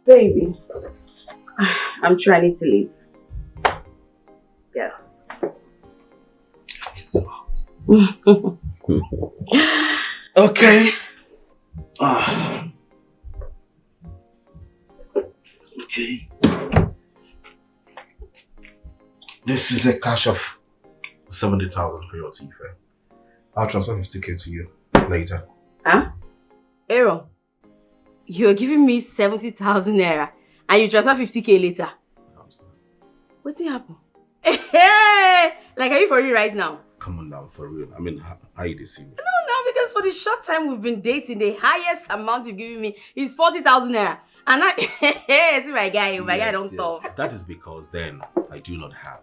Baby, I'm trying to leave. Yeah. Okay. Okay. This is a cash of 70,000 for your tea fare. I'll transfer 50k to you later. Huh? Aaron, you're giving me 70,000 naira and you transfer 50k later. What did happen? Hey! Like, are you for real right now? Come on now, for real. I mean, how you deceiving me? No, because for the short time we've been dating, the highest amount you've given me is 40,000 naira. And I see my guy don't talk. That is because then I do not have.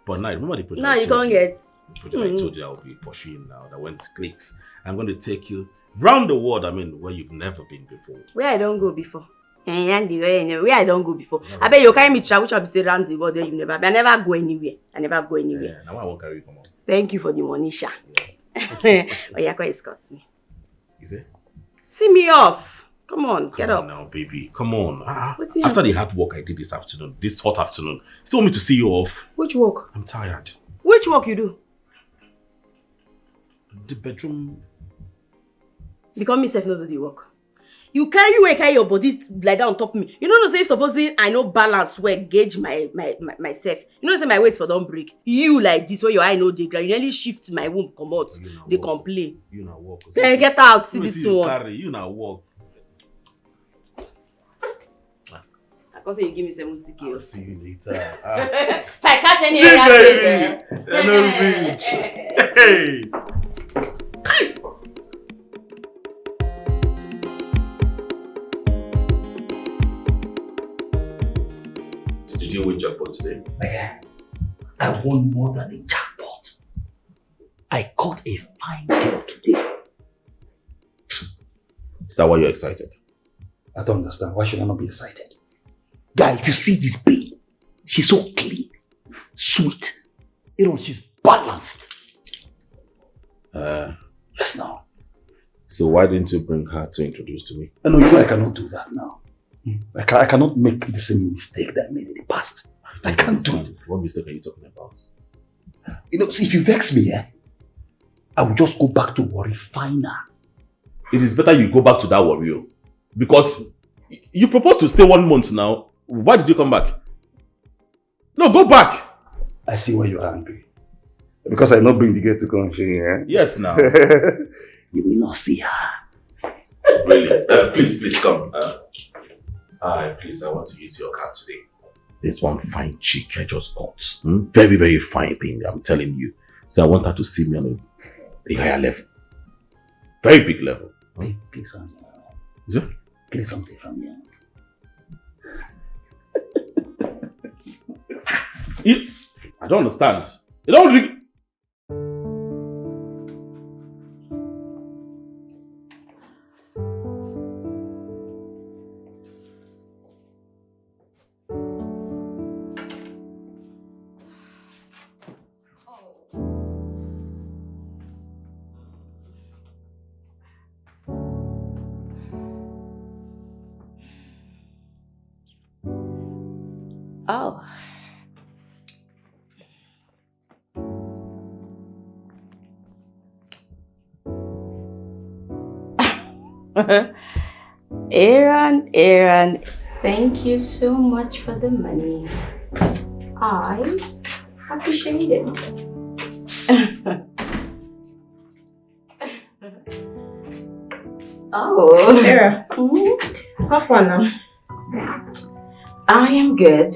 But now, remember the project? No, you can't get. The project I told you I will be pursuing now. That when it clicks, I'm going to take you round the world. I mean, where you've never been before. Where I don't go before. Where I don't go before. No. I bet you carry me travel, which I'll be saying around the world where you never. I never go anywhere. Yeah, now I won't carry you. Come on. Thank you for the money, Sha. Yeah. Oh, yeah, quite escort me. Is it? See me off. Come on, get up. Come on now, baby. Come on. After the hard work I did this hot afternoon, you told me to see you off. Which work? I'm tired. Which work you do? The bedroom. Because me self not do the work. You carry your body like that on top of me. You know, say supposing I know balance where gauge myself. You know, say my waist for don't break. You like this where your eye no dey ground. You nearly shift my womb, come out. They complain. You not walk. Say get out, see this one. You not walk. I say you give me 70k. I'll see you later. If I catch any area, baby. Hey. Did you win jackpot today? Yeah. I won more than a jackpot. I caught a fine girl today. Is that why you're excited? I don't understand. Why should I not be excited? Guy, if you see this babe, she's so clean, sweet. You know, she's balanced. Yes, now. So why didn't you bring her to introduce to me? No, you know I cannot do that now. I cannot make the same mistake that I made in the past. I can't do it. What mistake are you talking about? You know, see, if you vex me, I will just go back to worry finer. It is better you go back to that warrior. Because you proposed to stay 1 month now. Why did you come back? No, go back. I see why you're angry. Because I not bring the girl to come here. Yes, now. You will not see her. Really? Please come. Please, I want to use your card today. There's one fine chick I just got. Very, very fine thing, I'm telling you. So I want her to see me on a higher level. Very big level. Please something. Is it? Please something from me. I don't understand. You don't really... Oh. Aaron, thank you so much for the money. I appreciate it. Oh, Sarah, how far now? I am good.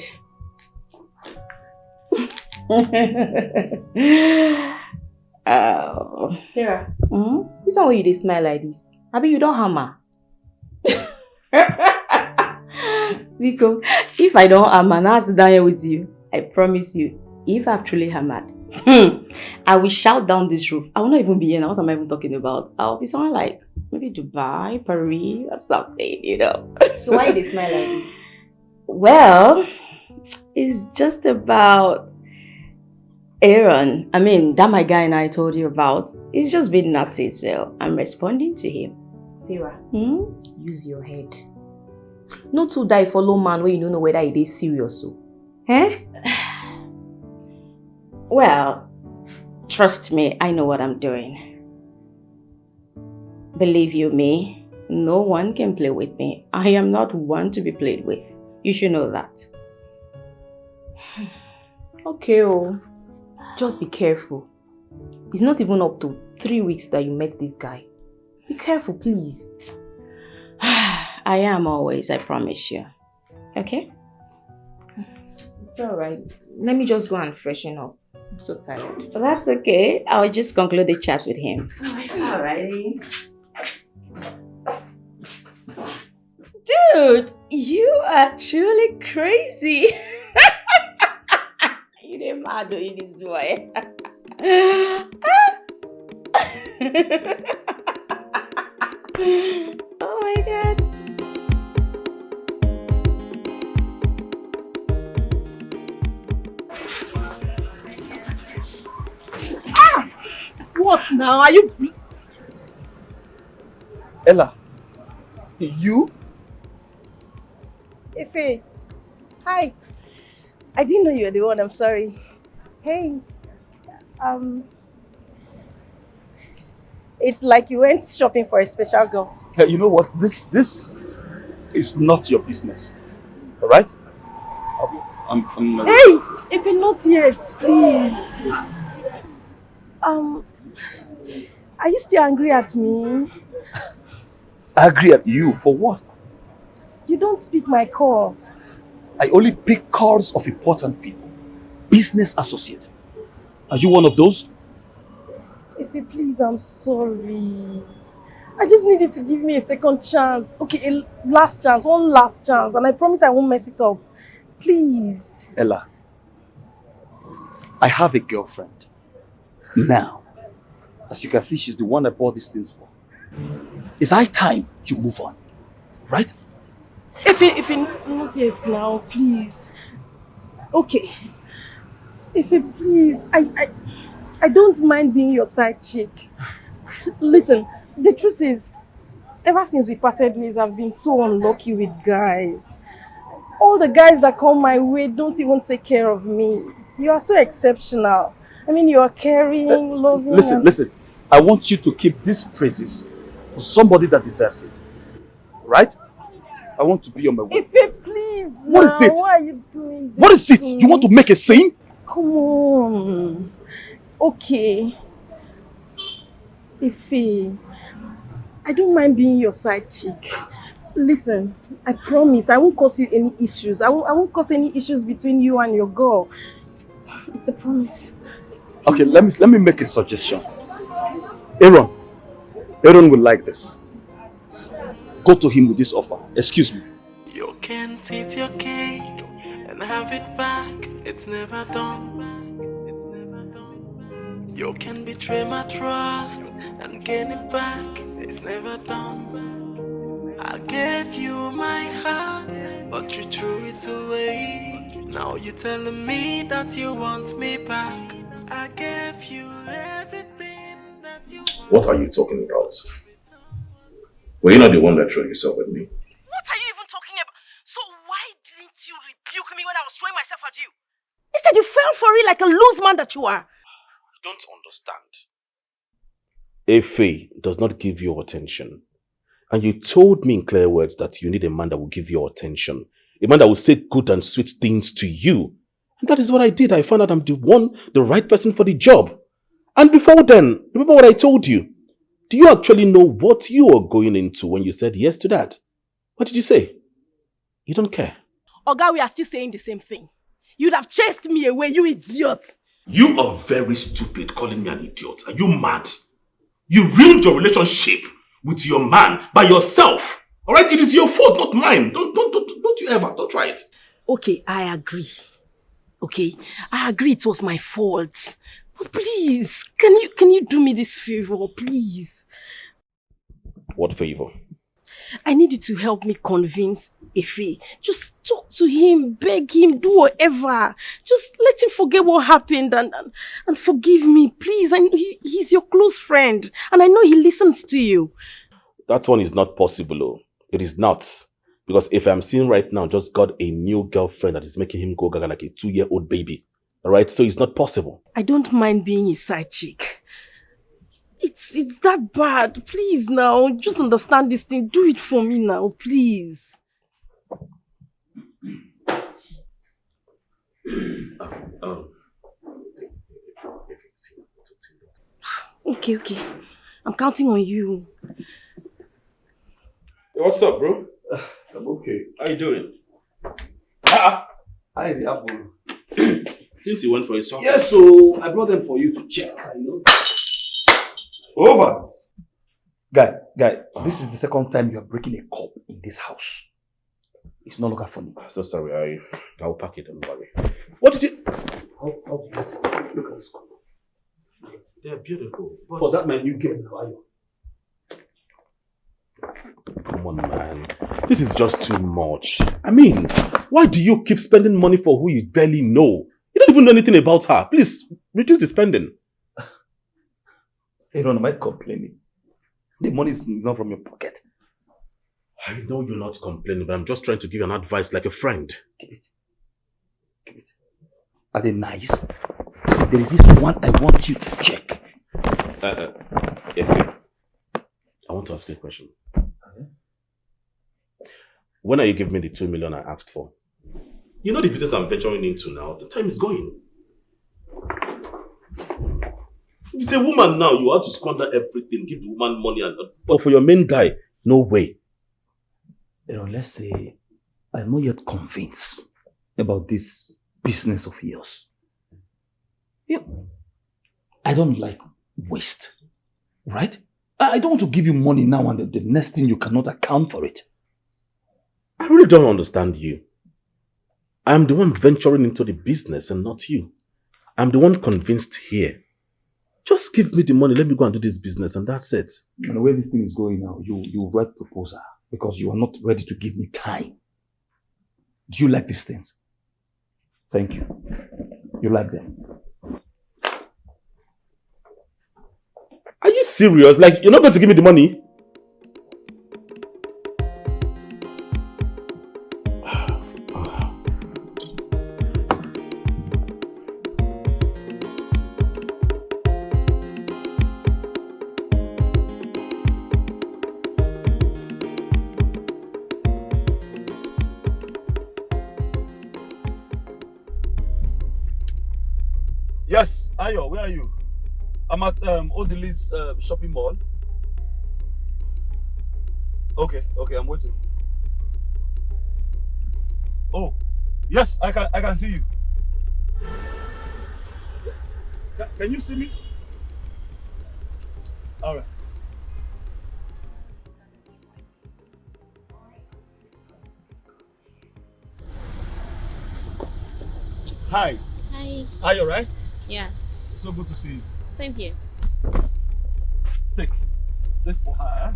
Oh, Sarah, this one why you dey smile like this? Abi you don't hammer? Because if I don't hammer, now sit down here with you. I promise you, if I've truly hammered, I will shout down this roof. I will not even be here now. What am I even talking about? I'll be somewhere like maybe Dubai, Paris, or something, you know. So why you dey smile like this? Well, it's just about Aaron. I mean, that my guy and I told you about. He's just been nutty, so I'm responding to him. Sarah, use your head. No to die follow man when you don't know whether it is serious. So. Eh? Well, trust me, I know what I'm doing. Believe you me, no one can play with me. I am not one to be played with. You should know that. Okay, oh. Just be careful. It's not even up to 3 weeks that you met this guy. Be careful, please. I am always, I promise you. Okay? It's alright. Let me just go and freshen up. I'm so tired. Well, that's okay. I'll just conclude the chat with him. Alrighty. Dude, you are truly crazy. You didn't mad doing this boy. Oh my god. What now? Are you... Ella, you? Ife, hi. I didn't know you were the one, I'm sorry. Hey, it's like you went shopping for a special girl. Hey, you know what? This is not your business. Alright? Hey, Ife, not yet, please. Are you still angry at me? Angry at you for what? You don't pick my calls. I only pick calls of important people. Business associate. Are you one of those? Ife, please, I'm sorry. I just needed to give me a second chance. Okay, a last chance, one last chance. And I promise I won't mess it up. Please. Ella, I have a girlfriend. Now, as you can see, she's the one I bought these things for. It's high time you move on. Right? If not yet now, please. Okay. If please, I don't mind being your side chick. Listen, the truth is, ever since we parted ways, I've been so unlucky with guys. All the guys that come my way don't even take care of me. You are so exceptional. I mean, you are caring, loving. Listen. I want you to keep these praises for somebody that deserves it. Right? I want to be on my way. Ife, please. What is it? Why are you doing this? What is it? You want to make a scene? Come on. Okay. Ife, I don't mind being your side chick. Listen, I promise I won't cause you any issues. I won't cause any issues between you and your girl. It's a promise. Okay, let me make a suggestion. Aaron will like this. Go to him with this offer. Excuse me. You can't eat your cake and have it back. It's never done. You can betray my trust and gain it back. It's never done. I gave you my heart, but you threw it away. Now you're telling me that you want me back. I gave you everything that you want. What are you talking about? Were you not the one that threw yourself at me? What are you even talking about? So why didn't you rebuke me when I was throwing myself at you? Instead you fell for it like a loose man that you are. I don't understand. Efe does not give you attention. And you told me in clear words that you need a man that will give you attention. A man that will say good and sweet things to you. And that is what I did. I found out I'm the right person for the job. And before then, remember what I told you? Do you actually know what you are going into when you said yes to that? What did you say? You don't care. Oga, we are still saying the same thing. You'd have chased me away, you idiot. You are very stupid calling me an idiot. Are you mad? You ruined your relationship with your man by yourself. Alright? It is your fault, not mine. Don't you ever. Don't try it. Okay, I agree. Okay, I agree it was my fault. But please, can you do me this favor, please? What favor? I need you to help me convince Efe. Just talk to him, beg him, do whatever. Just let him forget what happened and forgive me, please. He's your close friend and I know he listens to you. That one is not possible. Oh. It is not. Because if I'm seeing right now, just got a new girlfriend that is making him go gaga like a 2-year-old baby. Alright, so it's not possible. I don't mind being his side chick. It's that bad. Please now, just understand this thing. Do it for me now, please. Okay. I'm counting on you. Hey, what's up, bro? I'm okay. How you doing? Hi, the apple. Since you went for a swap. Yes, so I brought them for you to check. Over. Guy, this is the second time you are breaking a cup in this house. It's no longer funny. So sorry, I'll pack it, don't worry. What did you... How look at this cup. They're beautiful. For that man, you get now. Come on, man. This is just too much. I mean, why do you keep spending money for who you barely know? You don't even know anything about her. Please, reduce the spending. Hey, Ron, am I complaining? The money is not from your pocket. I know you're not complaining, but I'm just trying to give you an advice like a friend. Give it. Are they nice? See, there is this one I want you to check. Efe, I want to ask you a question. When are you giving me the 2 million I asked for? You know the business I'm venturing into now. The time is going. If it's a woman now, you have to squander everything, give the woman money, but for your main guy, no way. You know, let's say I'm not yet convinced about this business of yours. Yeah. I don't like waste, right? I don't want to give you money now and the next thing you cannot account for it. I really don't understand you. I'm the one venturing into the business and not you. I'm the one convinced here. Just give me the money, let me go and do this business and that's it. And the way this thing is going now, you write proposal because you are not ready to give me time. Do you like these things? Thank you. You like them? Are you serious? Like, you're not going to give me the money? Yes, Ayo, where are you? I'm at Odili's shopping mall. Okay, I'm waiting. Oh, yes, I can see you. Yes. Can you see me? All right. Hi. Hi. Are you alright? Yeah. So good to see you. Same here. Take this for her.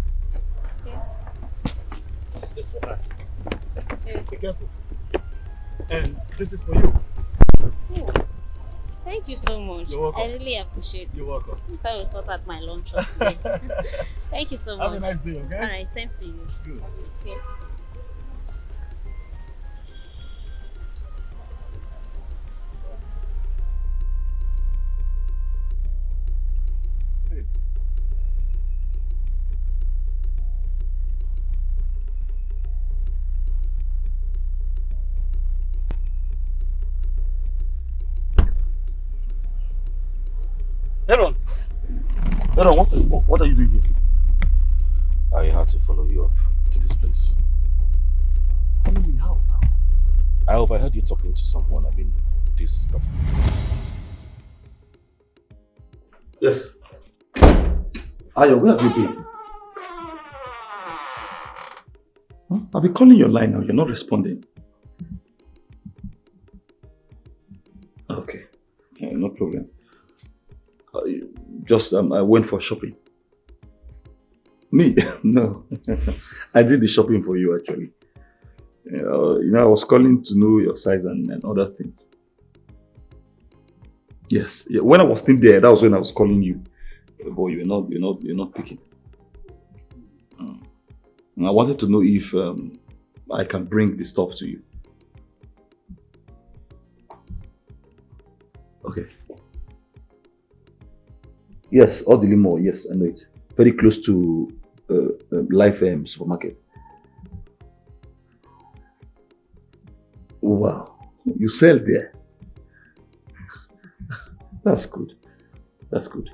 Okay. This for her. Okay. Be careful. And this is for you. Oh, thank you so much. You're welcome. I really appreciate it. You're welcome. So I will sort out my lunch for today. Thank you so much. Have a nice day, okay? Alright, same to you. Good. Okay. Aaron, what are you doing here? I had to follow you up to this place. Follow me how now? I overheard you talking to someone, this particular. Yes. Ayo, where have you been? Huh? I've been calling your line now, you're not responding. Okay, no problem. I went for shopping. Me? No. I did the shopping for you actually. I was calling to know your size and other things. Yes. Yeah. When I was still there, that was when I was calling you. But you're not picking. I wanted to know if I can bring the stuff to you. Okay. Yes, all the limo. Yes, I know it. Very close to Life supermarket. Wow, you sell there. That's good. That's good.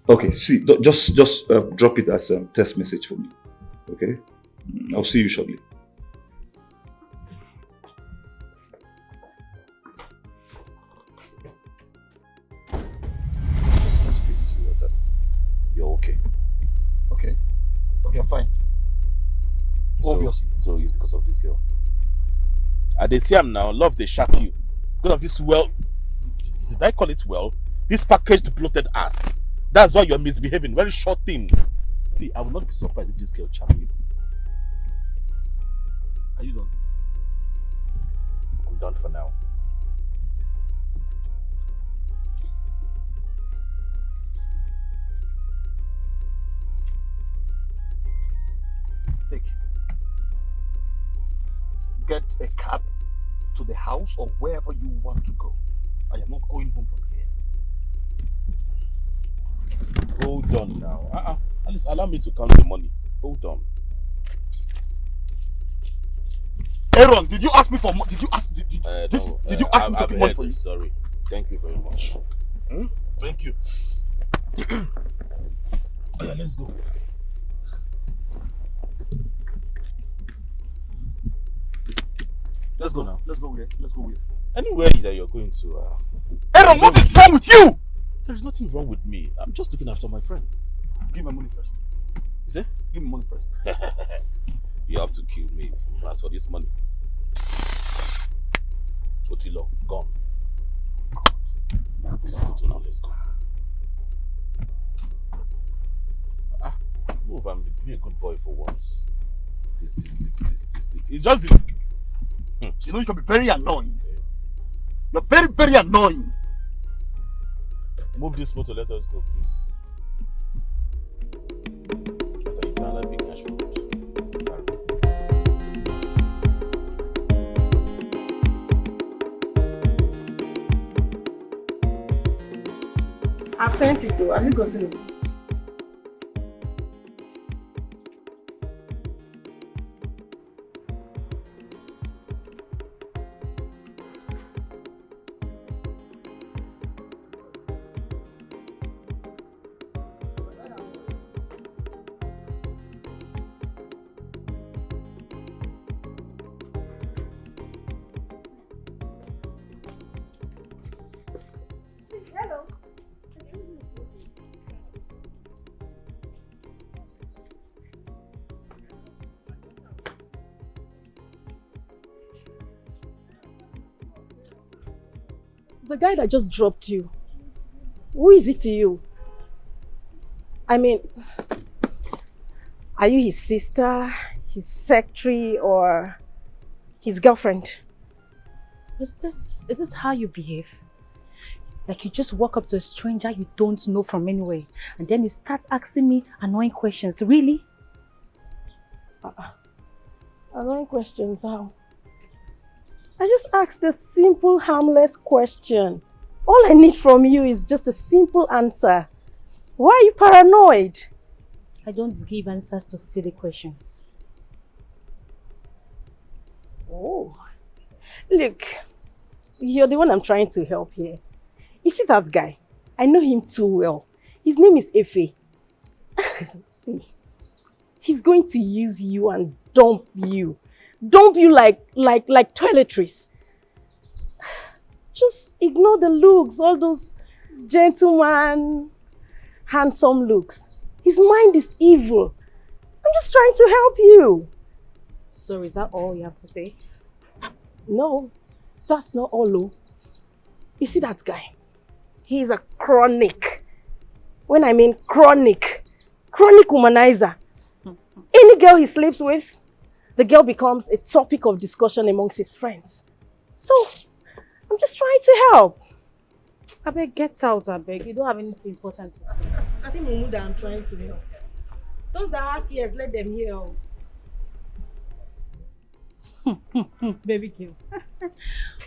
Okay, see, just drop it as a text message for me. Okay, I'll see you shortly. I just want to be serious that you're okay. Okay, I'm fine. Obviously. So it's because of this girl. They see I'm now, love they shack you. Because of this did I call it this packaged bloated ass. That's why you're misbehaving. Very short thing. See, I will not be surprised if this girl charm you. Are you done? I'm done for now. Get a cab to the house or wherever you want to go. I am not going home from here. Hold on now. At least allow me to count the money. Hold on. Aaron, did you ask me for money? Did you ask me to keep money for you? Sorry. Thank you very much. Thank you. Yeah, let's go. Let's go now. Let's go where? Anywhere that you're going to. Aaron, what is wrong with you? There is nothing wrong with me. I'm just looking after my friend. Give me money first. You say? Give me money first. You have to kill me. As for this money. Otilo, gone. This photo now, let's go. Move and be a good boy for once. This. It's just the... You know you can be very annoying. You're very, very annoying. Move this photo, let us go, please. You sound like big cash for I've sent it though. Have you gotten it? The guy that just dropped you, who is it to you? I mean, are you his sister, his secretary, or his girlfriend? Is this how you behave? Like you just walk up to a stranger you don't know from anywhere and then you start asking me annoying questions. Really? Annoying questions, how? I just asked a simple, harmless question. All I need from you is just a simple answer. Why are you paranoid? I don't give answers to silly questions. Oh. Look, you're the one I'm trying to help here. You see that guy? I know him too well. His name is Efe. See, he's going to use you and dump you. Dump you like toiletries. Just ignore the looks, all those gentleman, handsome looks. His mind is evil. I'm just trying to help you. So is that all you have to say? No, that's not all. Oh. You see that guy? He is a chronic. When I mean chronic womanizer. Any girl he sleeps with, the girl becomes a topic of discussion amongst his friends. So, I'm just trying to help. I beg, get out, I beg. You don't have anything important to say. I think Mumu that I'm trying to help. Those that have ears, let them hear. Baby girl.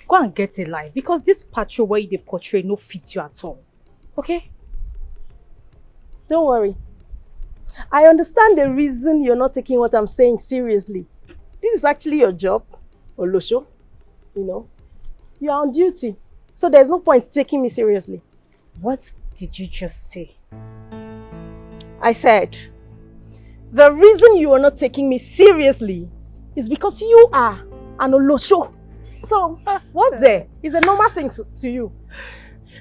Go and get a life because this patrol where they portray no fit you at all. Okay? Don't worry. I understand the reason you're not taking what I'm saying seriously. This is actually your job, Olosho. You know, you're on duty. So there's no point taking me seriously. What did you just say? I said, the reason you are not taking me seriously is because you are an Olosho. So, what's there? It's a normal thing to you.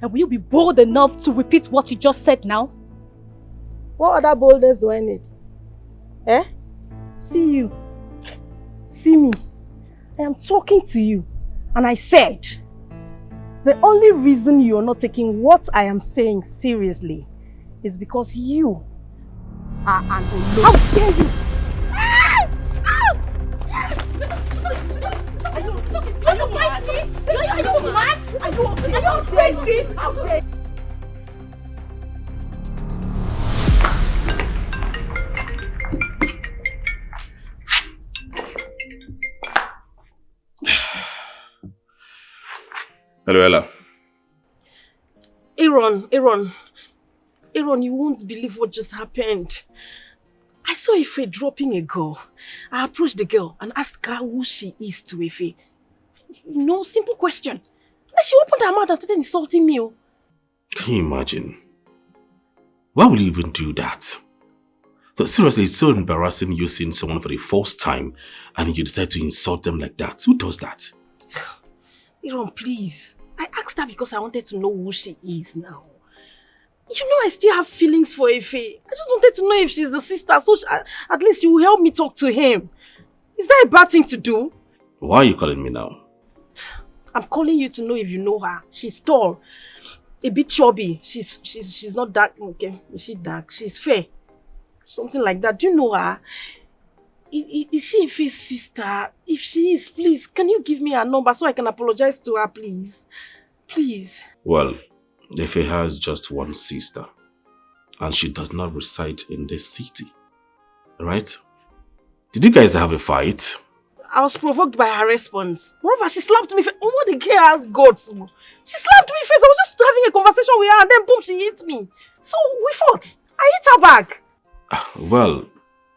And will you be bold enough to repeat what you just said now? What other boldness do I need? Eh? See you. See me. I am talking to you. And I said, the only reason you are not taking what I am saying seriously is because you are an Olosho. How dare you? Are you mad? Are you crazy? How dare you? Hello, Ella. Aaron, you won't believe what just happened. I saw Ife dropping a girl. I approached the girl and asked her who she is to Ife. No, simple question. And she opened her mouth and started insulting me. Can you imagine? Why would you even do that? So seriously, it's so embarrassing you seeing someone for the first time and you decide to insult them like that. Who does that? Aaron, please. I asked her because I wanted to know who she is now. You know I still have feelings for Ife. I just wanted to know if she's the sister, so at least you will help me talk to him. Is that a bad thing to do? Why are you calling me now? I'm calling you to know if you know her. She's tall, a bit chubby. She's not dark. Okay, is she dark? She's fair. Something like that. Do you know her? Is she Ife's sister? If she is, please, can you give me her number so I can apologize to her, please? Please. Well, Ife has just one sister, and she does not reside in this city, right? Did you guys have a fight? I was provoked by her response. Moreover, she slapped me. Oh, what the girl has got. She slapped me face. I was just having a conversation with her, and then boom, she hit me. So we fought. I hit her back. Well,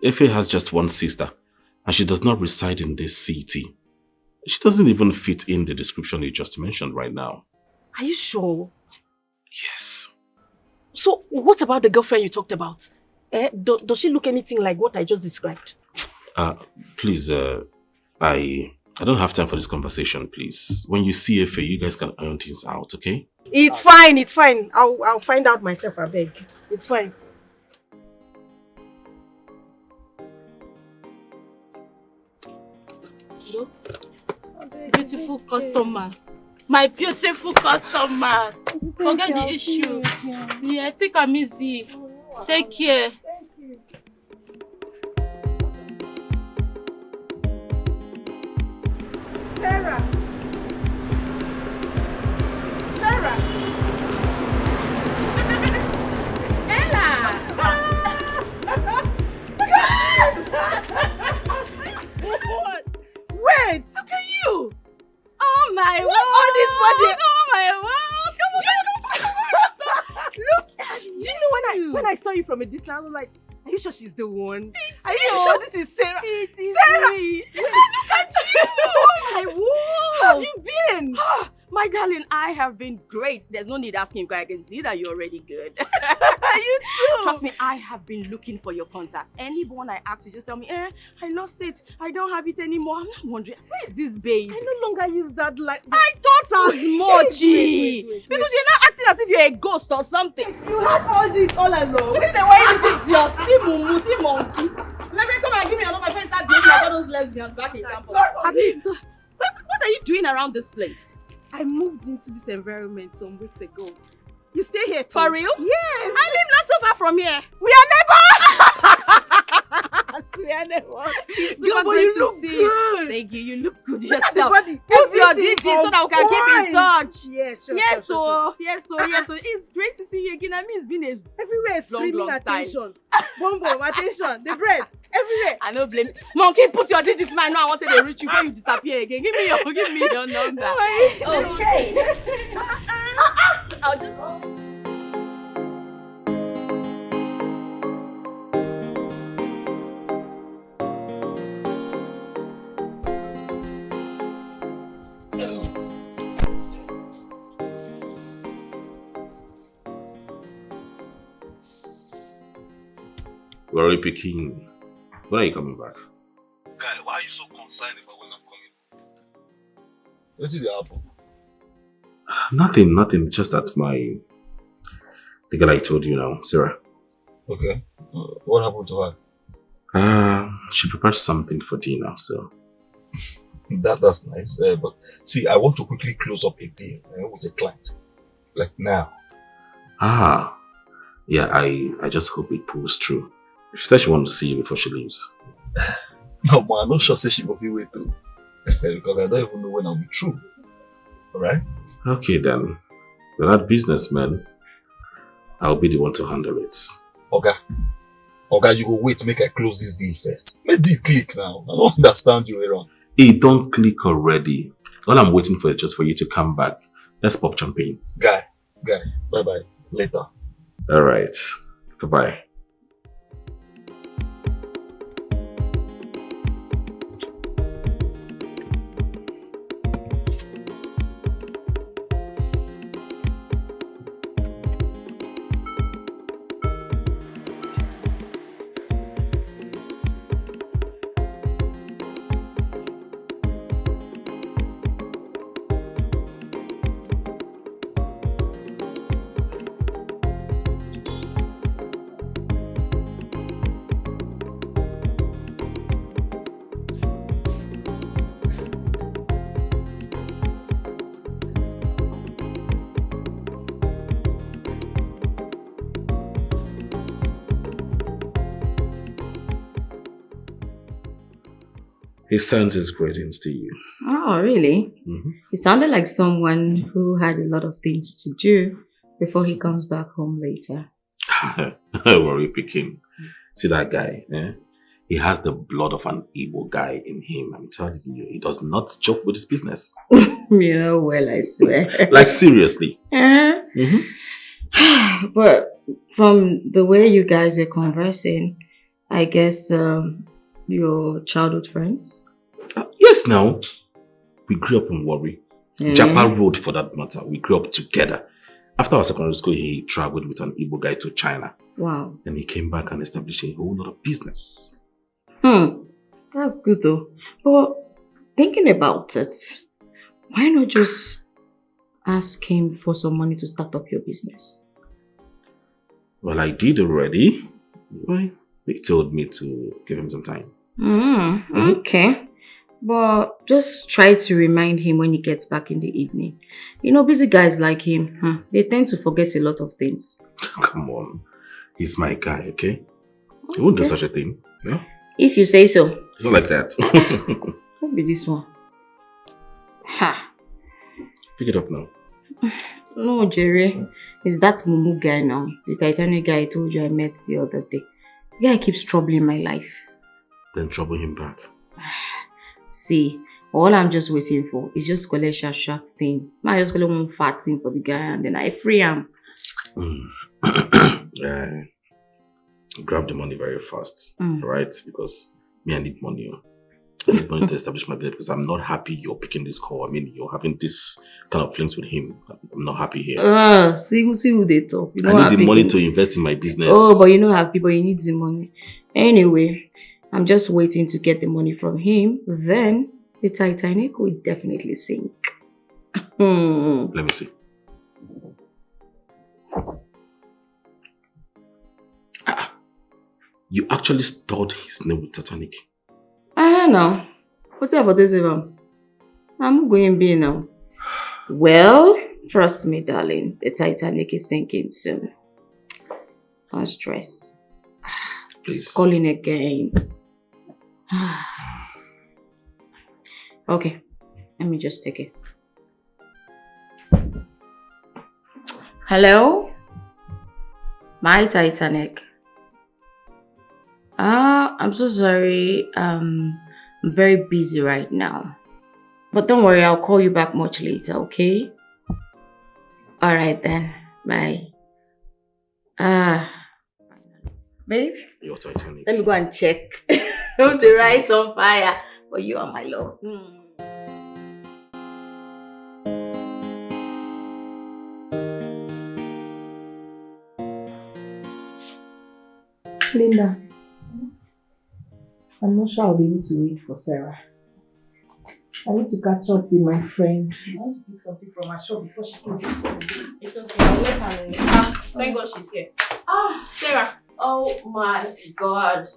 Ife has just one sister, and she does not reside in this city. She doesn't even fit in the description you just mentioned right now. Are you sure? Yes. So, what about the girlfriend you talked about? Does she look anything like what I just described? Please, I don't have time for this conversation, please. When you see Ife, you guys can iron things out, okay? It's fine, it's fine. I'll find out myself, I beg. It's fine. Beautiful customer. My beautiful customer. Forget the issue. Yeah, take am easy. Take care. Sarah! Sarah! Ella! Wait! Look at you! Oh my word! all this body? Oh my word! Come on! Look at you! Do you know when I saw you from a distance, I was like, are you sure she's the one? Are you sure this is Sarah? It is Sarah! Me. Look at you! Oh my word! How have you been? My darling, I have been great. There's no need asking because I can see that you're already good. You too. Trust me, I have been looking for your contact. Anyone I ask, you just tell me, I lost it. I don't have it anymore. I'm not wondering, where is this babe? I no longer use that like... I thought as much. Wait. Because you're not acting as if you're a ghost or something. You had all this all along. Look at the way this idiot. See mumu, see monkey. Let me come and give me another face start behaving like all those lesbians back in campus. At least, what are you doing around this place? I moved into this environment some weeks ago. You stay here too? For real? Yes. I live not so far from here. We are neighbors. I swear. It's Girl, super but great you to look see. good. Thank you. You look good Look at the yourself. body. Put your Everything digits so that we can on keep in touch. Yes, sure. Yes, sure. so it's great to see you again. I mean, it's been a Everywhere is screaming long time. attention. Boom, boom, attention. The breast. Everywhere. I no blame. Monkey, put your digits. Man, I know I wanted to reach you before you disappear again. Give me your number. Okay. I'll just. Where are you picking? When are you coming back? Guy, why are you so concerned about when I'm coming? What did happen? Nothing. Just that the girl I told you now, Sarah. Okay. What happened to her? She prepared something for dinner, so. That's nice. But see, I want to quickly close up a deal with a client. Like now. Yeah, I just hope it pulls through. She said she wants to see you before she leaves. No, man, I'm not sure say she will be way through. Because I don't even know when I'll be through. Alright? Okay then. We're not businessmen. I'll be the one to handle it. Okay, you go wait, make I close this deal first. Make deal click now. I don't understand you, Aaron. Hey, don't click already. All I'm waiting for is just for you to come back. Let's pop champagne. Guy, bye-bye. Later. Alright. Goodbye. He sends his greetings to you. Oh, really? Mm-hmm. He sounded like someone who had a lot of things to do before he comes back home later. Don't worry, picking. See that guy? Eh? He has the blood of an evil guy in him. I'm telling you, he does not joke with his business. You know, well, I swear. Like, seriously. Mm-hmm. But from the way you guys were conversing, I guess your childhood friends? Yes, now. We grew up in Warri. Japan Road, for that matter. We grew up together. After our secondary school, he traveled with an Igbo guy to China. Wow. Then he came back and established a whole lot of business. That's good though. But thinking about it, why not just ask him for some money to start up your business? Well, I did already. Well, he told me to give him some time. Okay. But just try to remind him when he gets back in the evening. You know, busy guys like him, they tend to forget a lot of things. Come on. He's my guy, okay? He won't do such a thing. Yeah? If you say so. It's not like that. What be this one? Ha. Pick it up now. No, Jerry. It's that Mumu guy now. The Titanic guy I told you I met the other day. The guy keeps troubling my life. Then trouble him back. See, all I'm just waiting for is just a sharp thing. I just call one fat thing for the guy and then I free him. Yeah. Grab the money very fast, right? Because me, I need money. I need money to establish my business because I'm not happy you're picking this call. I mean, you're having this kind of flings with him. I'm not happy here. See who they talk. You know I need the money to invest in my business. Oh, but you know how people, you need the money. Anyway, I'm just waiting to get the money from him. Then the Titanic will definitely sink. Let me see. You actually stored his name with Titanic? No. Whatever this is. I'm going be now. Well, trust me, darling. The Titanic is sinking soon. Don't stress. Please. It's calling again. Okay, let me just take it. Hello? My Titanic. I'm so sorry. I'm very busy right now. But don't worry, I'll call you back much later, okay? Alright then. Bye. Babe? Your Titanic. Let me go and check. Hope the rice on fire. For you are my love. Linda, I'm not sure I'll be able to wait for Sarah. I need to catch up with my friend. I want to pick something from her shop before she can get home. It's okay. I'll let her know. Thank God she's here. Sarah. Oh my God.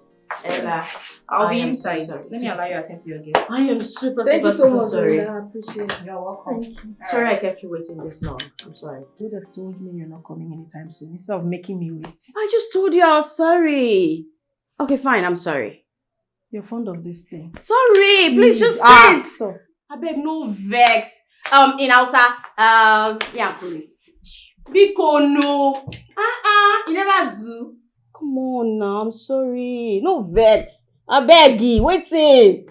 Ella. I'll be inside. Let me allow you to attend to your guests. I am super Thank you so much, sorry. Linda. I appreciate it. You're welcome. Thank you. Sorry I kept you waiting this long. I'm sorry. You would have told me you're not coming anytime soon instead of making me wait. I just told you I was sorry. Okay, fine. I'm sorry. You're fond of this thing. Sorry. Please just say it. Stop. I beg no vex. In Hausa, yeah, Biko no. You never do. Come on now, I'm sorry. No vex. I beg you, waiting.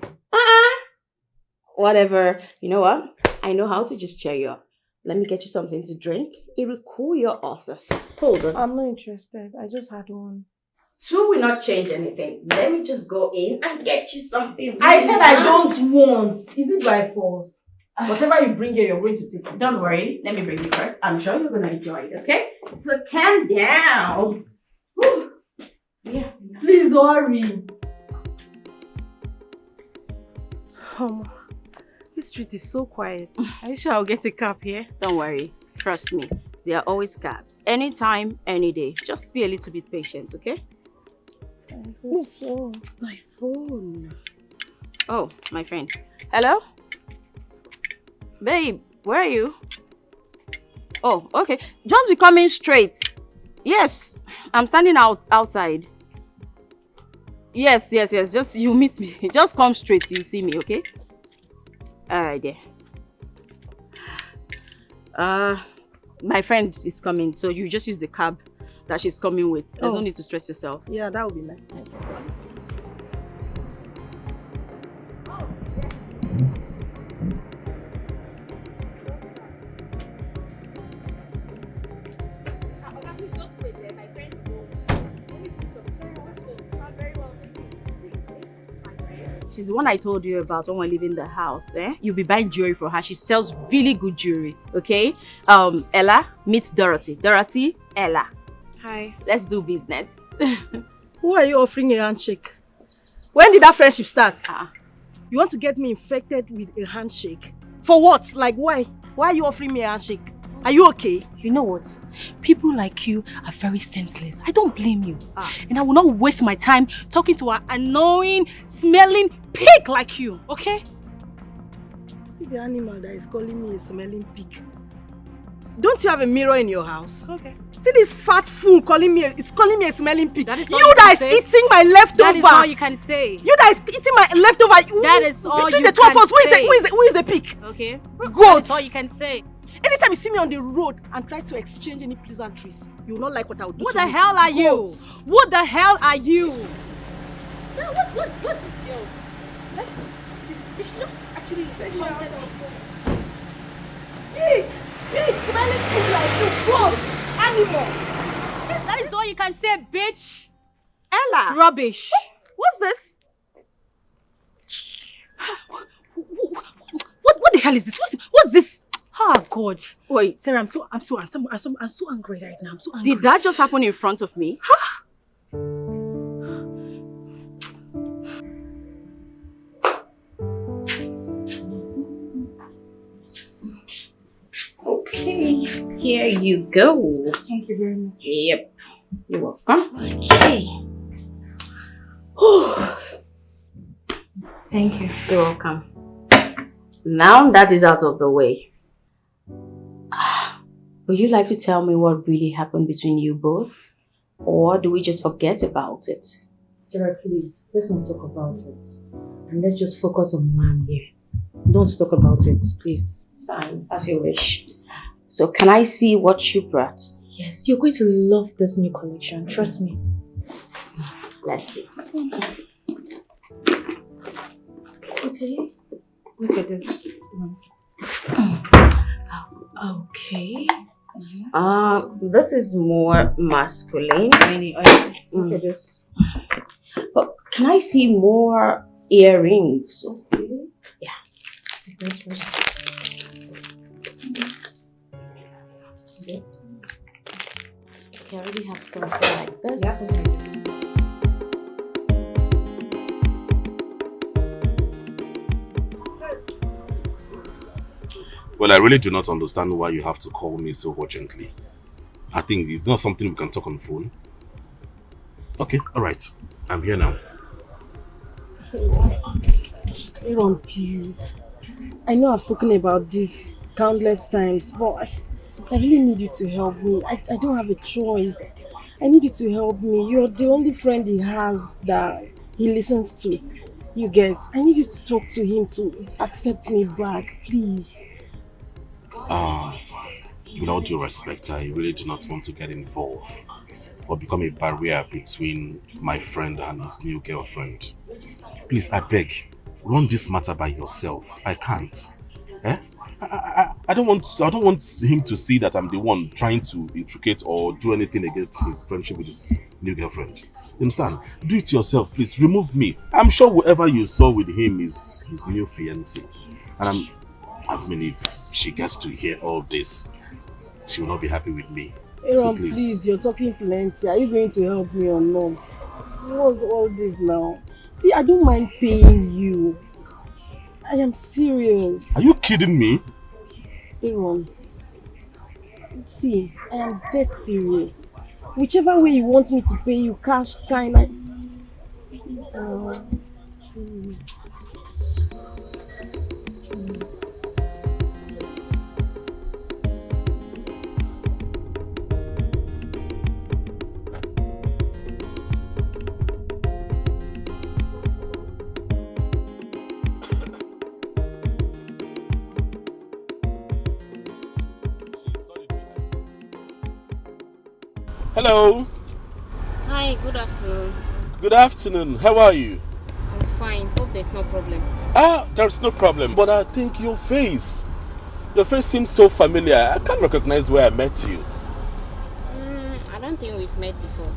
Whatever. You know what? I know how to just cheer you up. Let me get you something to drink. It will cool your ulcers. Hold on. I'm not interested. I just had one. Two will not change anything. Let me just go in and get you something. I said I don't want. Is it by force? Whatever you bring here, you're going to take it. Don't worry. Let me bring you first. I'm sure you're going to enjoy it, okay? So calm down. Whew. Yeah. Please hurry. This street is so quiet. Are you sure I'll get a cab here? Don't worry. Trust me. There are always cabs. Anytime, any day. Just be a little bit patient, okay? I hope so. My phone. Oh, my friend. Hello? Babe, where are you? Oh, okay. Just be coming straight. Yes, I'm standing outside. Yes. Just you meet me. Just come straight. You see me, okay? Alright there. My friend is coming, so you just use the cab that she's coming with. There's no need to stress yourself. Yeah, that would be nice. She's the one I told you about when we're leaving the house, eh? You'll be buying jewelry for her. She sells really good jewelry, okay? Ella, meet Dorothy. Dorothy, Ella. Hi. Let's do business. Who are you offering a handshake? When did that friendship start? You want to get me infected with a handshake? For what? Like why? Why are you offering me a handshake? Are you okay? You know what? People like you are very senseless. I don't blame you. And I will not waste my time talking to an annoying, smelling pig like you, okay? See the animal that is calling me a smelling pig. Don't you have a mirror in your house? Okay. See this fat fool calling me a smelling pig. That is you that is eating my leftover. That is all you can say. You that is eating my leftover. That is all between you the two of can us, say. who is a pig? Okay. Goat. That is all you can say. Anytime you see me on the road and try to exchange any pleasantries, you will not like what I will do. Who to the you. hell are Go. you? Who the hell are you? So what's this girl? Like, did she just actually insulted me? Pig, smelling pig like you, goat, animal. That is all you can say, bitch. Ella. Rubbish. What's this? What the hell is this? What's this? Oh God. Wait, Sarah, I'm so angry right now. I'm so angry. did that just happen in front of me? Okay, here you go. Thank you very much. Yep, you're welcome. Okay. Thank you. You're welcome. Now that is out of the way, would you like to tell me what really happened between you both? Or do we just forget about it? Sarah, please, let's not talk about it. And let's just focus on Mom here. Don't talk about it, please. It's fine, as you wish. So can I see what you brought? Yes, you're going to love this new collection. Trust me. Let's see. Okay. Look at this. Okay. This is more masculine. Look at this. But can I see more earrings? Okay. Yeah. Yes. Okay, I already have something like this. Yeah. Well, I really do not understand why you have to call me so urgently. I think it's not something we can talk on the phone. Okay, alright. I'm here now. Aaron, please. I know I've spoken about this countless times, but I really need you to help me. I don't have a choice. I need you to help me. You're the only friend he has that he listens to. You get? I need you to talk to him to accept me back, please. With all due respect, I really do not want to get involved or become a barrier between my friend and his new girlfriend. Please, I beg, run this matter by yourself. I can't. I don't want him to see that I'm the one trying to intricate or do anything against his friendship with his new girlfriend. You understand? Do it yourself, please. Remove me. I'm sure whoever you saw with him is his new fiancé. And I mean, if she gets to hear all this, she will not be happy with me. Aaron, So please, you're talking plenty. Are you going to help me or not? What's all this now? See, I don't mind paying you. I am serious. Are you kidding me? Aaron, see, I am dead serious. Whichever way you want me to pay you, cash, please, Aaron, please. Please. Hello. Hi, good afternoon. Good afternoon. How are you? I'm fine. Hope there's no problem. There's no problem. But I think your face seems so familiar. I can't recognize where I met you. I don't think we've met before.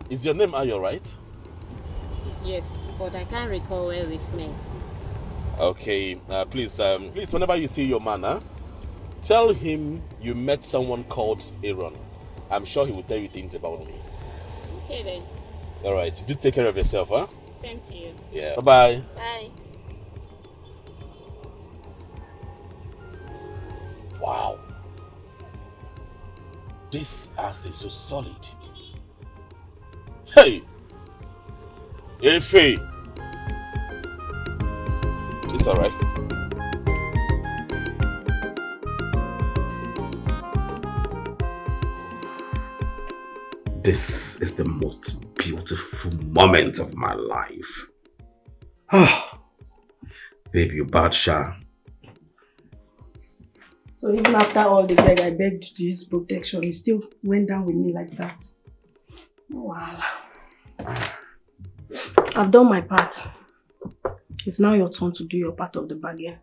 Is your name Ayo, right? Yes, but I can't recall where we've met. Okay. Please, whenever you see your man, tell him you met someone called Aaron. I'm sure he will tell you things about me. Okay then. Alright, do take care of yourself, huh? Same to you. Yeah. Bye-bye. Bye. Wow. This ass is so solid. Hey! Efe! It's alright. This is the most beautiful moment of my life. Baby, you bad sha. So even after all the beg I begged to use protection, you still went down with me like that. Wow. I've done my part. It's now your turn to do your part of the bargain.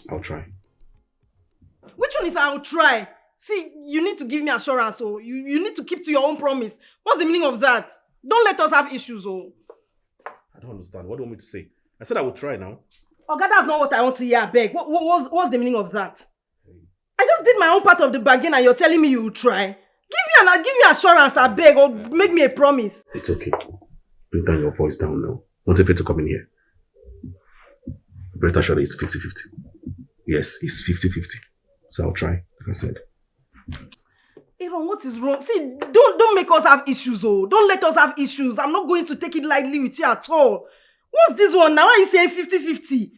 I'll try. Which one is I'll try? See, you need to give me assurance, oh. You need to keep to your own promise. What's the meaning of that? Don't let us have issues, oh. I don't understand. What do you want me to say? I said I would try now. Oh God, that's not what I want to hear, I beg. What's the meaning of that? I just did my own part of the bargain and you're telling me you will try. Give me assurance, I beg, or make me a promise. It's okay. Bring down your voice down now. Want Efe to come in here? Rest assured it's 50-50. Yes, it's 50-50. So I'll try, like I said. Aaron, what is wrong? See, don't make us have issues, oh. Don't let us have issues. I'm not going to take it lightly with you at all. What's this one now? Why are you saying 50-50?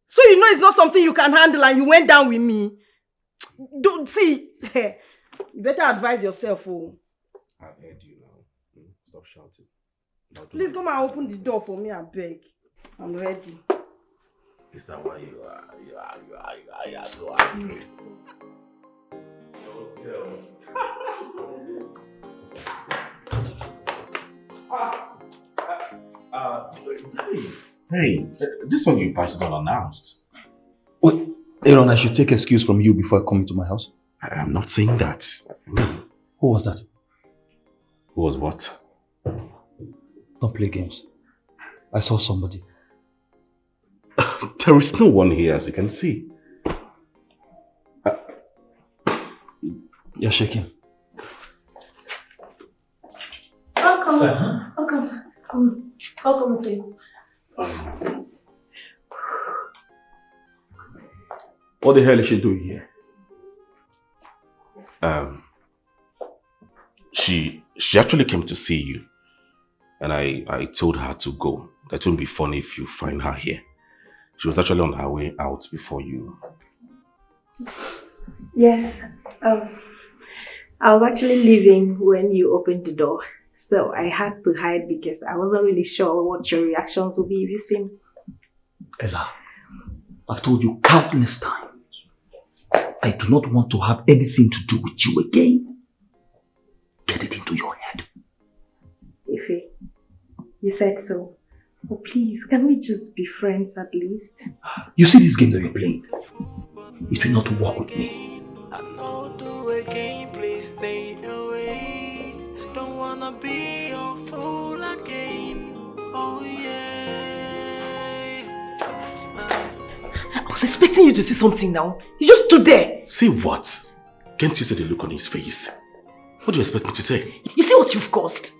So you know it's not something you can handle and you went down with me. Don't see. You better advise yourself, oh. I've heard you now. Stop shouting. Please come and open the door for me, I beg. I'm ready. Is that why you are so angry? Don't tell. Hey, this one you passed unannounced. Wait, Aaron, I should take excuse from you before I come into my house? I'm not saying that. Who was that? Who was what? Don't play games. I saw somebody. There is no one here, as you can see. You're shaking. Welcome. Welcome, sir. Welcome, please. What the hell is she doing here? She actually came to see you. And I told her to go. That wouldn't be funny if you find her here. She was actually on her way out before you. Yes. I was actually leaving when you opened the door. So I had to hide because I wasn't really sure what your reactions would be if you see me. Ella, I've told you countless times. I do not want to have anything to do with you again. Get it into your head. Ife, you said so. But please, can we just be friends at least? You see this game that you're playing? It will not work with me. I know do again, please stay away. Don't wanna be your fool again. Oh yeah. I was expecting you to see something now. You just stood there. Say what? Can't you see the look on his face? What do you expect me to say? You see what you've caused?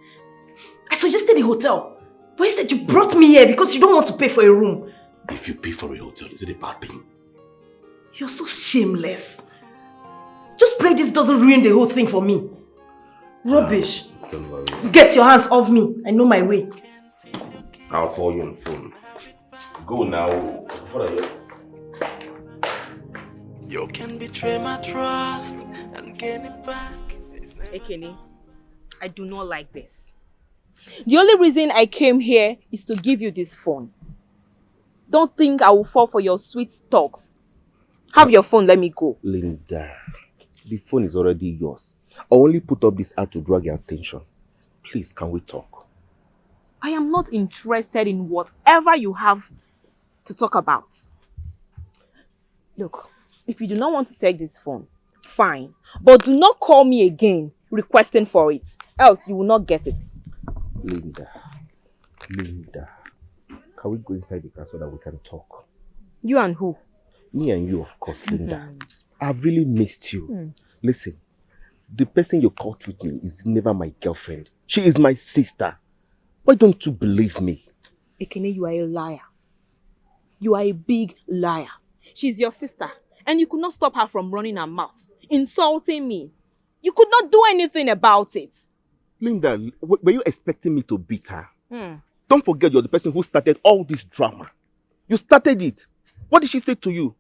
I suggested a hotel. But instead you brought me here because you don't want to pay for a room. If you pay for a hotel, is it a bad thing? You're so shameless. Just pray this doesn't ruin the whole thing for me. Rubbish. Don't worry. Get your hands off me. I know my way. I'll call you on the phone. Go now. What are you? You can betray my trust and gain it back. Ekene, I do not like this. The only reason I came here is to give you this phone. Don't think I will fall for your sweet talks. Have your phone, let me go. Linda, the phone is already yours. I only put up this ad to drag your attention. Please, can we talk? I am not interested in whatever you have to talk about. Look, if you do not want to take this phone, fine. But do not call me again requesting for it. Else you will not get it. Linda, can we go inside the car so that we can talk? You and who? Me and you, of course, Linda. I've really missed you. Listen, the person you caught with me is never my girlfriend. She is my sister. Why don't you believe me? Ekene, you are a liar. You are a big liar. She's your sister. And you could not stop her from running her mouth, insulting me. You could not do anything about it. Linda, were you expecting me to beat her? Don't forget you're the person who started all this drama. You started it. What did she say to you?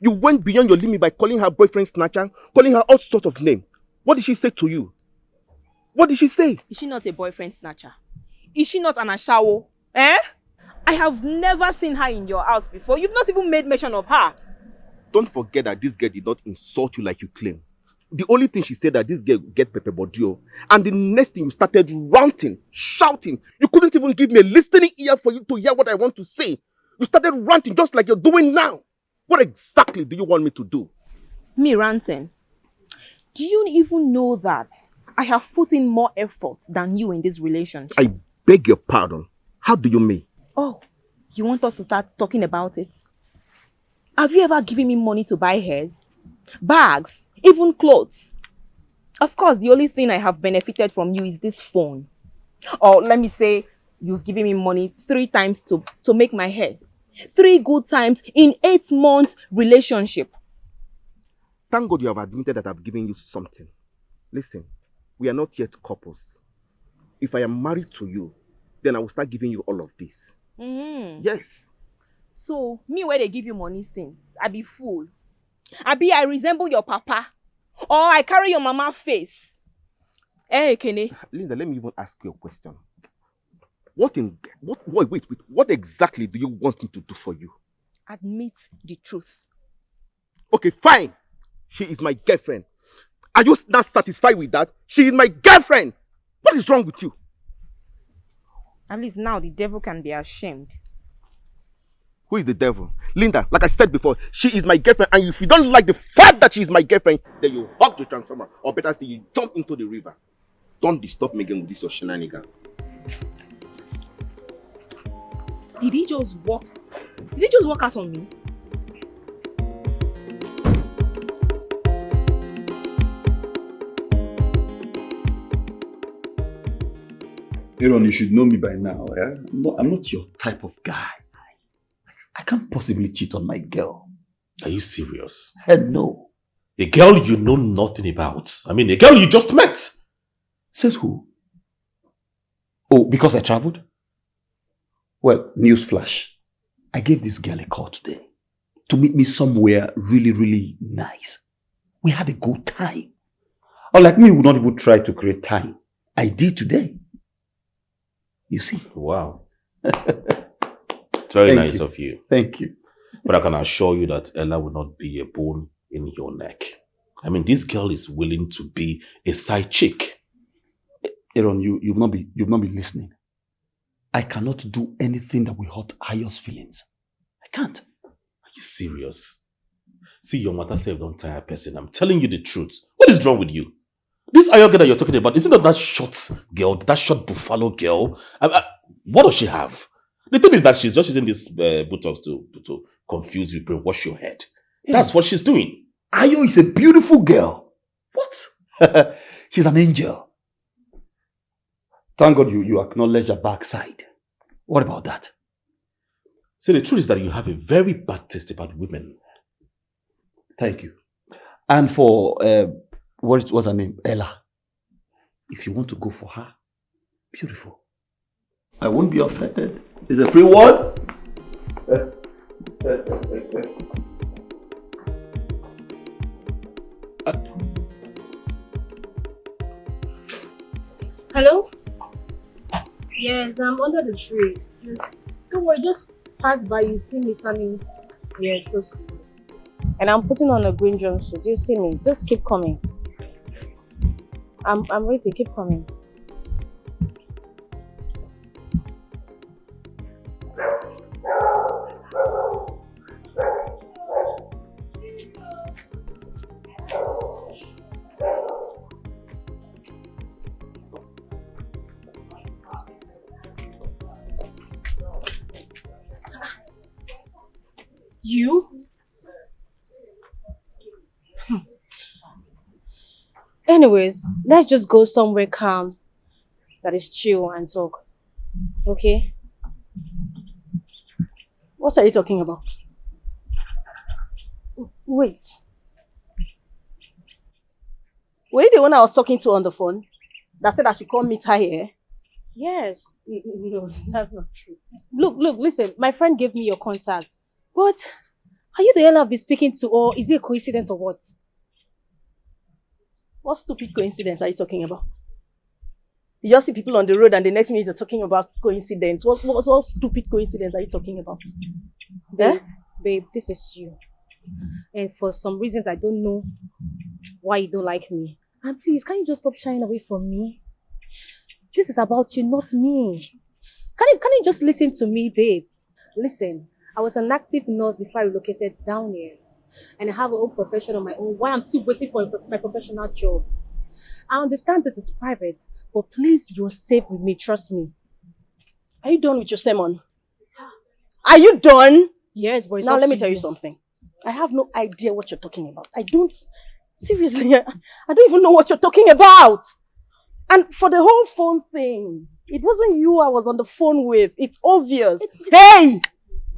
You went beyond your limit by calling her boyfriend snatcher, calling her all sorts of names. What did she say to you? What did she say? Is she not a boyfriend snatcher? Is she not an ashawo? Eh? I have never seen her in your house before. You've not even made mention of her. Don't forget that this girl did not insult you like you claim. The only thing she said that this girl get Pepe Bodio. And the next thing you started ranting, shouting. You couldn't even give me a listening ear for you to hear what I want to say. You started ranting just like you're doing now. What exactly do you want me to do? Me ranting? Do you even know that I have put in more effort than you in this relationship? I beg your pardon. How do you mean? Oh, you want us to start talking about it? Have you ever given me money to buy hairs, bags, even clothes? Of course, the only thing I have benefited from you is this phone. Or let me say, you've given me money 3 times to make my hair. 3 good times in 8 months relationship. Thank God you have admitted that I've given you something. Listen, we are not yet couples. If I am married to you, then I will start giving you all of this. Yes. So, me where they give you money since, I be fool. I resemble your papa. or I carry your mama face. Eh, Kenny? Linda, let me even ask you a question. What exactly do you want me to do for you? Admit the truth. Okay, fine. She is my girlfriend. Are you not satisfied with that? She is my girlfriend. What is wrong with you? At least now the devil can be ashamed. Who is the devil? Linda, like I said before, she is my girlfriend, and if you don't like the fact that she is my girlfriend, then you hug the transformer, or better still, you jump into the river. Don't disturb me again with these your shenanigans. Did he just walk out on me? Aaron, you should know me by now. Eh? I'm not your type of guy. I can't possibly cheat on my girl. Are you serious? Hell no. A girl you know nothing about. I mean, a girl you just met. Says who? Oh, because I traveled? Well, newsflash. I gave this girl a call today to meet me somewhere really, really nice. We had a good time. Unlike me, who would not even try to create time. I did today. You see? Wow. Very nice of you. Thank you. But I can assure you that Ella will not be a bone in your neck. I mean, this girl is willing to be a side chick. Aaron, you've not been listening. I cannot do anything that will hurt Ayo's feelings. I can't. Are you serious? See, your mother said don't tire a person. I'm telling you the truth. What is wrong with you? This Ayo girl that you're talking about, isn't that short girl, that short buffalo girl? What does she have? The thing is that she's just using this Botox to confuse you, brainwash your head. Yeah. That's what she's doing. Ayo is a beautiful girl. What? She's an angel. Thank God you acknowledge her backside. What about that? See, the truth is that you have a very bad taste about women. Thank you. And for, what's her name? Ella. If you want to go for her, beautiful. I won't be offended. It's a free word. Hello? Yes, I'm under the tree. Don't worry, just pass by, you see me standing. Yes, just. And I'm putting on a green jumpsuit. Do you see me? Just keep coming. I'm ready. Keep coming. You? Anyways, let's just go somewhere calm that is chill and talk. Okay? What are you talking about? Wait. Were you the one I was talking to on the phone that said I should come meet her here? Yes. No, that's not true. Look, listen. My friend gave me your contact. But are you the hell I've been speaking to, or is it a coincidence or what? What stupid coincidence are you talking about? You just see people on the road and the next minute you're talking about coincidence. What stupid coincidence are you talking about? Babe, this is you. And for some reasons, I don't know why you don't like me. And please, can you just stop shying away from me? This is about you, not me. Can you just listen to me, babe? Listen, I was an active nurse before I relocated down here. And I have a whole profession of my own while I'm still waiting for my professional job. I understand this is private, but please, you're safe with me, trust me. Are you done with your sermon? Are you done? Yes, but it's now up let me to tell you you something. I have no idea what you're talking about. Seriously, I don't even know what you're talking about. And for the whole phone thing, it wasn't you I was on the phone with. It's obvious. Hey!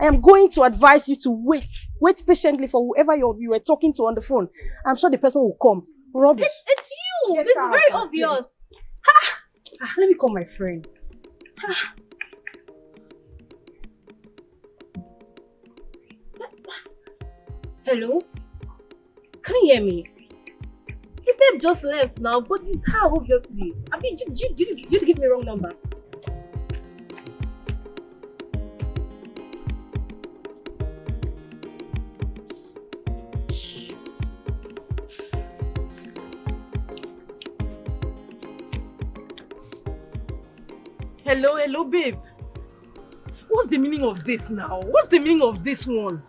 I am going to advise you to wait. Wait patiently for whoever you were talking to on the phone. I'm sure the person will come. Rubbish. It's you! It's very obvious. Let me call my friend. Hello? Can you hear me? babe just left now, but it's her obviously. I mean, did you give me wrong number? Hello, babe. What's the meaning of this now? What's the meaning of this one?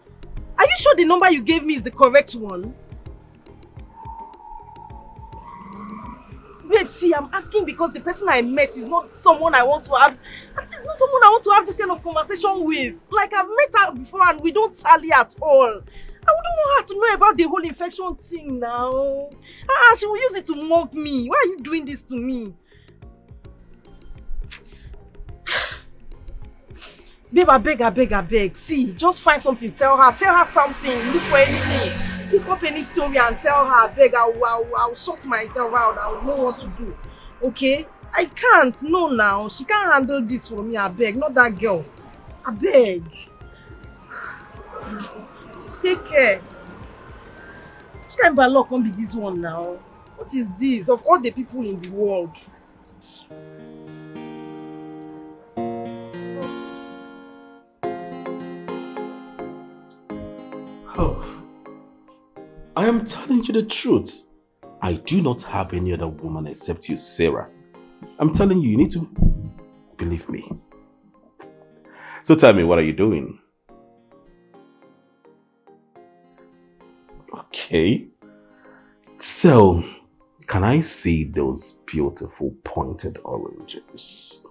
Are you sure the number you gave me is the correct one? Babe, see, I'm asking because the person I met is not someone I want to have. It's not someone I want to have this kind of conversation with. Like, I've met her before and we don't tally at all. I wouldn't want her to know about the whole infection thing now. She will use it to mock me. Why are you doing this to me? Babe, I beg. See, just find something, tell her something, look for anything. Pick up any story and tell her, I beg, I'll sort myself out, I'll know what to do. Okay? I can't, no now. She can't handle this for me, I beg, not that girl. I beg. Take care. Which kind of bad luck can't be this one now? What is this? Of all the people in the world. Oh, I am telling you the truth. I do not have any other woman except you, Sarah. I'm telling you, you need to believe me. So tell me, what are you doing? Okay. So, can I see those beautiful pointed oranges?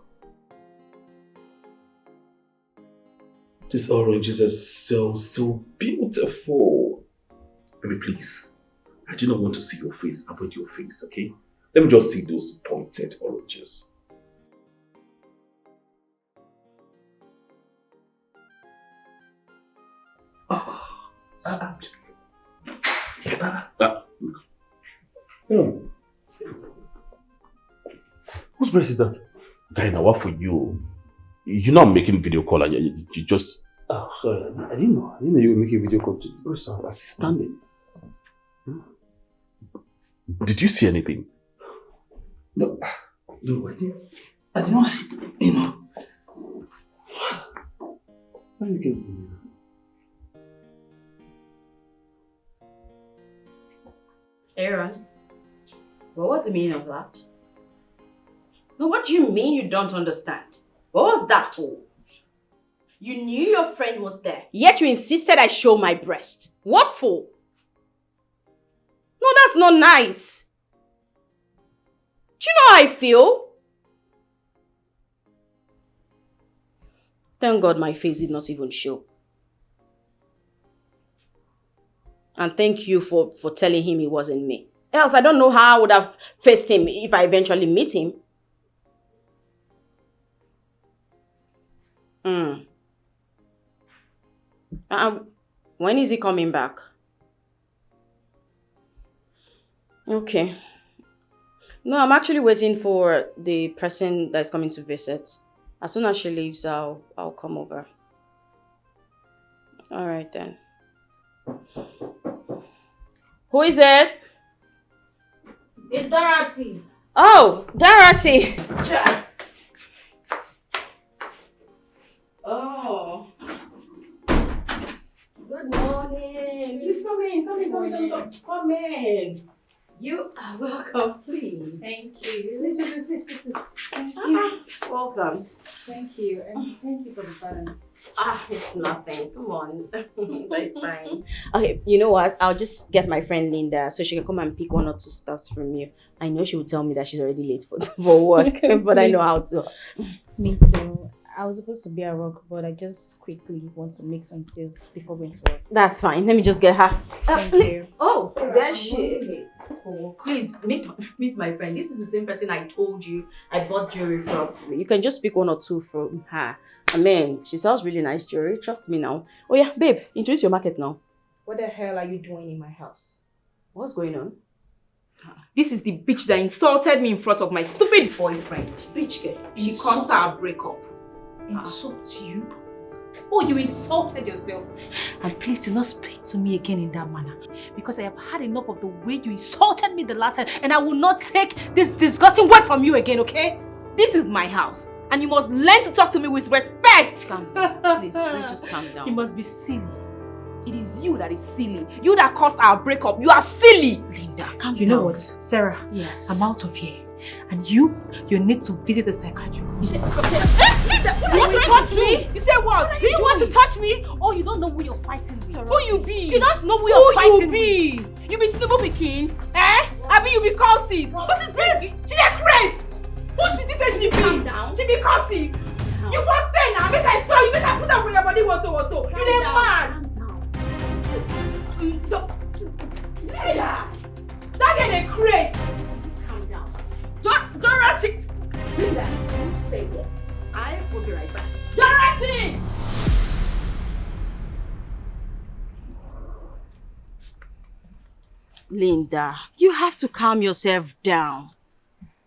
These oranges are so beautiful. Baby, please. I do not want to see your face. Avoid your face, okay? Let me just see those pointed oranges. Whose breast is that? Guy, now what for you? You're not making video call and you just... Oh, sorry. I didn't know you were making video call to the breast as he's standing. Did you see anything? No, I did not see, you know. How do you get it? Aaron, what was the meaning of that? No, what do you mean you don't understand? What was that for? You knew your friend was there, yet you insisted I show my breast. What for? No, that's not nice. Do you know how I feel? Thank God my face did not even show. And thank you for telling him it wasn't me. Else, I don't know how I would have faced him if I eventually meet him. When is he coming back? Okay. No, I'm actually waiting for the person that's coming to visit. As soon as she leaves, I'll come over. All right then. Who is it? It's Dorothy. Oh, Dorothy. Oh. Good morning. Please come in. Come in. You are welcome, please. Thank you. Please sit. Thank you. Welcome. Thank you. And thank you for the balance. It's nothing. Come on. It's fine. Okay, you know what? I'll just get my friend Linda so she can come and pick one or two stuffs from you. I know she will tell me that she's already late for work, but I know how to. Me too. I was supposed to be at work, but I just quickly want to make some sales before going to work. That's fine. Let me just get her. Thank you. Oh, there she is. Please meet my friend. This is the same person I told you I bought jewelry from. You can just pick one or two from her. I mean, she sells really nice jewelry. Trust me now. Oh yeah, babe, introduce your market now. What the hell are you doing in my house? What's going on? This is the bitch that insulted me in front of my stupid boyfriend. Bitch girl. She caused our breakup. Insult you? Oh, you insulted yourself. And please do not speak to me again in that manner. Because I have had enough of the way you insulted me the last time. And I will not take this disgusting word from you again, okay? This is my house. And you must learn to talk to me with respect. Calm down. Please, let's just calm down. You must be silly. It is you that is silly. You that caused our breakup. You are silly. Linda, calm down. You know what, Sarah? Yes. I'm out of here. And you need to visit a psychiatrist. You said, Linda, you want to touch me? You say what? Do you want to touch me? Oh, you don't know who you're fighting with. Who you be? You don't know who you're fighting with. You be Tinubu Pikin? Eh? I mean, you be cultist. What is this? She dey crazy. Who she say she be? Calm down. She be cultist. You first stay now. Make I show you. Make I put up for your body. What? You dey mad. Linda, that girl dey crazy. Calm down. Dorothy! Linda, you stay there. I will be right back. Dorothy! Linda, you have to calm yourself down.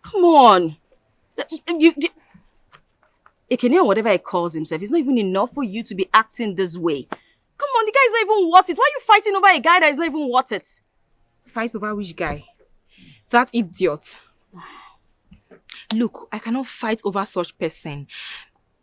Come on. Ekene, whatever he calls himself, it's not even enough for you to be acting this way. Come on, the guy is not even worth it. Why are you fighting over a guy that is not even worth it? Fight over which guy? That idiot. Look, I cannot fight over such person.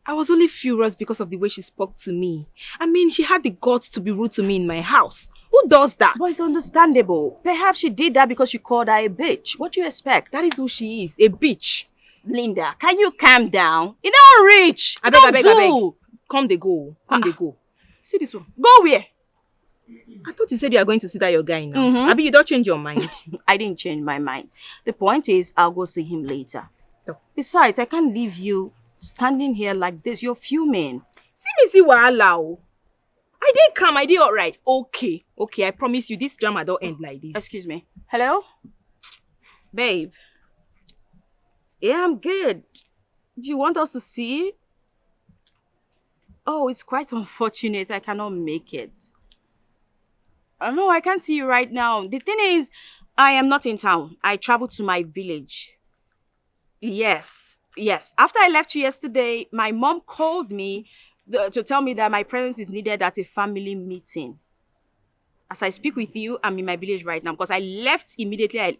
I was only furious because of the way she spoke to me. I mean, she had the guts to be rude to me in my house. Who does that? But it's understandable. Perhaps she did that because you called her a bitch. What do you expect? That is who she is, a bitch. Linda, can you calm down? You don't reach. I beg. Come they go. See this one. Go where? I thought you said you are going to see that your guy now. Abi, you don't change your mind. I didn't change my mind. The point is, I'll go see him later. Oh. Besides, I can't leave you standing here like this. You're fuming. See wahala. I did come. I did all right. Okay. I promise you this drama don't end like this. Excuse me. Hello? Babe. Yeah, I'm good. Do you want us to see? Oh, it's quite unfortunate. I cannot make it. No, I can't see you right now. The thing is, I am not in town. I traveled to my village. Yes. After I left you yesterday, my mom called me to tell me that my presence is needed at a family meeting. As I speak with you, I'm in my village right now because I left immediately.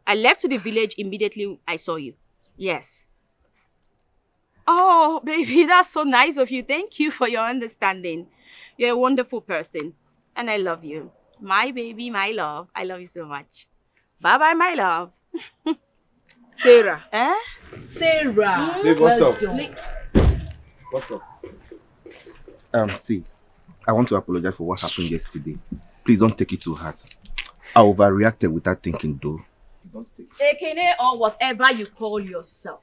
I left to the village immediately I saw you. Yes. Oh, baby, that's so nice of you. Thank you for your understanding. You're a wonderful person. And I love you. My baby, my love. I love you so much. Bye-bye, my love. Sarah. Eh? Sarah. Babe, what's up? What's up? See, I want to apologize for what happened yesterday. Please don't take it to heart. I overreacted without thinking, though. Don't take it. Ekene or whatever you call yourself.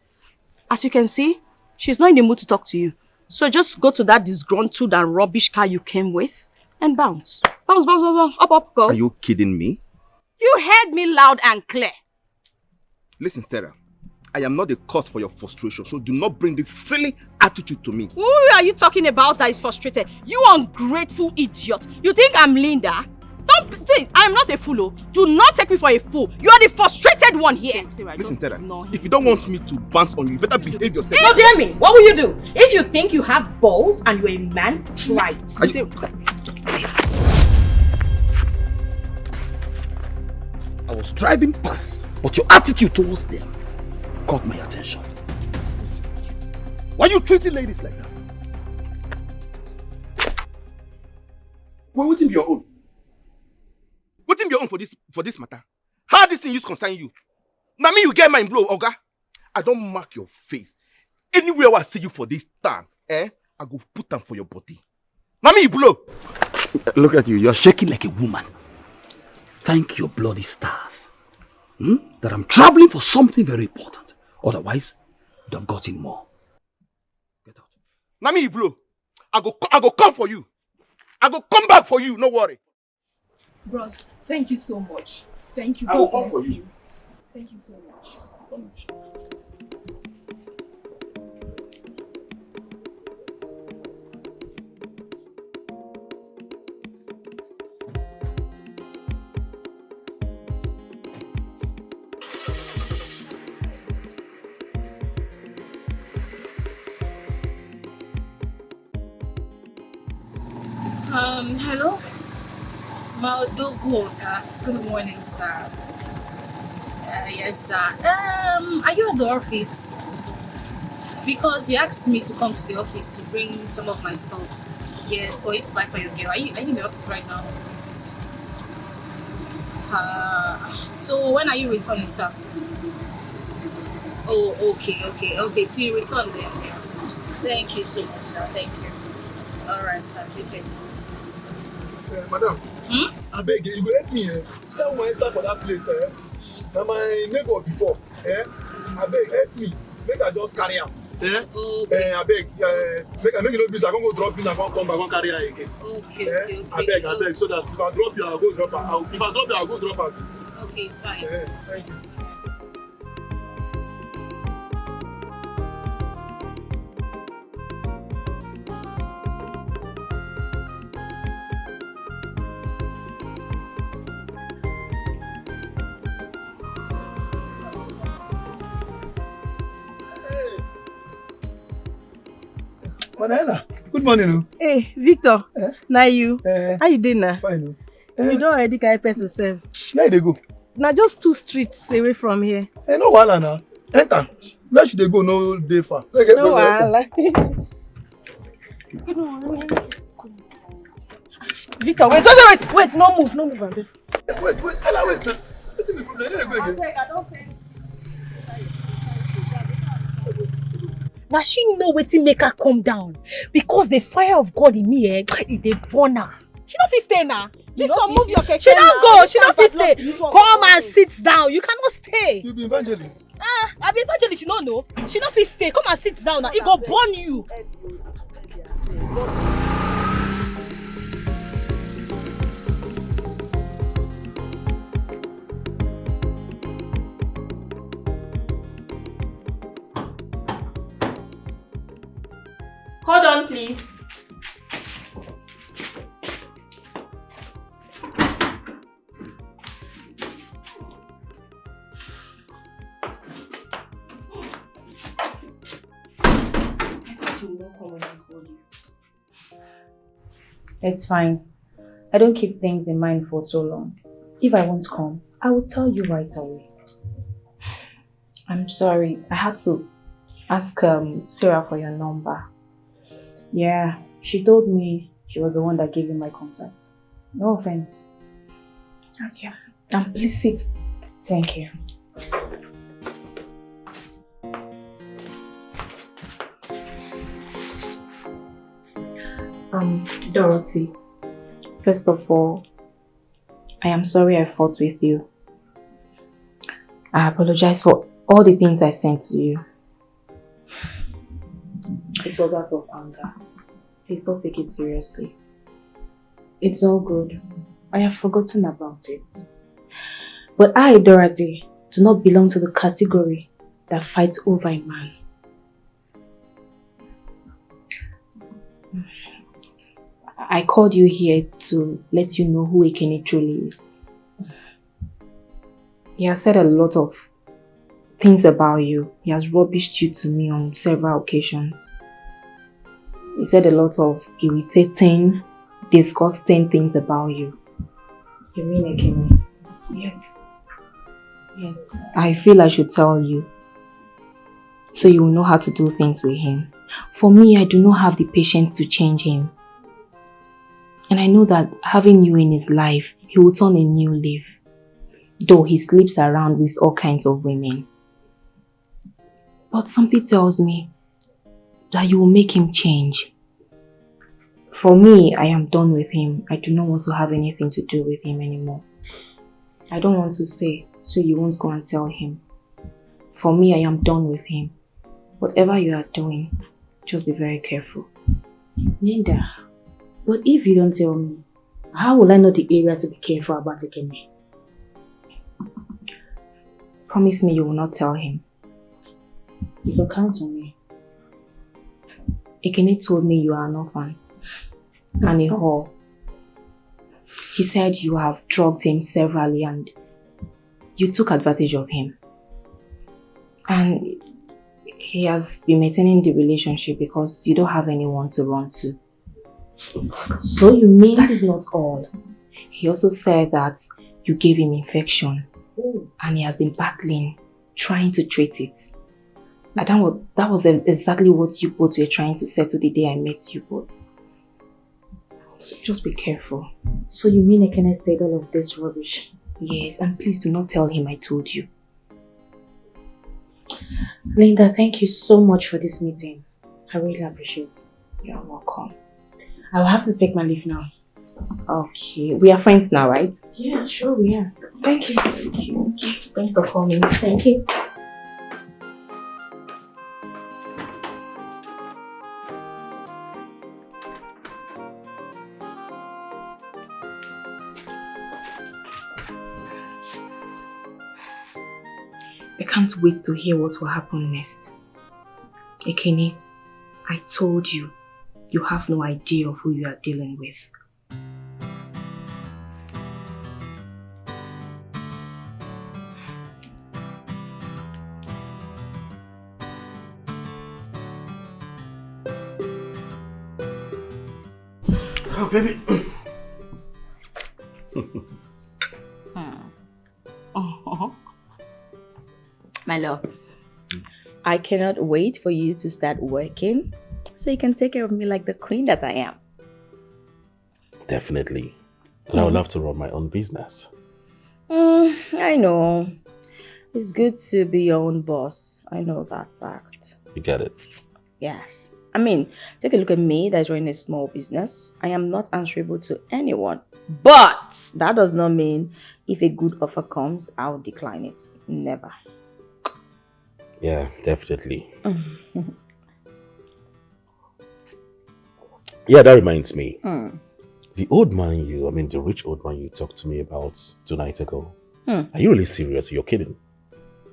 As you can see, she's not in the mood to talk to you. So just go to that disgruntled and rubbish car you came with and bounce. Bounce. Up, go. Are you kidding me? You heard me loud and clear. Listen, Sarah. I am not the cause for your frustration, so do not bring this silly attitude to me. Who are you talking about that is frustrated? You ungrateful idiot. You think I'm Linda? Don't say I'm not a fool. Do not take me for a fool. You are the frustrated one here. Listen, Sarah, if you don't want me to bounce on you, you better behave yourself. No, hear me. What will you do? If you think you have balls and you're a man, try it. I was driving past, but your attitude towards them caught my attention. Why are you treating ladies like that? Well, what's your own? What's your own for this matter? How this thing use concern you? Now me you get mine blow, Oga. I don't mark your face. Anywhere I see you for this time, I go put them for your body. Now me you blow. Look at you, you're shaking like a woman. Thank your bloody stars that I'm traveling for something very important. Otherwise, you'd have gotten more. Get out. Now me you blow. I go come for you. I go come back for you, no worry. Bros, thank you so much. Thank you. I will come for you. Thank you so much. Hello? Maudogoka. Good morning, sir. Yes, sir. Are you at the office? Because you asked me to come to the office to bring some of my stuff. Yes, for you to buy for your girl. Are you in the office right now? So when are you returning, sir? Oh, okay. Till you return then. Thank you so much, sir. Thank you. Alright, sir. Take care. Madam, I beg you, go help me. Stand my Insta for that place. Now my neighbor before. I beg, help me. Make I just carry am. I beg, make you know this. I can't go drop you. I can't come back. I can't carry her again. Okay. I beg. So that if I drop you, I'll go drop her. If I drop you, I'll go drop her too. Okay, it's fine. Thank you. Manela, good morning. Hey, Victor. Now you. How you doing now? Fine. You don't already carry person self. Where they go? Now just 2 streets away from here. No wahala now. Enter. Where should they go? No day far. No wahala. Good morning. Victor, wait, no move, Abel. Wait, Ella, wait. What's the problem? They go again. I don't say. Now she know wetin make her calm down because the fire of God in me, it dey burn her. She no fit stay now. Victor, move your keke. She don't go. She no fit stay. Come and sit down. You cannot stay. You be evangelist. I be evangelist. You don't know. She no fit stay. Come and sit down now. It go burn you. Hold on, please. It's fine. I don't keep things in mind for so long. If I won't come, I will tell you right away. I'm sorry. I had to ask Sarah for your number. Yeah, she told me she was the one that gave you my contact. No offense. Okay. Please sit. Thank you. Dorothy, first of all, I am sorry I fought with you. I apologize for all the things I sent to you. It was out of anger. Please don't take it seriously. It's all good. I have forgotten about it. But I, Dorothy, do not belong to the category that fights over a man. I called you here to let you know who Ekene truly is. He has said a lot of things about you. He has rubbished you to me on several occasions. He said a lot of irritating, disgusting things about you. You mean Ekene? Yes. Yes. I feel I should tell you, so you will know how to do things with him. For me, I do not have the patience to change him. And I know that having you in his life, he will turn a new leaf. Though he sleeps around with all kinds of women. But something tells me that you will make him change. For me, I am done with him. I do not want to have anything to do with him anymore. I don't want to say, so you won't go and tell him. For me, I am done with him. Whatever you are doing, just be very careful. Linda, but if you don't tell me, how will I know the area to be careful about Ekene? Promise me you will not tell him. You can count on me. Ekene told me you are an orphan and a whore. He said you have drugged him severally and you took advantage of him. And he has been maintaining the relationship because you don't have anyone to run to. So you mean that is not all? He also said that you gave him infection and he has been battling, trying to treat it. And that was exactly what you both were trying to settle the day I met you both. So just be careful. So you mean Ekene said all of this rubbish? Yes, and please do not tell him I told you. Linda, thank you so much for this meeting. I really appreciate it. You're welcome. I will have to take my leave now. Okay, we are friends now, right? Yeah, sure we are. Thank you. Thank you. Thanks for coming. Thank you. I can't wait to hear what will happen next. Ekene, I told you, you have no idea of who you are dealing with. Oh, baby. My love, I cannot wait for you to start working so you can take care of me like the queen that I am. Definitely. And I would love to run my own business. I know. It's good to be your own boss. I know that fact. You get it? Yes. I mean, take a look at me that's running a small business. I am not answerable to anyone. But that does not mean if a good offer comes, I'll decline it. Never. Yeah, definitely. Yeah, that reminds me. The old man the rich old man you talked to me about 2 nights ago. Are you really serious? You're kidding?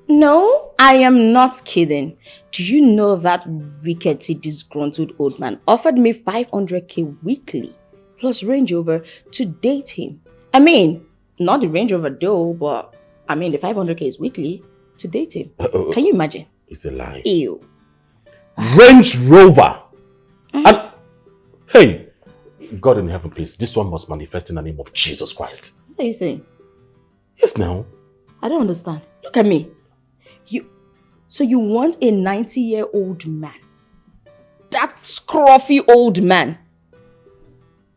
No, I am not kidding. Do you know that rickety, disgruntled old man offered me 500k weekly plus Range Rover to date him? I mean, not the Range Rover though, but the 500k is weekly to date him. Can you imagine? It's a lie. Ew. Range Rover! And, hey, God in heaven, please, this one must manifest in the name of Jesus Christ. What are you saying? Yes, now. I don't understand. Look at me. So you want a 90-year-old man, that scruffy old man,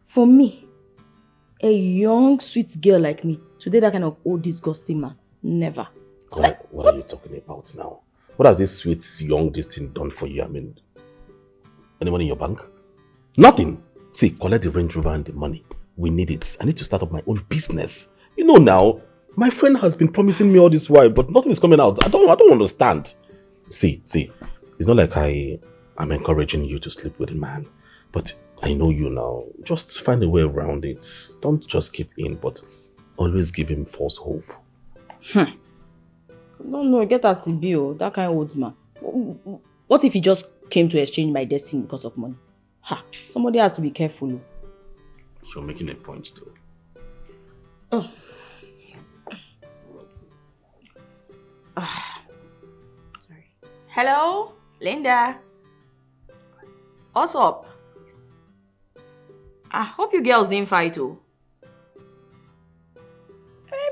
for me, a young, sweet girl like me, to date that kind of old, disgusting man? Never. What are you talking about now? What has this sweet, young, this thing done for you? Any money in your bank? Nothing. See, collect the Range Rover and the money. We need it. I need to start up my own business. You know now, my friend has been promising me all this while, but nothing is coming out. I don't understand. See, it's not like I'm encouraging you to sleep with a man, but I know you now. Just find a way around it. Don't just keep in, but always give him false hope. No, get that CBO, that kind of old man. What if he just came to exchange my destiny because of money? Somebody has to be careful. You're making a point too. Oh. Sorry. Hello, Linda. What's up? I hope you girls didn't fight too.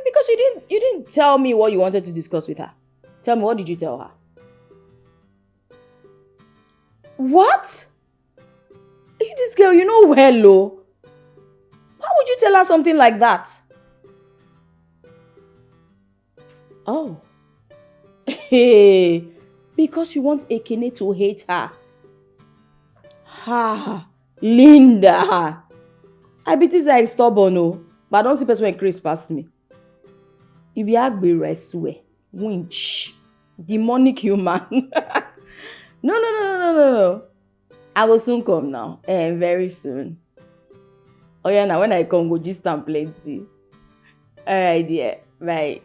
Because you didn't tell me what you wanted to discuss with her. Tell me, what did you tell her? What? You this girl, you know well, oh. Why would you tell her something like that? Oh. Hey, because you want Ekene to hate her. Linda. I bet this is stubborn, no. But I don't see person when Chris pass me. If you have be resue, winch, demonic human. No. I will soon come now. Very soon. Oh yeah, now when I come, go just stand plenty. Alright, dear. Bye.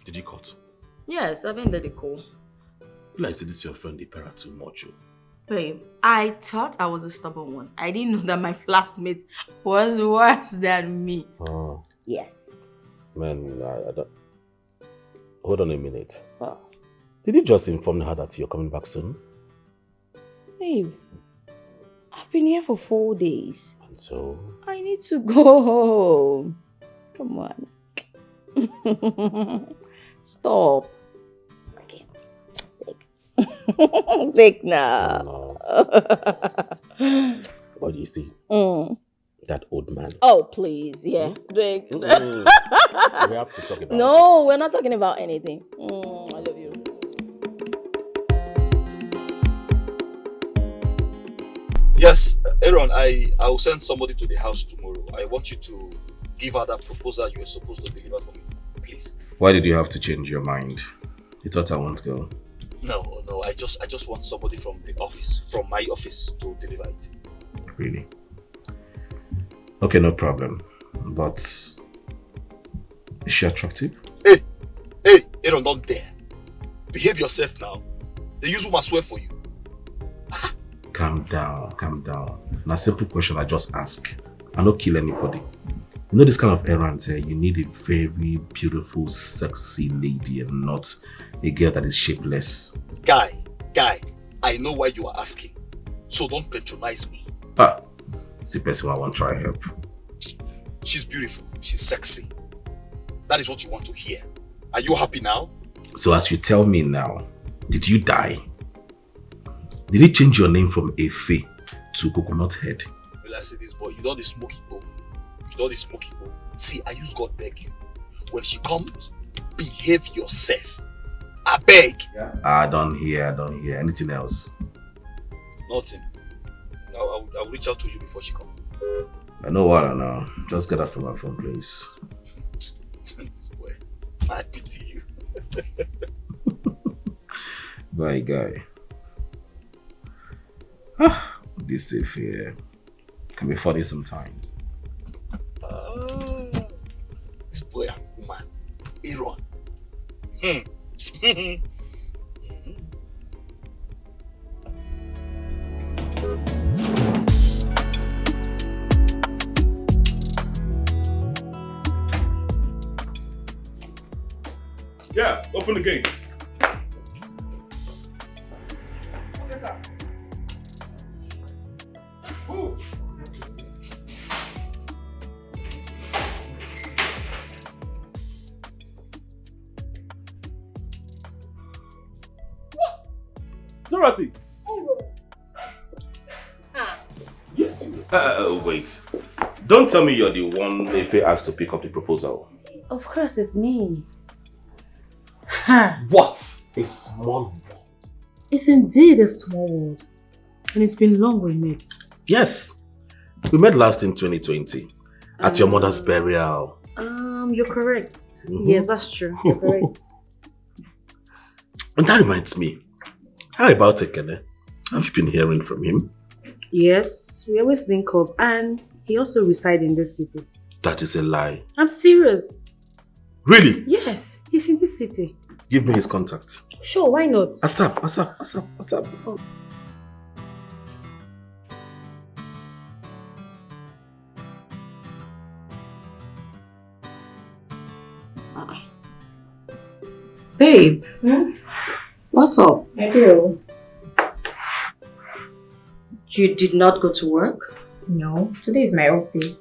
Did you cut? Yes, I've ended the call. Like, say this is your friend, the para too much. Babe, I thought I was a stubborn one. I didn't know that my flatmate was worse than me. Oh. Yes. Man, I don't... Hold on a minute. Oh. Did you just inform her that you're coming back soon? Hey, Babe, I've been here for 4 days. And so? I need to go home. Come on. Stop. Okay. Take now. What do you see? That old man. Oh, please. Yeah. Drink. We have to talk about No, we're not talking about anything. I love you. Yes, Aaron, I will send somebody to the house tomorrow. I want you to give her that proposal you were supposed to deliver for me, please. Why did you have to change your mind? You thought I won't go? No, I just want somebody from the office, from my office, to deliver it. Really? Okay, no problem. But is she attractive? Hey, Aaron, don't dare. Behave yourself now. The use will swear for you. Calm down. Now, simple question I just ask. I don't kill anybody. You know this kind of errands here, you need a very beautiful, sexy lady and not a girl that is shapeless. Guy, I know why you are asking. So don't patronize me. See person I won't try help. She's beautiful. She's sexy. That is what you want to hear. Are you happy now? So as you tell me now, did you die? Did you change your name from Efe to Coconut Head? Will I say this boy? You don't the smoky bow. See, I use God beg you. When she comes, behave yourself. I beg. Yeah. I don't hear. Anything else? Nothing. I'll reach out to you before she comes. I know what I know. Just get that from my phone, please. This boy, I pity you. Bye, guy. This safe here can be funny sometimes. This boy and woman, Aaron. Yeah, open the gate. Okay, sir. Dorothy! Yes. Wait. Don't tell me you're the one Efe asked to pick up the proposal. Of course, it's me. What? A small world. It's indeed a small world. And it's been long we met. Yes. We met last in 2020 at your mother's burial. You're correct. Yes, that's true. You're correct. And that reminds me. How about Dikeh? Have you been hearing from him? Yes, we always link up, and he also resides in this city. That is a lie. I'm serious. Really? Yes, he's in this city. Give me his contact. Sure, why not? ASAP. Oh. Babe, what's up? I do. You did not go to work? No, today is my off day.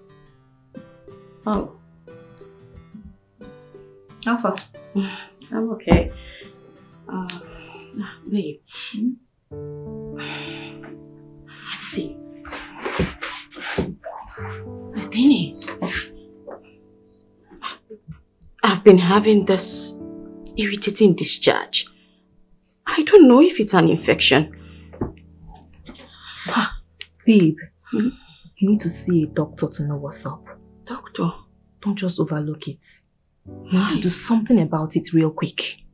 Oh. How far? I'm okay. Babe. See. The thing is, I've been having this irritating discharge. I don't know if it's an infection. Babe, you need to see a doctor to know what's up. Doctor? Don't just overlook it. You need to do something about it real quick.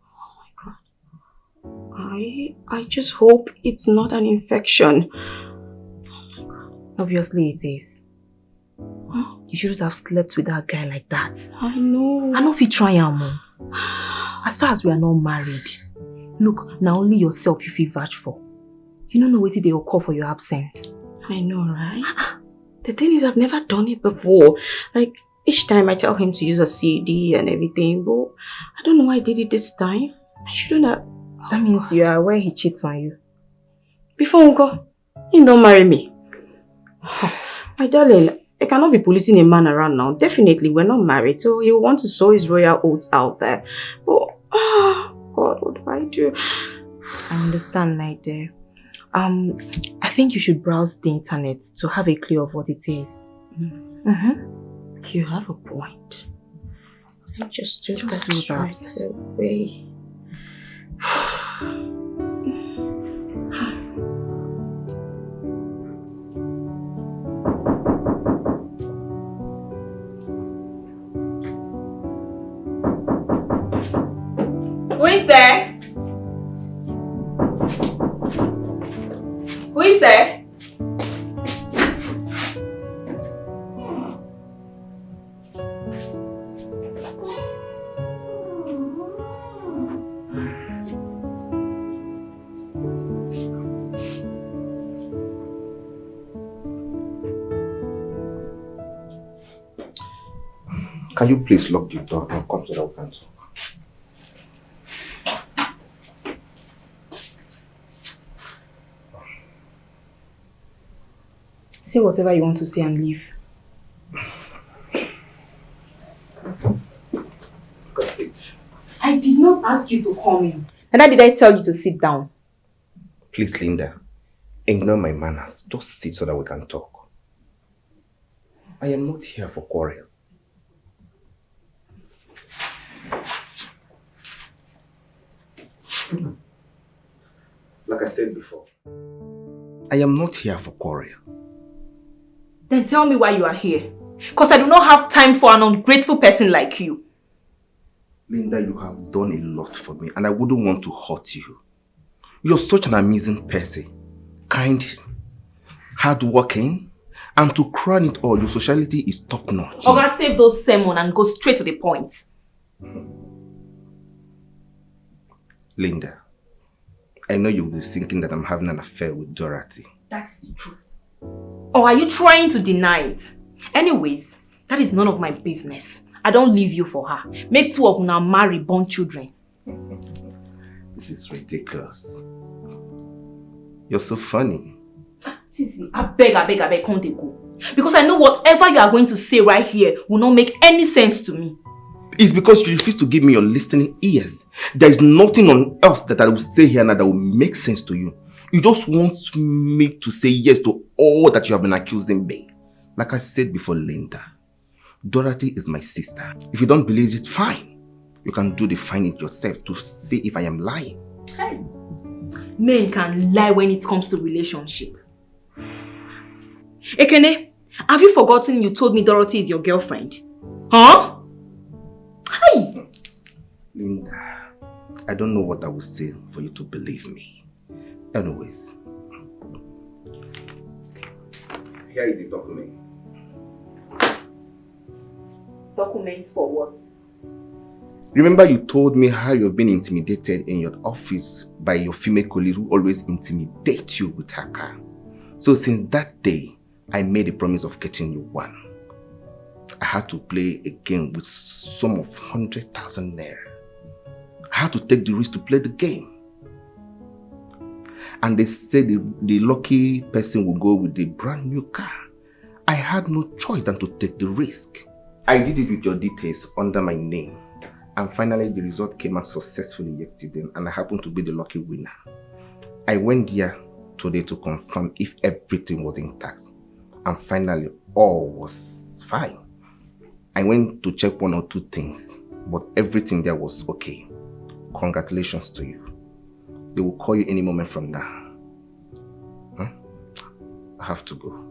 Oh my God. I just hope it's not an infection. Oh my God. Obviously it is. Huh? You shouldn't have slept with that guy like that. I know. I know if you try am. As far as we are not married, look, now only yourself you feel vouch for. You don't know what they will call for your absence. I know, right? The thing is, I've never done it before. Like, each time I tell him to use a CD and everything, but I don't know why I did it this time. I shouldn't have. That means you are aware he cheats on you. Before Uncle, you don't marry me. My darling, I cannot be policing a man around now. Definitely, we're not married, so he'll want to sow his royal oats out there. But, God, what do I do? I understand, my dear. I think you should browse the internet to have a clue of what it is. You have a point. I just do that away. Who is there? Who is there? Can you please lock the door and come so that we can talk? Say whatever you want to say and leave. That's it. I did not ask you to come in. Neither did I tell you to sit down. Please, Linda, ignore my manners. Just sit so that we can talk. I am not here for quarrels. Like I said before, I am not here for quarrel. Then tell me why you are here. Because I do not have time for an ungrateful person like you. Linda, you have done a lot for me and I wouldn't want to hurt you. You're such an amazing person. Kind, hardworking, and to crown it all, your sociality is top-notch. Oga, save those sermons and go straight to the point. Linda, I know you'll be thinking that I'm having an affair with Dorothy. That's the truth. Or are you trying to deny it? Anyways, that is none of my business. I don't leave you for her. Make two of now marry, born children. This is ridiculous. You're so funny. Sisi, I beg, come they go. Because I know whatever you are going to say right here will not make any sense to me. It's because you refuse to give me your listening ears. There is nothing on earth that I will say here now that will make sense to you. You just want me to say yes to all that you have been accusing me. Like I said before, Linda, Dorothy is my sister. If you don't believe it, fine. You can do the finding yourself to see if I am lying. Hey. Men can lie when it comes to relationship. Ekene, have you forgotten you told me Dorothy is your girlfriend? Huh? Hey! Linda, I don't know what I will say for you to believe me. Anyways, here is the document. Documents for what? Remember you told me how you've been intimidated in your office by your female colleague who always intimidates you with her car. So since that day, I made a promise of getting you one. I had to play a game with sum of 100,000 naira. I had to take the risk to play the game. And they said the lucky person will go with the brand new car. I had no choice than to take the risk. I did it with your details under my name. And finally the result came out successfully yesterday and I happened to be the lucky winner. I went there today to confirm if everything was intact. And finally all was fine. I went to check one or two things, but everything there was okay. Congratulations to you. They will call you any moment from now. Huh? I have to go.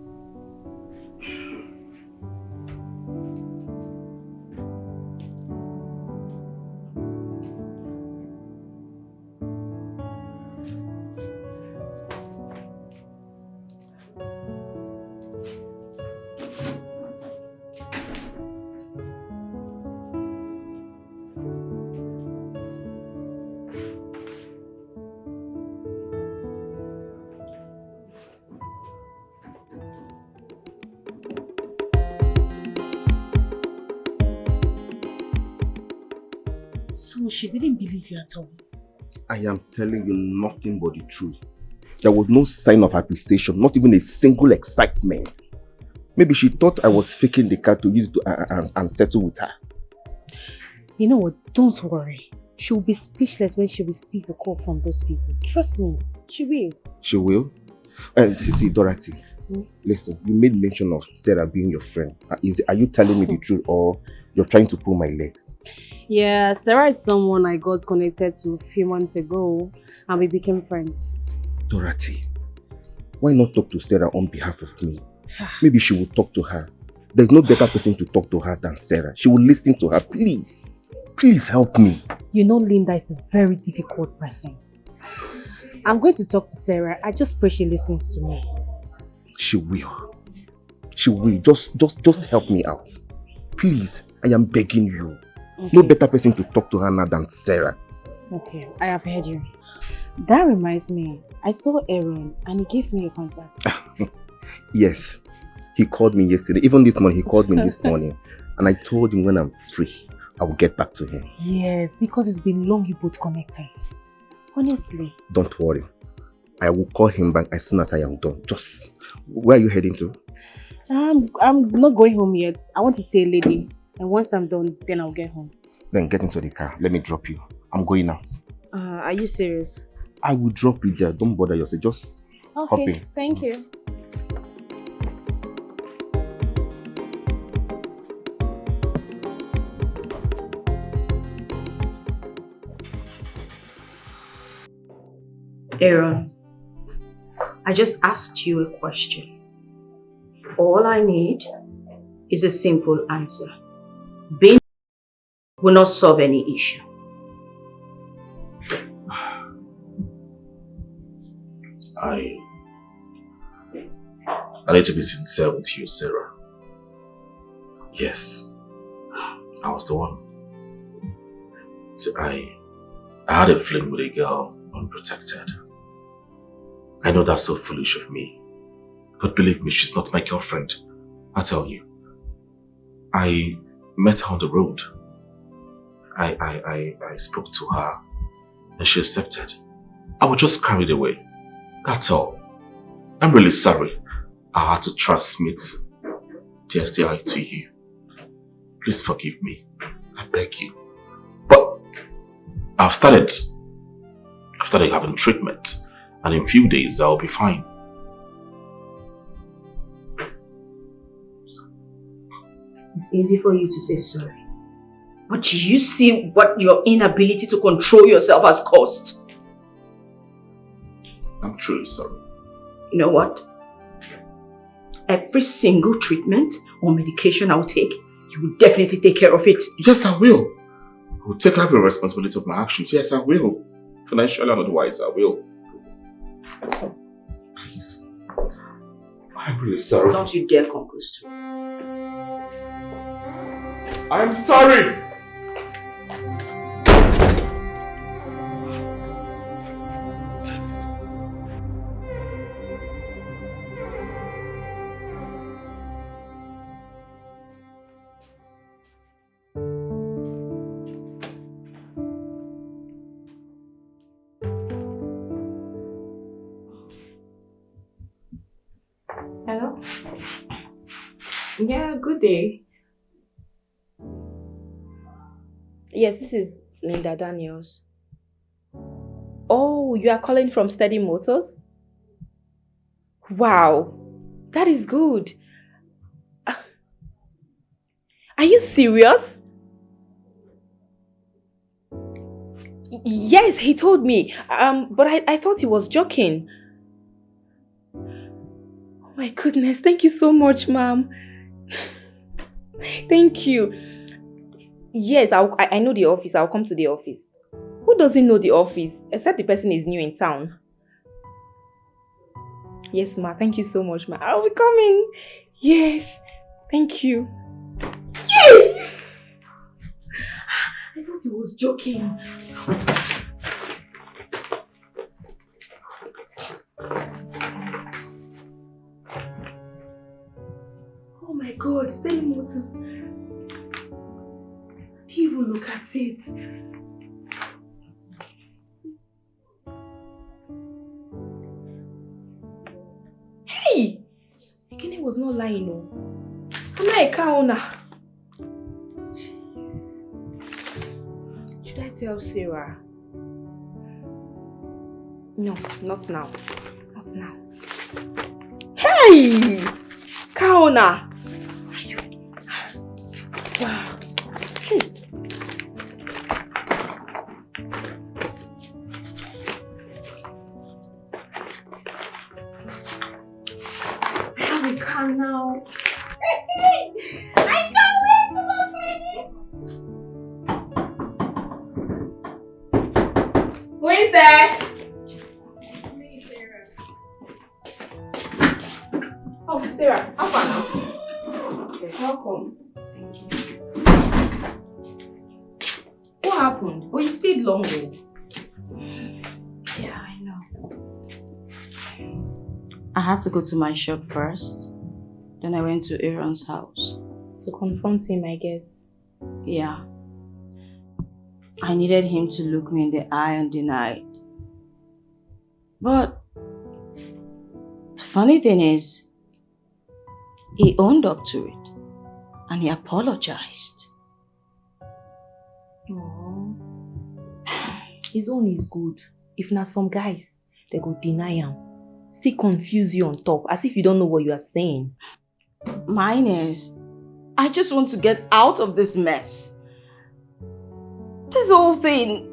So she didn't believe you at all? I am telling you nothing but the truth. There was no sign of appreciation, not even a single excitement. Maybe she thought I was faking the car to use it and settle with her. You know what? Don't worry. She will be speechless when she receives a call from those people. Trust me, she will. She will? See, Dorothy, listen, you made mention of Sarah being your friend. Are you telling me the truth or you're trying to pull my legs? Yeah, Sarah is someone I got connected to a few months ago and we became friends. Dorothy, why not talk to Sarah on behalf of me? Maybe she will talk to her. There's no better person to talk to her than Sarah. She will listen to her. Please, please help me. You know Linda is a very difficult person. I'm going to talk to Sarah. I just pray she listens to me. She will. She will. Just help me out. Please, I am begging you. Okay. No better person to talk to her now than Sarah. Okay, I have heard you. That reminds me, I saw Aaron and he gave me a contact. Yes, he called me yesterday. Even this morning, he called me this morning. And I told him when I'm free, I will get back to him. Yes, because it's been long you both connected. Honestly. Don't worry. I will call him back as soon as I am done. Just, where are you heading to? I'm not going home yet. I want to see a lady. And once I'm done, then I'll get home. Then get into the car. Let me drop you. I'm going out. Are you serious? I will drop you there. Don't bother yourself. Just hop in. Thank you. Aaron, I just asked you a question. All I need is a simple answer. Being will not solve any issue. I need to be sincere with you, Sarah. Yes, I was the one. So I had a fling with a girl unprotected. I know that's so foolish of me, but believe me, she's not my girlfriend. I tell you. I met her on the road. I spoke to her and she accepted. I was just carried away. That's all. I'm really sorry I had to transmit the STI to you. Please forgive me. I beg you. But I've started having treatment and in a few days I'll be fine. It's easy for you to say sorry. But do you see what your inability to control yourself has caused? I'm truly sorry. You know what? Every single treatment or medication I'll take, you will definitely take care of it. Yes, I will. I will take every responsibility of my actions. Yes, I will. Financially and otherwise, I will. Please. I'm really sorry. Don't you dare come close to me. I'm sorry! Hello? Yeah, good day. Yes, this is Linda Daniels. Oh, you are calling from Steady Motors? Wow, that is good. Are you serious? Yes, he told me. But I thought he was joking. Oh my goodness, thank you so much, ma'am. Thank you. Yes, I know the office. I'll come to the office. Who doesn't know the office? Except the person is new in town. Yes, ma. Thank you so much, ma. I'll be coming. Yes. Thank you. Yay! I thought he was joking. Oh my God, Steady Motors. Even look at it. Hey! Ikene was not lying, no. I'm not a cow owner. Should I tell Sarah? No, not now. Not now. Hey! Cow owner! Wow. Hey. I have a car now. I can't wait to go crazy. Who is there? Me, Sarah. Oh, Sarah, how far now? Okay, welcome. Thank you. What happened? Oh, you stayed long though. Yeah, I know. I had to go to my shop first. Then I went to Aaron's house. To confront him, I guess. Yeah. I needed him to look me in the eye and deny it. But the funny thing is, he owned up to it. And he apologized. Oh, his own is good. If not some guys, they go deny him. Still confuse you on top, as if you don't know what you are saying. Mine is, I just want to get out of this mess. This whole thing,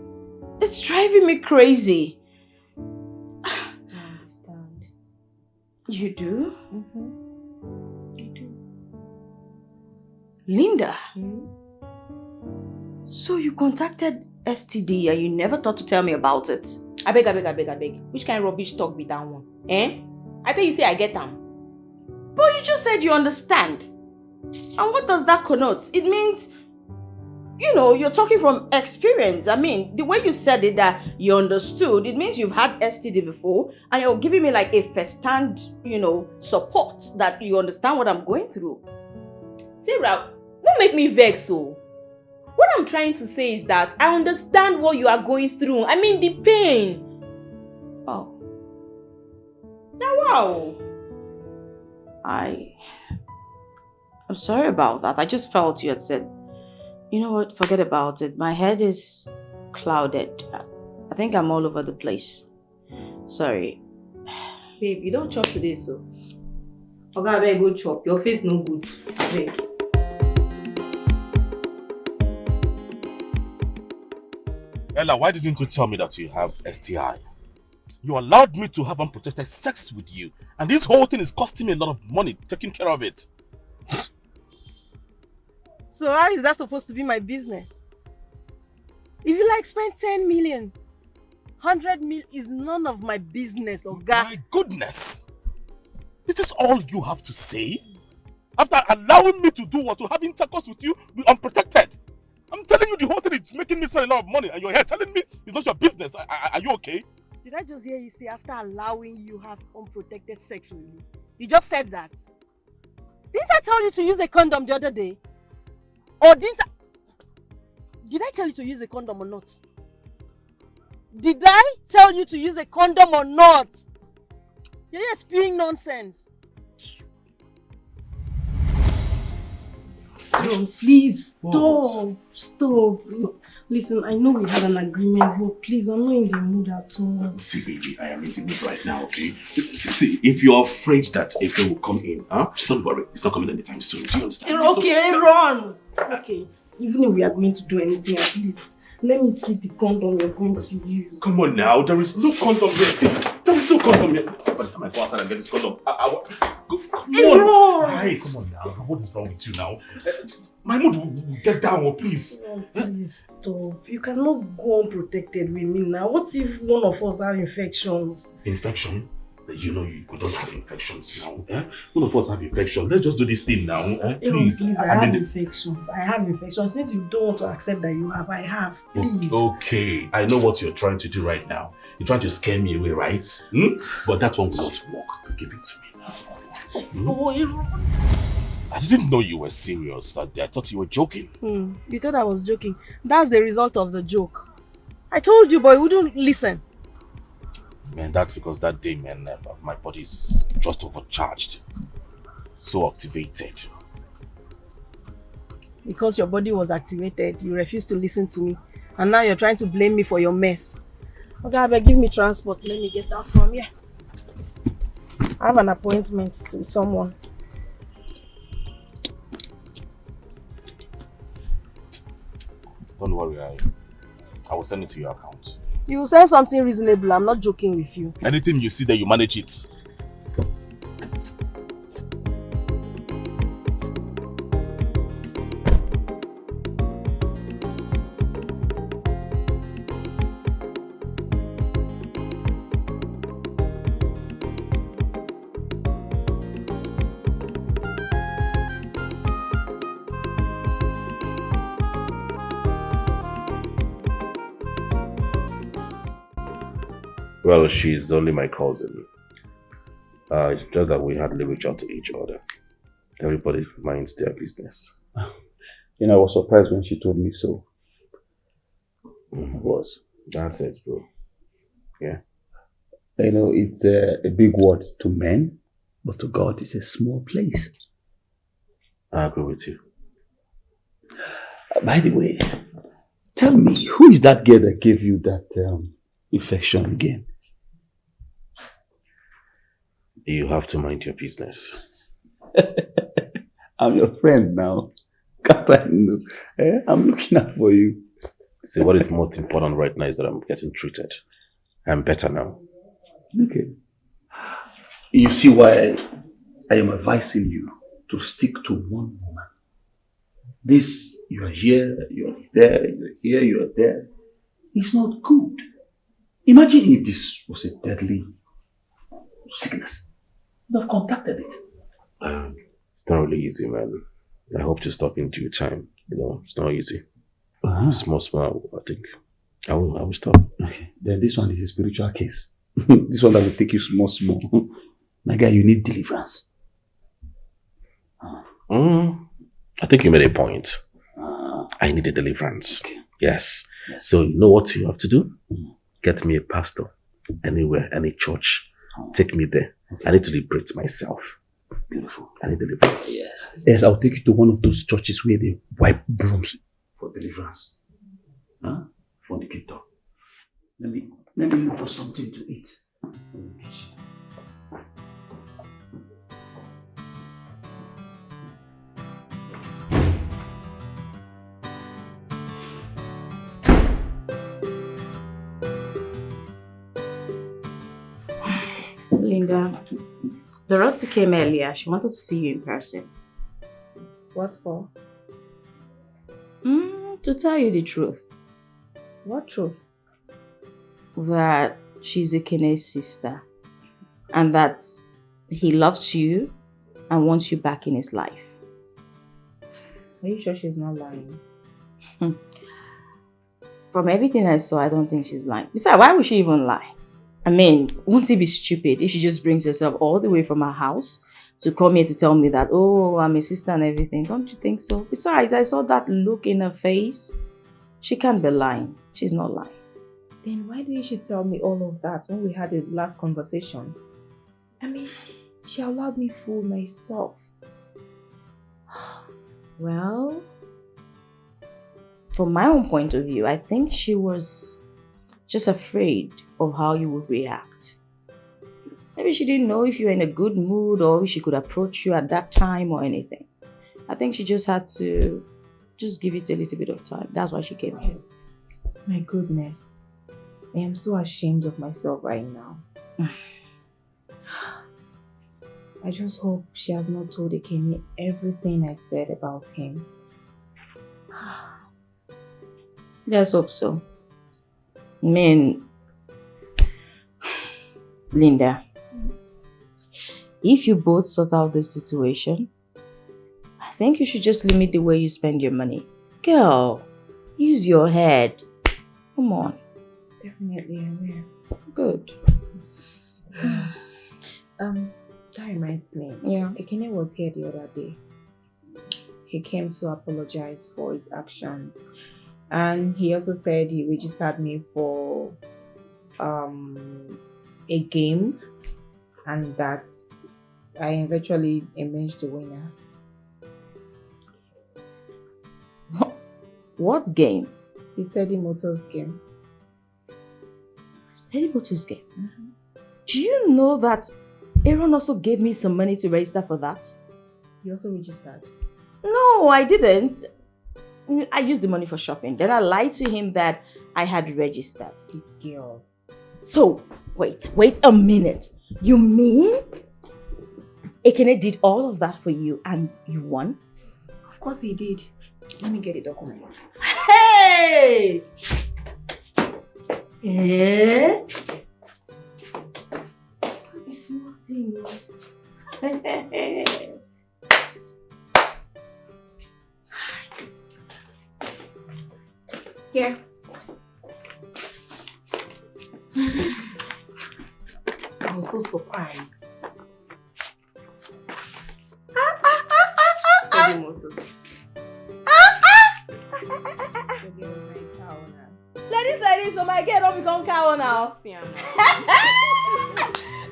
it's driving me crazy. I understand. You do? Mm-hmm. I do. Linda? Hmm? So you contacted STD and you never thought to tell me about it? I beg. Which kind of rubbish talk be that one? Eh? I thought you say I get them. But you just said you understand. And what does that connote? It means, you know, you're talking from experience. I mean, the way you said it that you understood, it means you've had STD before and you're giving me like a first-hand, you know, support that you understand what I'm going through. Sarah, don't make me vex so. What I'm trying to say is that I understand what you are going through. I mean the pain. Oh. Now wow. I'm sorry about that. I just felt you had said, you know what, forget about it. My head is clouded. I think I'm all over the place. Sorry. Babe, you don't chop today, so. Okay, I better go chop. Your face no good. Babe. Ella, why didn't you tell me that you have STI? You allowed me to have unprotected sex with you, and this whole thing is costing me a lot of money taking care of it. So how is that supposed to be my business? If you like spend 10 million, 100 mil is none of my business, Oga. My goodness! Is this all you have to say? After allowing me to do what, to have intercourse with you, be unprotected? I'm telling you the whole thing is making me spend a lot of money and you're here telling me it's not your business. Are you okay? Did I just hear you say after allowing you have unprotected sex with me? You just said that. Didn't I tell you to use a condom the other day? Or did I tell you to use a condom or not? Did I tell you to use a condom or not? You're just spewing nonsense. No, please, stop. Listen, I know we had an agreement, but please, I'm not in the mood at all. See, baby, I am in the mood right now, okay? See, if you're afraid that Efe will come in, don't worry, it's not coming anytime soon. Do you understand? Okay, run! Okay, even if we are going to do anything, at least, let me see the condom you're going to use. Come on now, there is no condom here. See, there is no condom here. By the time I go outside and get this condom, come on. Guys, come on now. What is wrong with you now? My mood will get down, please. Oh, please stop. You cannot go unprotected with me now. What if one of us have infections? Infection? You know you don't have infections now. Eh? One of us have infection. Let's just do this thing now. Please. I have infections. I have infections. Since you don't want to accept that you have, I have. Please. Okay. I know what you're trying to do right now. You're trying to scare me away, right? But that one will not work. Give it to me now. I didn't know you were serious that day. I thought you were joking. You thought I was joking. That's the result of the joke. I told you, but you wouldn't listen. Man, that's because that day, man, my body's just overcharged. So activated. Because your body was activated, you refused to listen to me. And now you're trying to blame me for your mess. Okay, I beg, give me transport. Let me get out from here. I have an appointment with someone. Don't worry, I will send it to your account. You will send something reasonable. I'm not joking with you. Anything you see there, you manage it. Well, she's only my cousin. It's just that we hardly reach out to each other. Everybody minds their business. You know, I was surprised when she told me so. I was. That's it, bro. Yeah. You know, it's a big word to men, but to God, it's a small place. I agree with you. By the way, tell me, who is that girl that gave you that infection again? You have to mind your business. I'm your friend now. Can't I know? I'm looking out for you. See, what is most important right now is that I'm getting treated. I'm better now. Okay. You see why I am advising you to stick to one woman. This, you are here, you are there, you are here, you are there. It's not good. Imagine if this was a deadly sickness. You have contacted it. It's not really easy, man. I hope to stop in due time. You know, it's not easy. Small, I think. I will stop. Okay. Then this one is a spiritual case. This one that will take you small. My guy, you need deliverance. I think you made a point. I need a deliverance. Okay. Yes. So you know what you have to do? Get me a pastor. Anywhere, any church. Take me there. Okay. I need to liberate myself. Beautiful. I need deliverance. Yes. Yes, I'll take you to one of those churches where they wipe brooms for deliverance. Fornicator. Let me look for something to eat. Linda, Dorothy came earlier. She wanted to see you in person. What for? To tell you the truth. What truth? That she's Ekene's sister. And that he loves you and wants you back in his life. Are you sure she's not lying? From everything I saw, I don't think she's lying. Besides, why would she even lie? I mean, wouldn't it be stupid if she just brings herself all the way from her house to come here to tell me that, oh, I'm a sister and everything? Don't you think so? Besides, I saw that look in her face. She can't be lying. She's not lying. Then why didn't she tell me all of that when we had the last conversation? I mean, she allowed me fool myself. Well, from my own point of view, I think she was just afraid of how you would react. Maybe she didn't know if you were in a good mood or if she could approach you at that time or anything. I think she just had to just give it a little bit of time. That's why she came here. My goodness. I am so ashamed of myself right now. I just hope she has not told Ekene everything I said about him. Let's hope so. I mean, Linda, if you both sort out this situation, I think you should just limit the way you spend your money. Girl, use your head. Come on. Definitely, I will. Good. That reminds me. Yeah. Ekene was here the other day. He came to apologize for his actions. And he also said he registered me for a game, and that I eventually emerged the winner. What game? The Steady Motors game. Steady Motors game? Do you know that Aaron also gave me some money to register for that? You also registered? No, I didn't. I used the money for shopping. Then I lied to him that I had registered. This girl. So, wait a minute. You mean Ekene did all of that for you and you won? Of course he did. Let me get the documents. Hey! Eh? It's nothing. Yeah. I was so surprised. Steady Motors. Ladies, so my girl don't become cow now.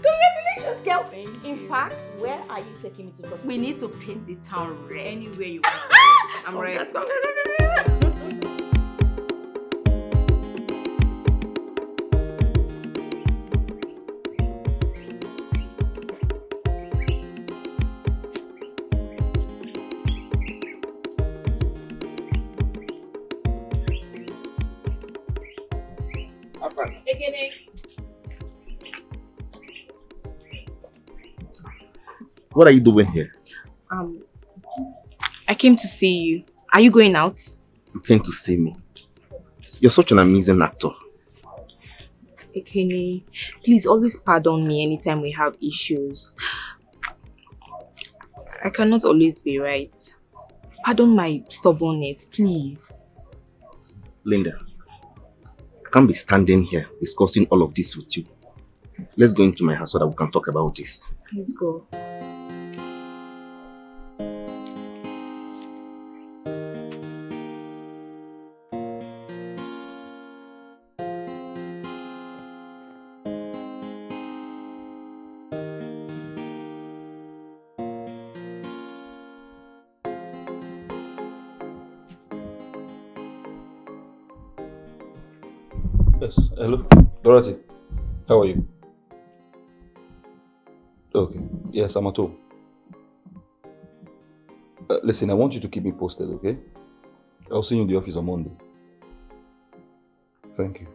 Congratulations, girl. In fact, where are you taking me to? Because we need to paint the town red. Anywhere you want. I'm ready. Let's go. What are you doing here? I came to see you. Are you going out? You came to see me. You're such an amazing actor. Ekene, please always pardon me anytime we have issues. I cannot always be right. Pardon my stubbornness, please. Linda, I can't be standing here discussing all of this with you. Let's go into my house so that we can talk about this. Let's go. Yes, hello, Dorothy. How are you? Okay, yes, I'm at home. Listen, I want you to keep me posted, okay? I'll see you in the office on Monday. Thank you.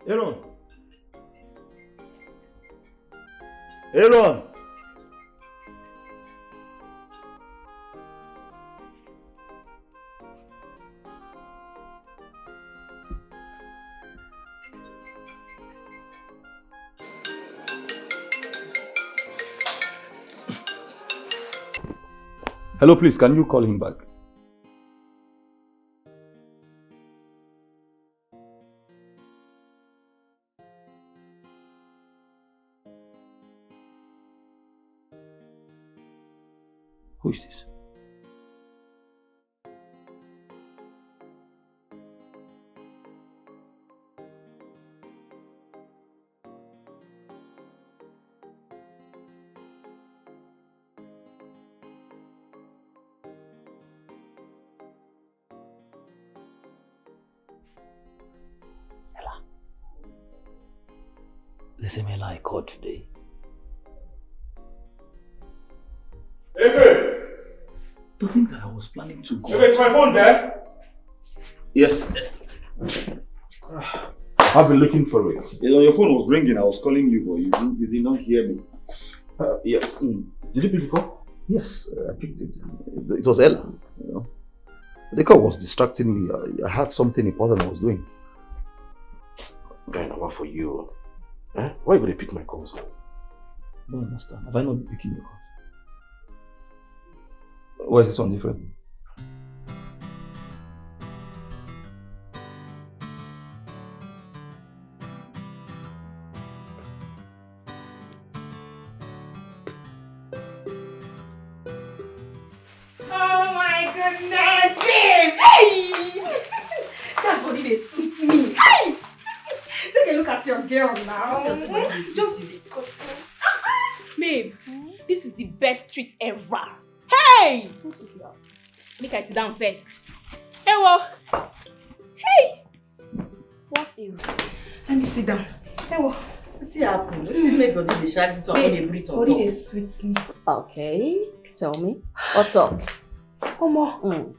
Aaron! Aaron! Hello, please, can you call him back? Who is this? Ella. This email I caught today. The thing that I was planning to go. Is my phone there? Yes. I've been looking for it. You know, your phone was ringing. I was calling you, but you did not hear me. Yes. Did you pick the call? Yes, I picked it. It was Ella. You know, the call was distracting me. I had something important I was doing. Guy, what for you? Eh? Why would they pick my calls? I don't understand. Have I not been picking your calls? Why is this one different? goodness, babe! Hey! That body they suit me. Hey! Take a look at your girl now. Just Babe, this is the best treat ever. Hey! Make I sit down first. Hey, well. Hey! What is it? Let me sit down. Hey, well. What's happening? Let's make God the shark so I can breathe on Body top. they sweet me. Okay, tell me. What's up? Omo,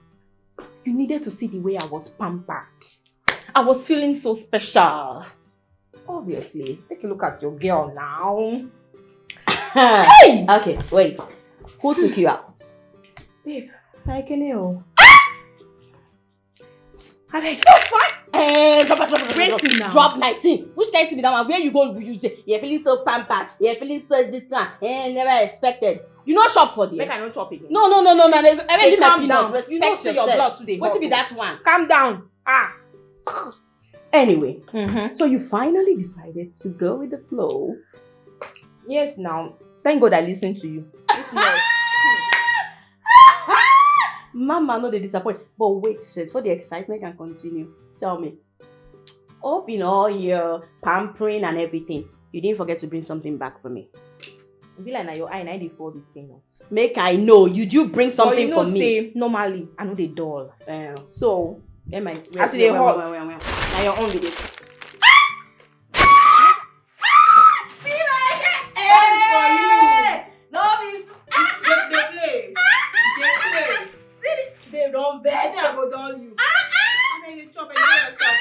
you needed to see the way I was pampered. I was feeling so special. Obviously. Take a look at your girl now. Hey! Okay, wait. Who took you out? Babe, I can know. I'm so fine. Drop 19. Which kind of be that one? Where you go? You say you're feeling so pampered. You're feeling so this one. Never expected. You not shop for them. Make I not chop again. No. I mean, leave my peanuts. Respect You don't see your yourself. blood today. What be that one? Calm down. Anyway, so you finally decided to go with the flow. Yes, now. Thank God I listened to you. If not, Mama, no, they disappoint. But wait first, for the excitement can continue. Tell me. Hope in all your pampering and everything, you didn't forget to bring something back for me. be like na your eye na dey fall this peanut. Make I know, you do bring something for me. Say normally I know they dull. So as they hot. Now your own video. Babe, don't bet. I go down you. I mean, you chop and you yourself.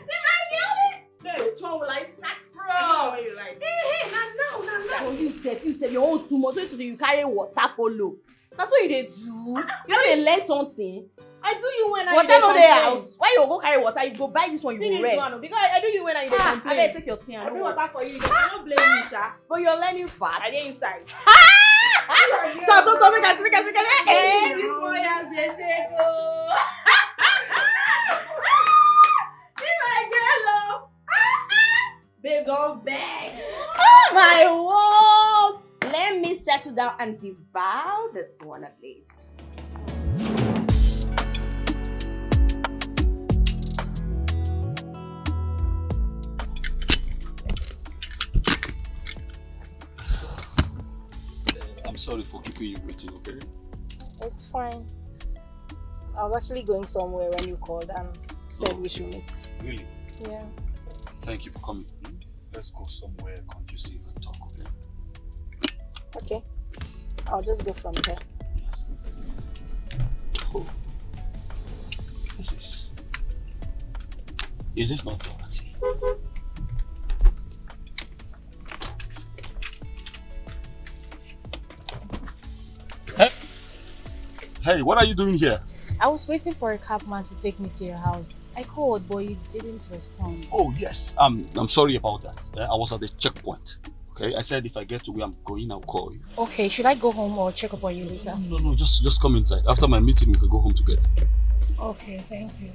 See my girl? Which one will I start from? Where you like? Hey, now. You said your own too much. So you carry water follow. That's what you dey do. You know they learn something. I do you when I water no dey house. Why you go carry water? You go buy this one. You go rest. Because I do you when I dey complain. I better take your tea. I bring water for you. You don't blame me, sha. But you're learning fast. I dey inside. Don't make us. Hey, this one is sheko. See my girl, babe, don't beg. My word. Let me settle down and devour this one at least. I'm sorry for keeping you waiting, okay? It's fine. I was actually going somewhere when you called and said we should meet. Really? Yeah. Thank you for coming. Let's go somewhere conducive and talk, okay? Okay. I'll just go from there. Yes. Oh. Is this not Dorothy? Hey, what are you doing here? I was waiting for a cabman to take me to your house. I called, but you didn't respond. Oh, yes. I'm sorry about that. I was at the checkpoint. Okay, I said if I get to where I'm going, I'll call you. Okay, should I go home or check up on you later? No, just come inside. After my meeting, we can go home together. Okay, thank you.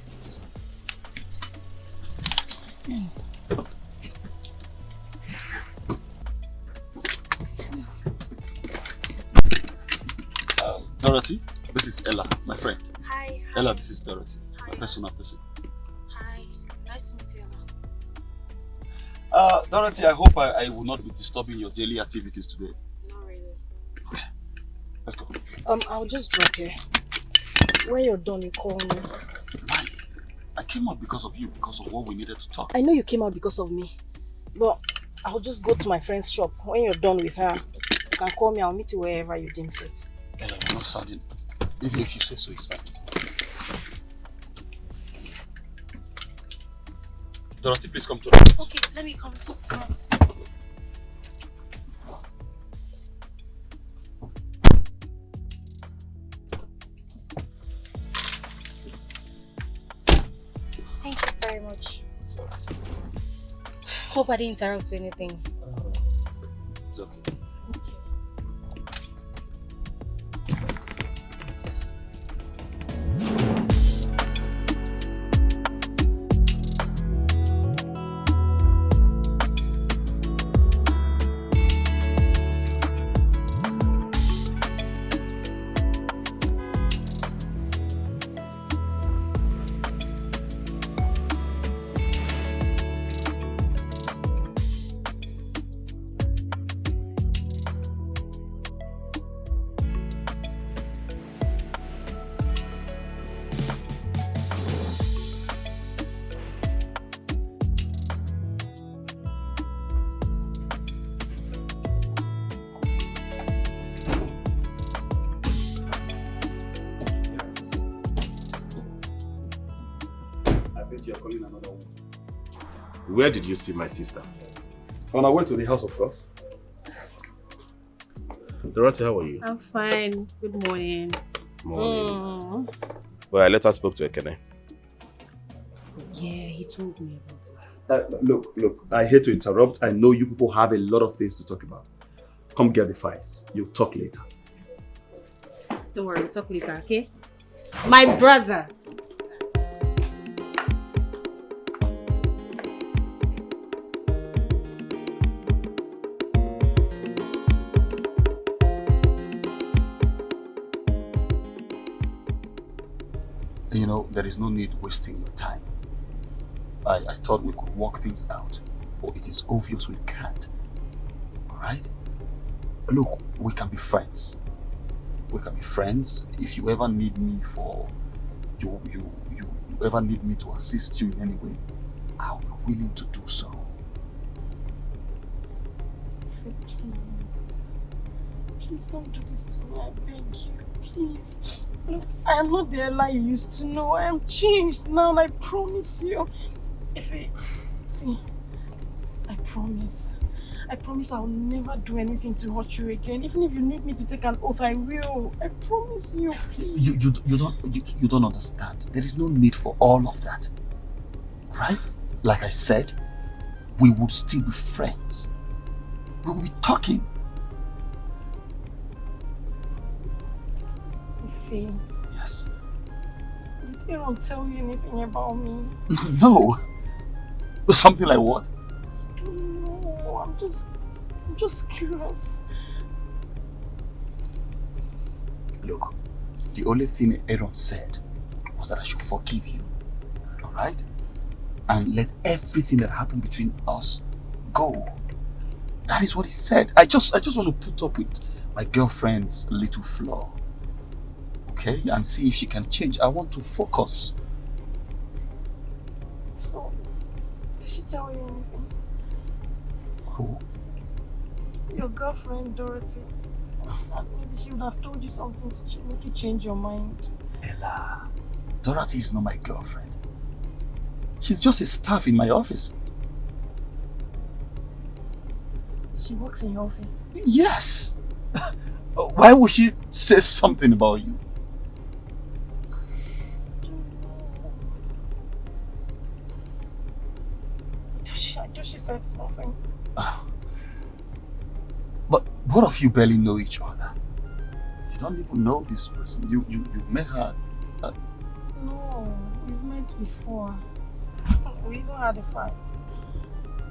Dorothy, this is Ella, my friend. Hi. Ella, this is Dorothy, my personal person. Hi, nice to meet you, Ella. Dorothy, I hope I will not be disturbing your daily activities today. Not really. Okay, let's go. I'll just drop here. When you're done, you call me. I came out because of you, because of what we needed to talk. I know you came out because of me, but I'll just go to my friend's shop. When you're done with her, you can call me. I'll meet you wherever you deem fit. Ella, we're not certain. If you say so, it's fine. Dorothy, please come to the house. Okay, let me come to the front. Thank you very much. Hope I didn't interrupt anything. It's okay. bet you are calling another one. Where did you see my sister? On our way to the house, of course. Dorothy, how are you? I'm fine. Good morning. Morning. Well, I later spoke to Ekene. Yeah, he told me about it. Look, I hate to interrupt. I know you people have a lot of things to talk about. Come get the files. You'll talk later. Don't worry, we'll talk later, okay? My brother. You know, there is no need wasting your time. I thought we could work things out, but it is obvious we can't. Alright? Look, we can be friends. We can be friends. If you ever need me for you ever need me to assist you in any way, I'll be willing to do so. Please. Please don't do this to me, I beg you. Please. Look, I am not the Ella you used to know. I am changed now, and I promise you. See, I promise I'll never do anything to hurt you again. Even if you need me to take an oath, I will. I promise you, please. You don't understand. There is no need for all of that. Right? Like I said, we would still be friends. We will be talking. Ife. Yes. Did Aaron tell you anything about me? No. Something like what? I don't know. I'm just curious. Look, the only thing Aaron said was that I should forgive you. Alright? And let everything that happened between us go. That is what he said. I just want to put up with my girlfriend's little flaw. Okay? And see if she can change. I want to focus. So, did she tell you anything? Who? Your girlfriend, Dorothy. And maybe she would have told you something to make you change your mind. Ella, Dorothy is not my girlfriend. She's just a staff in my office. She works in your office? Yes. Why would she say something about you? She said something. But what if you barely know each other? You don't even know this person. You met her. No, we've met before. We even had a fight.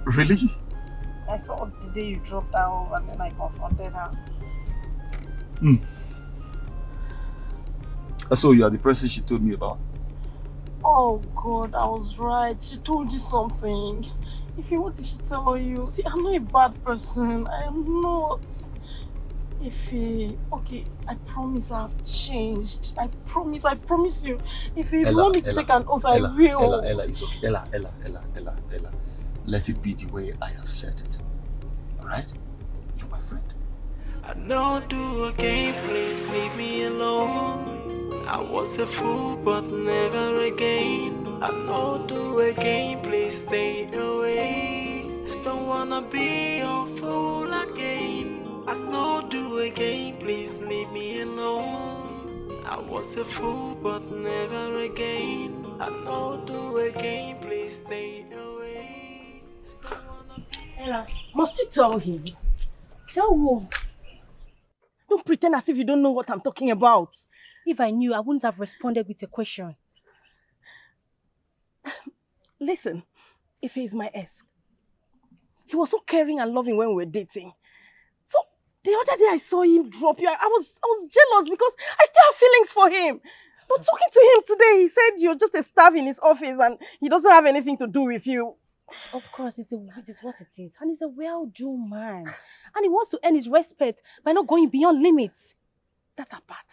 Really? I saw the day you dropped her off and then I confronted her. So you are the person she told me about? Oh God, I was right. She told you something. What did she tell you? See, I'm not a bad person. I am not. Okay, I promise I've changed. I promise you. If you want me to take an oath, I will. Ella, it's okay. Ella. Let it be the way I have said it. Alright? You're my friend. I don't do a game, please leave me alone. I was a fool, but never again. I don't do a game, please stay away. Don't wanna be your fool again. I don't do a game, please leave me alone. I was a fool, but never again. I don't do a game, please stay away. Ella, must you tell him? Tell who? Don't pretend as if you don't know what I'm talking about. If I knew, I wouldn't have responded with a question. Listen, Ife is my ex. He was so caring and loving when we were dating. So the other day I saw him drop you. I was jealous because I still have feelings for him. But talking to him today, he said you're just a staff in his office and he doesn't have anything to do with you. Of course, it is what it is. And he's a well-do man. And he wants to earn his respect by not going beyond limits. That apart.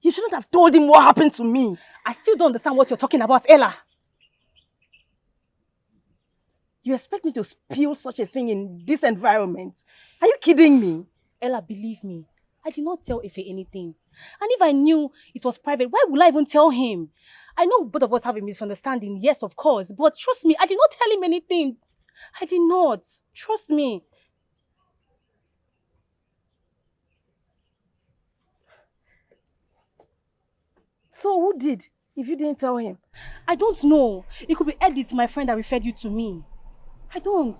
You shouldn't have told him what happened to me. I still don't understand what you're talking about, Ella. You expect me to spill such a thing in this environment? Are you kidding me? Ella, believe me, I did not tell Ife anything. And if I knew it was private, why would I even tell him? I know both of us have a misunderstanding, yes, of course. But trust me, I did not tell him anything. I did not. Trust me. So who did, if you didn't tell him? I don't know. It could be Edith, my friend that referred you to me. I don't.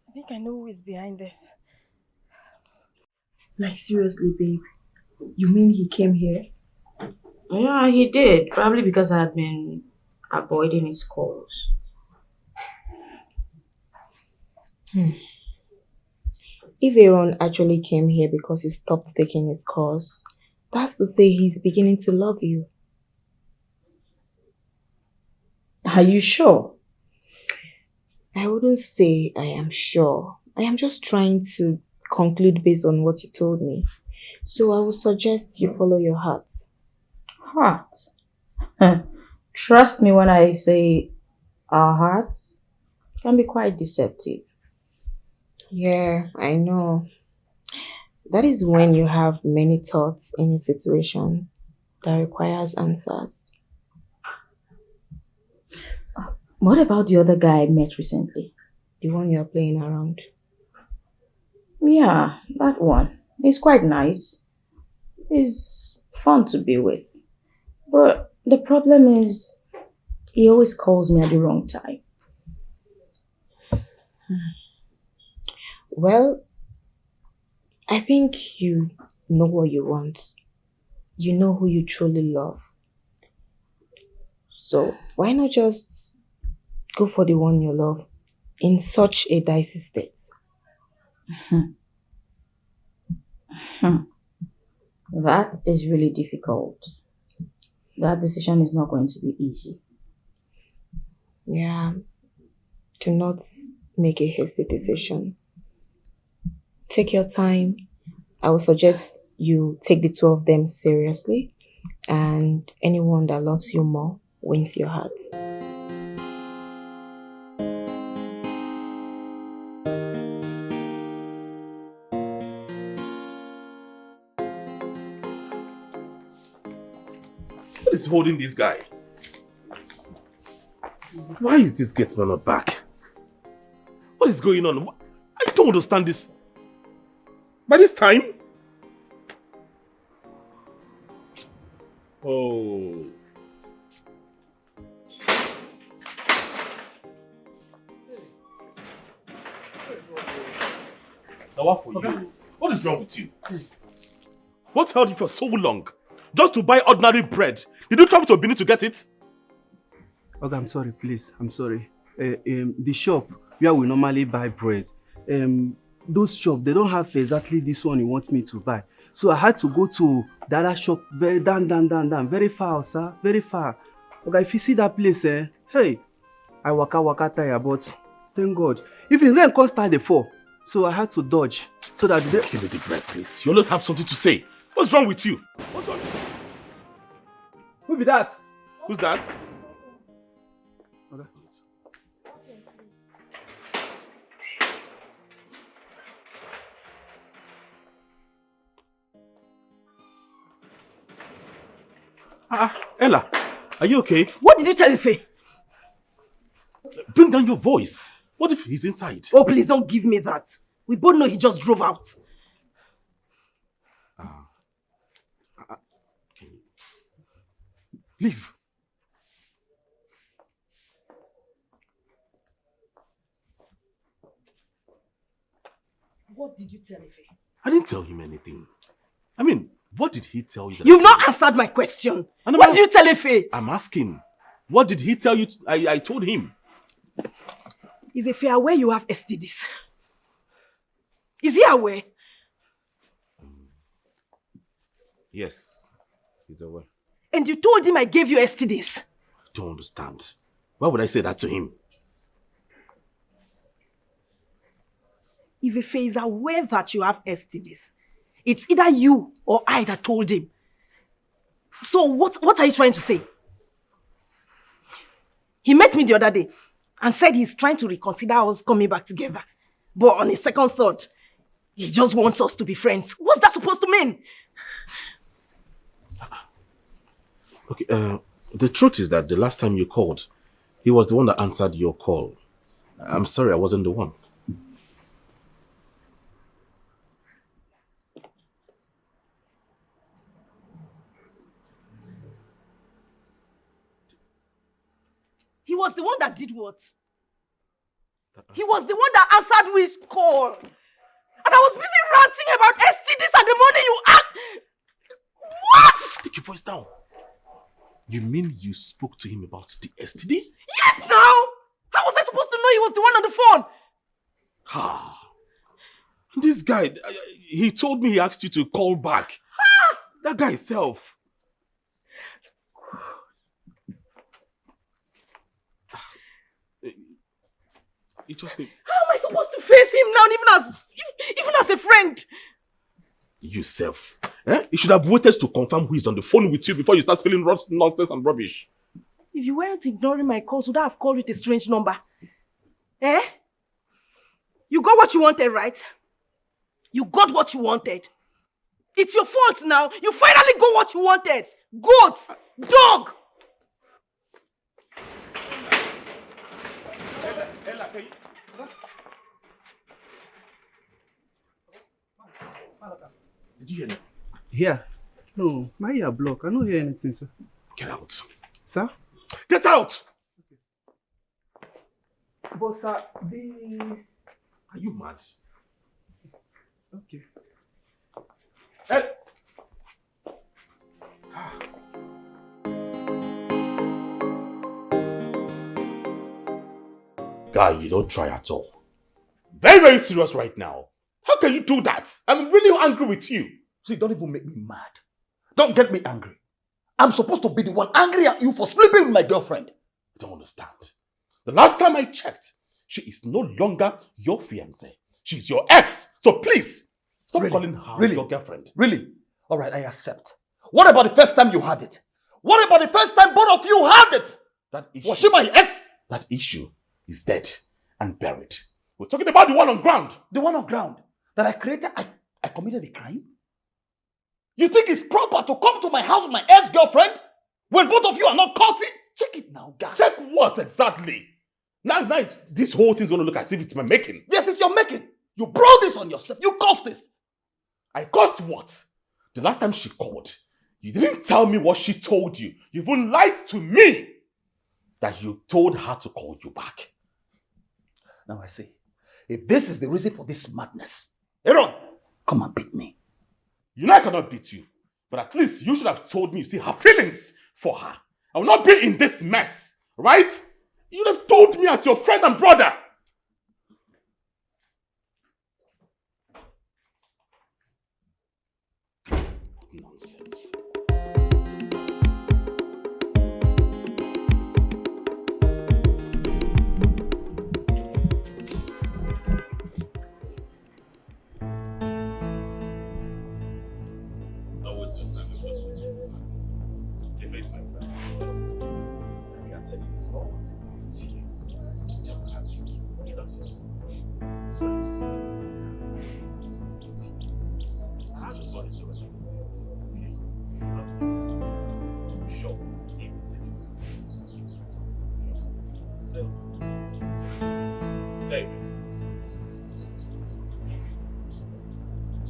I think I know who is behind this. Like seriously, babe. You mean he came here? Yeah, he did. Probably because I had been avoiding his calls. If Aaron actually came here because he stopped taking his calls, that's to say he's beginning to love you. Are you sure? I wouldn't say I am sure. I am just trying to conclude based on what you told me. So I would suggest you follow your heart. Heart? Trust me when I say our hearts can be quite deceptive. Yeah, I know. That is when you have many thoughts in a situation that requires answers. What about the other guy I met recently? The one you're playing around? Yeah, that one. He's quite nice. He's fun to be with. But the problem is, he always calls me at the wrong time. Well, I think you know what you want. You know who you truly love. So why not just go for the one you love in such a dicey state? That is really difficult. That decision is not going to be easy. Yeah, do not make a hasty decision. Take your time. I would suggest you take the two of them seriously, and anyone that loves you more wins your heart. What is holding this guy? Why is this gate man not back? What is going on? I don't understand this. By this time? Oh. Now what for you? What is wrong with you? What held you for so long? Just to buy ordinary bread? Did you travel to Benin to get it? Okay, I'm sorry, please. I'm sorry. The shop where we normally buy bread, those shops, they don't have exactly this one you want me to buy. So I had to go to the other shop very down, very far, sir, very far. Okay, if you see that place, hey, I waka tire, but thank God. If the rain can't start the fall, so I had to dodge. So that give me the bread, please. You always have something to say. What's wrong with you? What's wrong? Who be that? Who's that? Okay. Ella, are you okay? What did you tell Ife? Bring down your voice. What if he's inside? Oh, please don't give me that. We both know he just drove out. Leave. What did you tell Ife? I didn't tell him anything. I mean, what did he tell you? You've not answered my question. What did you tell Ife? I'm asking. What did he tell you? I told him. Is Ife aware you have STDs? Is he aware? Yes, he's aware. And you told him I gave you STDs? I don't understand. Why would I say that to him? If Ife is aware that you have STDs, it's either you or I that told him. So what are you trying to say? He met me the other day and said he's trying to reconsider us coming back together. But on a second thought, he just wants us to be friends. What's that supposed to mean? Okay, the truth is that the last time you called, he was the one that answered your call. I'm sorry, I wasn't the one. He was the one that did what? He was the one that answered which call? And I was busy ranting about STDs and the money you asked. What? Take your voice down. You mean you spoke to him about the STD? Yes, now! How was I supposed to know he was the one on the phone? Ah, this guy, he told me he asked you to call back. That guy himself. It just be... How am I supposed to face him now, even as a friend? Yourself. You should have waited to confirm who is on the phone with you before you start spilling nonsense and rubbish. If you weren't ignoring my calls, would I have called with a strange number? You got what you wanted, right? You got what you wanted. It's your fault now. You finally got what you wanted. Goat! Dog! Did you hear me? Yeah. No, my ear block. I don't hear anything, sir. Get out. Sir? Get out! But sir, the... Are you mad? Okay. Hey! Guy, you don't try at all. Very, very serious right now. How can you do that? I'm really angry with you. See, don't even make me mad. Don't get me angry. I'm supposed to be the one angry at you for sleeping with my girlfriend. I don't understand. The last time I checked, she is no longer your fiancée. She's your ex. So please, stop calling her your girlfriend. Really? All right, I accept. What about the first time you had it? What about the first time both of you had it? Was she my ex? That issue is dead and buried. We're talking about the one on ground. The one on ground that I created, I committed a crime? You think it's proper to come to my house with my ex-girlfriend when both of you are not courting? Check it now, guys. Check what exactly? Now this whole thing's going to look as if it's my making. Yes, it's your making. You brought this on yourself. You caused this. I caused what? The last time she called, you didn't tell me what she told you. You even lied to me that you told her to call you back. Now I see. If this is the reason for this madness, Aaron, come and beat me. You know I cannot beat you, but at least you should have told me you still have feelings for her. I will not be in this mess, right? You would have told me as your friend and brother. Nonsense.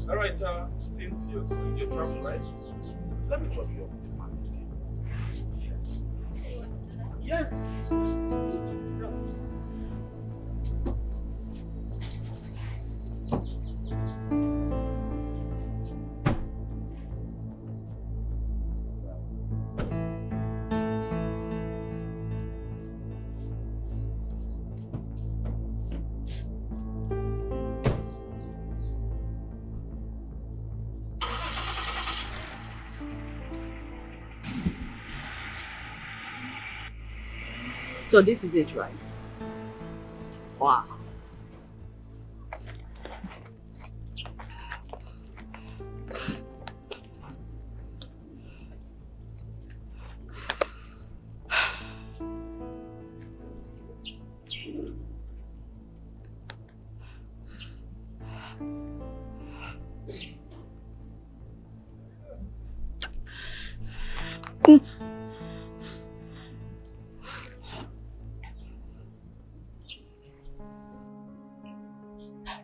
Alright, since you're traveling, right? Let me drop you off the market. Yes. So this is it, right? Wow.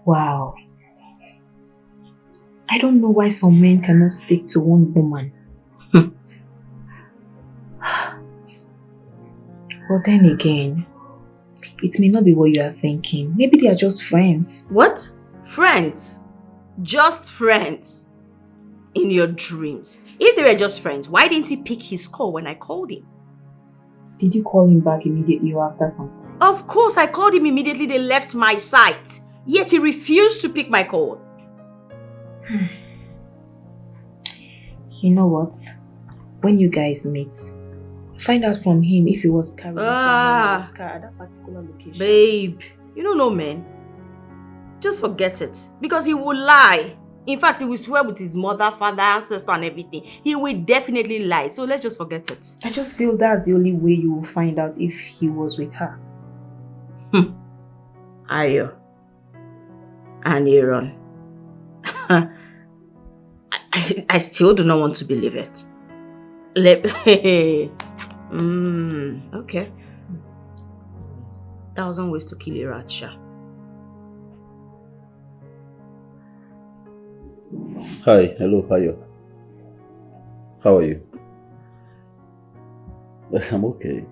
Wow. I don't know why some men cannot stick to one woman. But then again, it may not be what you are thinking. Maybe they are just friends. What? Friends? Just friends? In your dreams. If they were just friends, why didn't he pick his call when I called him? Did you call him back immediately or after some time? Of course, I called him immediately they left my site. Yet he refused to pick my call. You know what? When you guys meet, find out from him if he was carrying someone's car at that particular location. Babe, you don't know men. Just forget it. Because he will lie. In fact, he will swear with his mother, father, ancestor and everything. He will definitely lie. So let's just forget it. I just feel that's the only way you will find out if he was with her. Ayo. And Aaron. I still do not want to believe it. Okay. 1,000 ways to kill a rat, Sha. Hi, hello, Ayo. How are you? I'm okay.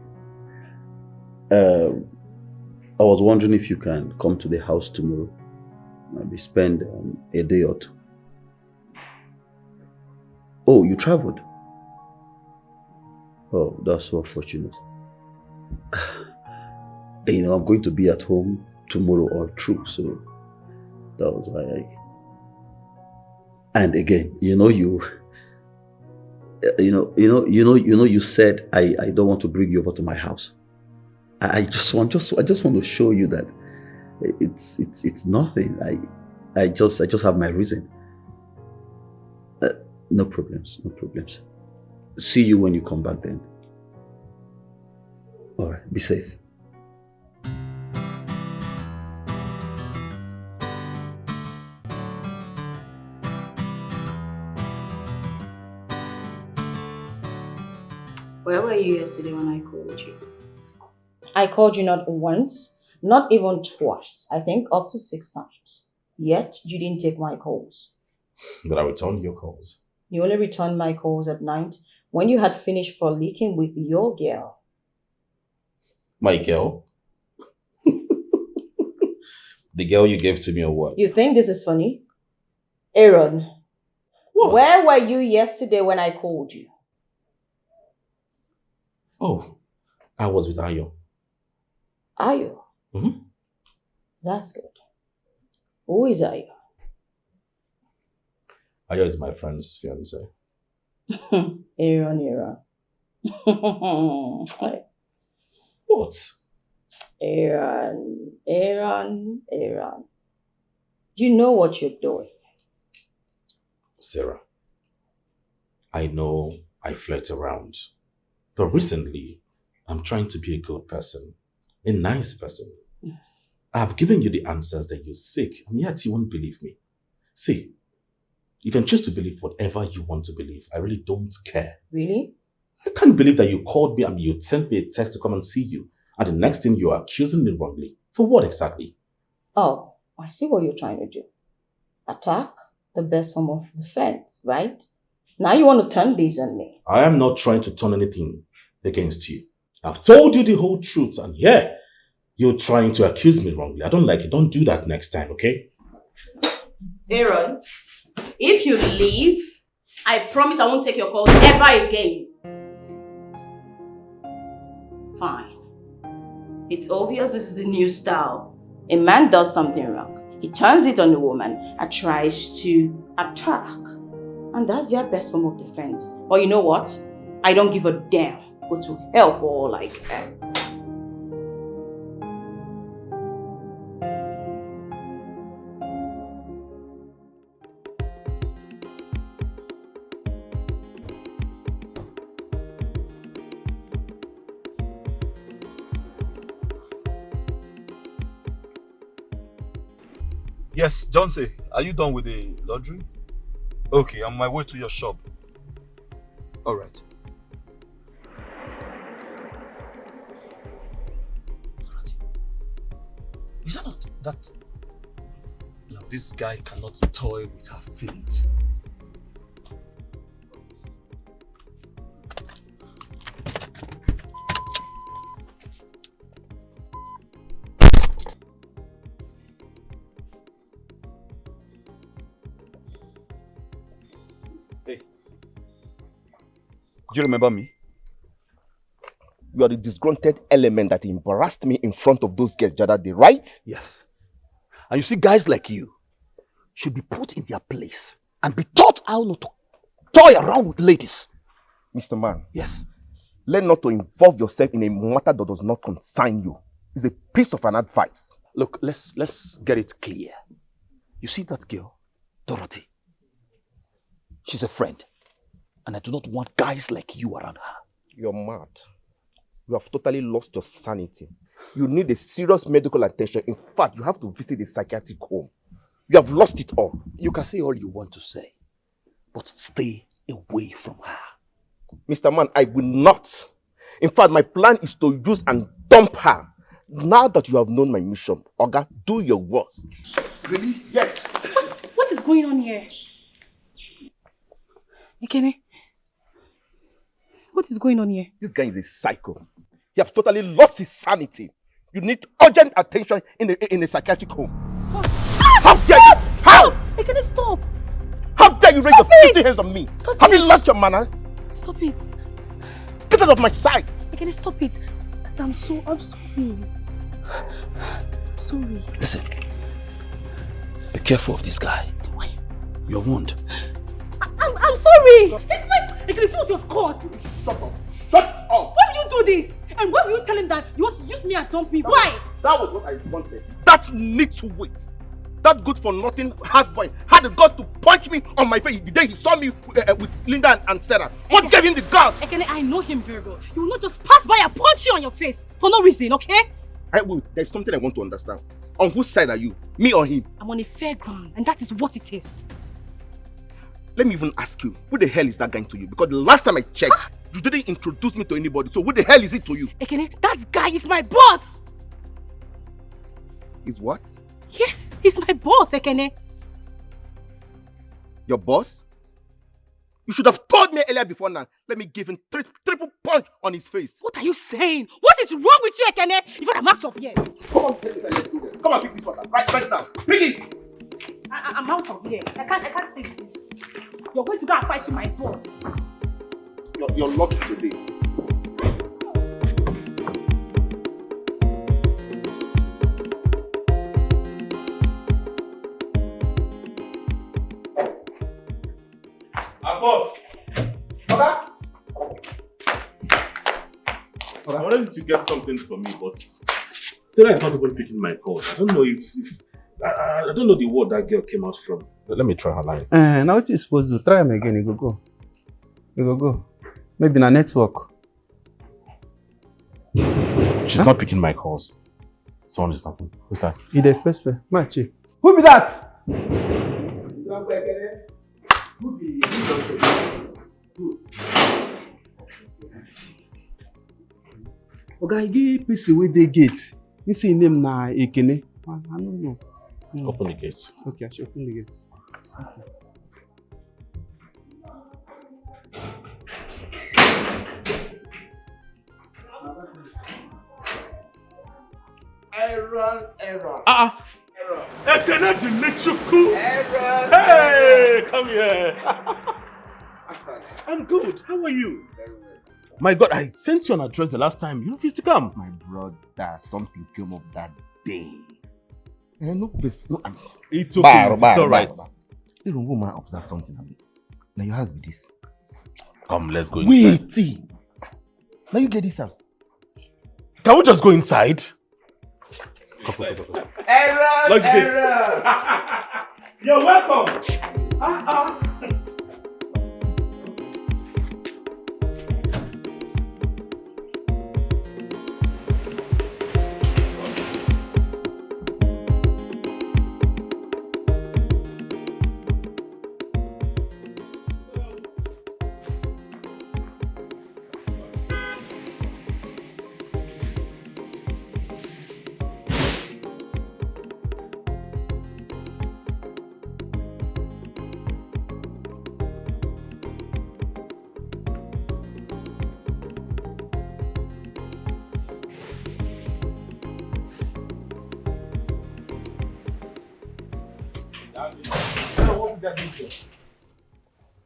I was wondering if you can come to the house tomorrow. Maybe spend a day or two. Oh, you traveled? Oh, that's so fortunate. You know, I'm going to be at home tomorrow all through, so that was why And again, you said I don't want to bring you over to my house. I just want to show you that it's nothing. I just have my reason. No problems. See you when you come back then. All right, be safe. Where were you yesterday when I called you? I called you not once, not even twice. I think up to 6 times. Yet, you didn't take my calls. But I returned your calls. You only returned my calls at night when you had finished frolicking with your girl. My girl? The girl you gave to me or what? You think this is funny? Aaron, what? Where were you yesterday when I called you? Oh, I was with Ayo. Ayo? Mm-hmm. That's good. Who is Ayo? Ayo is my friend's fiance. Aaron. What? Aaron. You know what you're doing. Sarah, I know I flirt around. But recently, I'm trying to be a good person, a nice person. I've given you the answers that you seek, and yet you won't believe me. See, you can choose to believe whatever you want to believe. I really don't care. Really? I can't believe that you called me and you sent me a text to come and see you. And the next thing you are accusing me wrongly. For what exactly? Oh, I see what you're trying to do. Attack, the best form of defense, right? Now you want to turn this on me. I am not trying to turn anything against you. I've told you the whole truth, and yeah, you're trying to accuse me wrongly. I don't like it. Don't do that next time, okay? Aaron, if you leave, I promise I won't take your calls ever again. Fine. It's obvious this is a new style. A man does something wrong. He turns it on the woman and tries to attack. And that's their best form of defense. But you know what? I don't give a damn. Go to hell for all I care. Yes, Johnson, are you done with the laundry? Okay, I'm on my way to your shop. Alright. Is that not that? No, this guy cannot toy with her feelings. Hey. Do you remember me? You are the disgruntled element that embarrassed me in front of those girls the other day, right? Yes. And you see, guys like you should be put in their place and be taught how not to toy around with ladies. Mr. Man. Yes. Learn not to involve yourself in a matter that does not concern you. It's a piece of an advice. Look, let's get it clear. You see that girl, Dorothy? She's a friend. And I do not want guys like you around her. You're mad. You have totally lost your sanity. You need a serious medical attention. In fact, you have to visit a psychiatric home. You have lost it all. You can say all you want to say, but stay away from her. Mr. Man, I will not. In fact, my plan is to use and dump her. Now that you have known my mission, Oga, do your worst. Really? Yes. What is going on here? Ikene? What is going on here? This guy is a psycho. He has totally lost his sanity. You need urgent attention in a psychiatric home. How dare you? How? Ikene, stop! How dare you raise your filthy hands on me? Stop Have it. you lost your manners? Stop it. Get out of my sight. Ikene, stop it. I'm sorry. Sorry. Listen. Be careful of this guy. Why? You're wounded. I'm sorry. It's my... Ikene, see what you've caused. Shut up. Shut up. Why will you do this? And why will you tell him that you want to use me and dump me? Why? That was what I wanted. That needs to wait. That good for nothing husband had the guts to punch me on my face the day he saw me with Linda and Sarah. What gave him the guts? Ekene, I know him very well. You will not just pass by and punch you on your face for no reason, okay? There's something I want to understand. On whose side are you? Me or him? I'm on a fair ground, and that is what it is. Let me even ask you, who the hell is that guy to you? Because the last time I checked, you didn't introduce me to anybody. So who the hell is it to you? Ekene, that guy is my boss! Is what? Yes, he's my boss, Ekene. Your boss? You should have told me earlier before now. Let me give him triple punch on his face. What are you saying? What is wrong with you, Ekene? If I'm out of here. Come on, come and pick this water. Right now. Pick it! I'm out of here. I can't take this. You're going to go and fight with my boss. You're lucky today. Boss! Papa? I wanted you to get something for me, but Sarah is not even picking my calls. I don't know I don't know the word that girl came out from. Let me try her line. Now what is supposed to try him again? You go. Maybe na network. She's not picking my calls. Someone is knocking. Who's that? It is specific. Machi. Who be that? Oga, give person wey dey gate. You see name na Ekene. I don't know. Open the gates. Okay, I should open the gates. Okay. Error. Ekene Jinichuku. Error. Hey, come here. I'm good. How are you? Very well. My God, I sent you an address the last time. You refused to come. My brother, something came up that day. No, please. No, it's okay. It's all right. Even woman observe something. Now your house be this. Come, let's go inside. Wait. Now you get this house. Can we just go inside? Error. Lock the gates. You're welcome.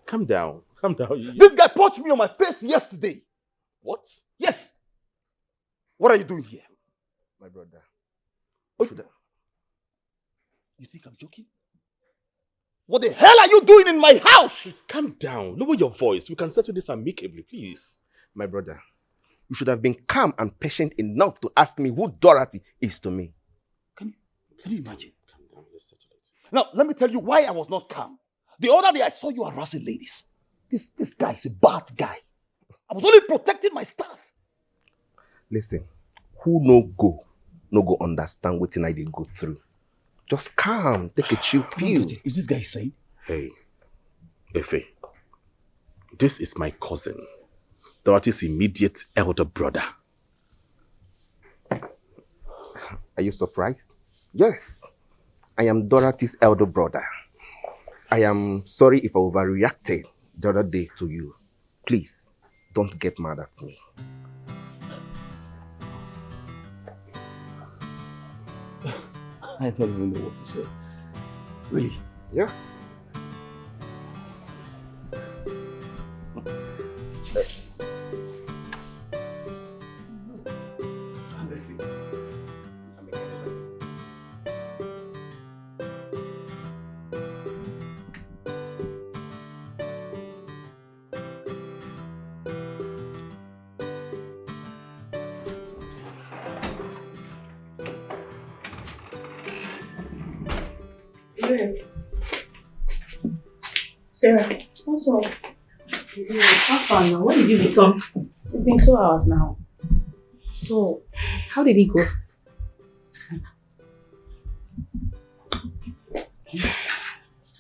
Calm down. Calm down. This guy punched me on my face yesterday. What? Yes. What are you doing here? My brother. What should I? You think I'm joking? What the hell are you doing in my house? Please calm down. Lower your voice. We can settle this amicably, please. My brother, you should have been calm and patient enough to ask me who Dorothy is to me. Can you imagine? Calm down. Let's settle it. Now, let me tell you why I was not calm. The other day I saw you harassing ladies. This guy is a bad guy. I was only protecting my staff. Listen, who no go understand what I did go through. Just calm, take a chill pill. Is this guy saying? Hey, Efe, this is my cousin, Dorothy's immediate elder brother. Are you surprised? Yes, I am Dorothy's elder brother. I am sorry if I overreacted the other day to you. Please, don't get mad at me. I don't even know what to say. Really? Yes. Sarah, what's up? How far now? When did you return? It's been 2 hours now. So, how did it go?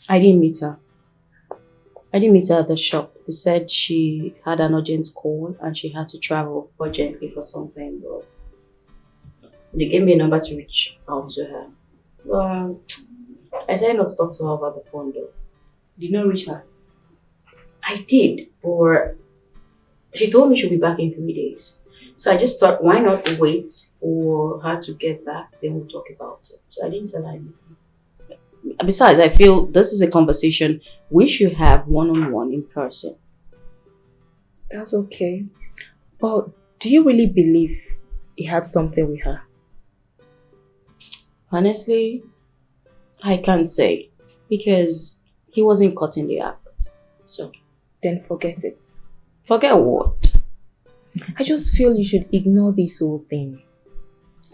I didn't meet her. I didn't meet her at the shop. They said she had an urgent call and she had to travel urgently for something. But they gave me a number to reach out to her. Well, I said not to talk to her over the phone though. Did not reach her. I did, but she told me she'll be back in 3 days. So I just thought, why not wait for her to get back, then we'll talk about it. So I didn't tell her anything. Besides, I feel this is a conversation we should have one-on-one in person. That's okay. But do you really believe he had something with her? Honestly, I can't say because he wasn't caught in the act. So then forget it. Forget what? I just feel you should ignore this whole thing.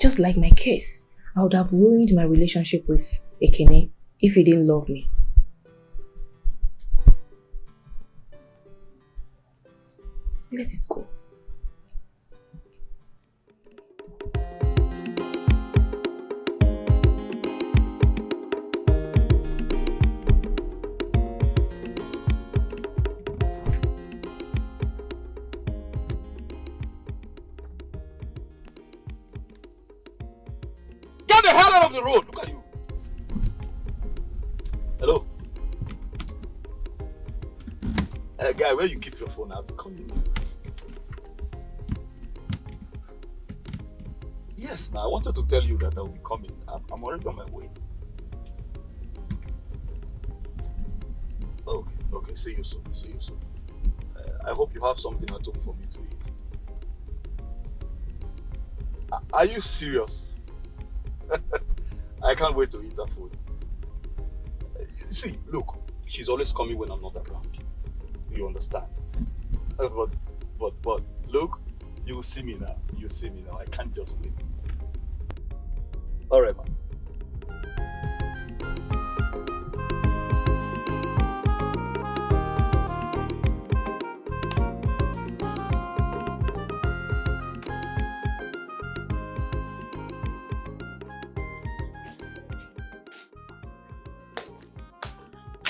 Just like my case, I would have ruined my relationship with Ekene if he didn't love me. Let it go. Get the hell out of the road! Look at you! Hello? Guy, where you keep your phone? I'll be coming. Yes, now I wanted to tell you that I will be coming. I'm already on my way. Okay, see you soon, I hope you have something at home for me to eat. Are you serious? I can't wait to eat her food. See, look, she's always coming when I'm not around. You understand? But look, you see me now. I can't just wait. All right, man.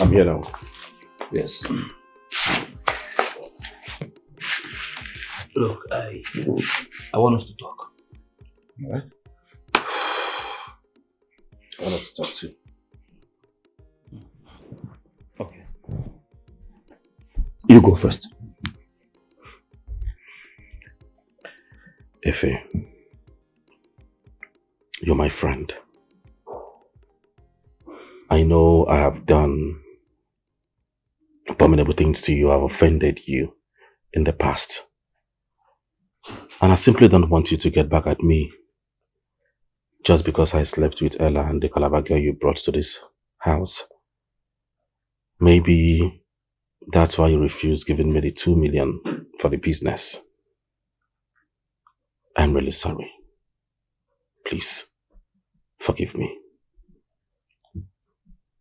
I'm here now. Yes. Look, I want us to talk. All right? I want us to talk too. Okay. You go first. Efe, you're my friend. I I know I have done abominable things to you. I've offended you in the past. And I simply don't want you to get back at me just because I slept with Ella and the Calabar girl you brought to this house. Maybe that's why you refused giving me the 2 million for the business. I'm really sorry. Please, forgive me.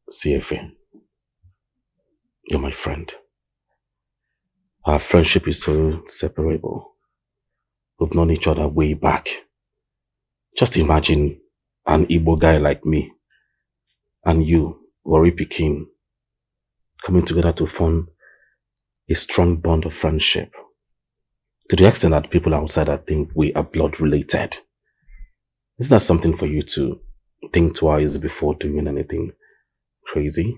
CFA, you're my friend. Our friendship is so separable. We've known each other way back. Just imagine an Igbo guy like me and you, Wari Pikin, coming together to form a strong bond of friendship. To the extent that people outside think we are blood related. Isn't that something for you to think twice before doing anything crazy?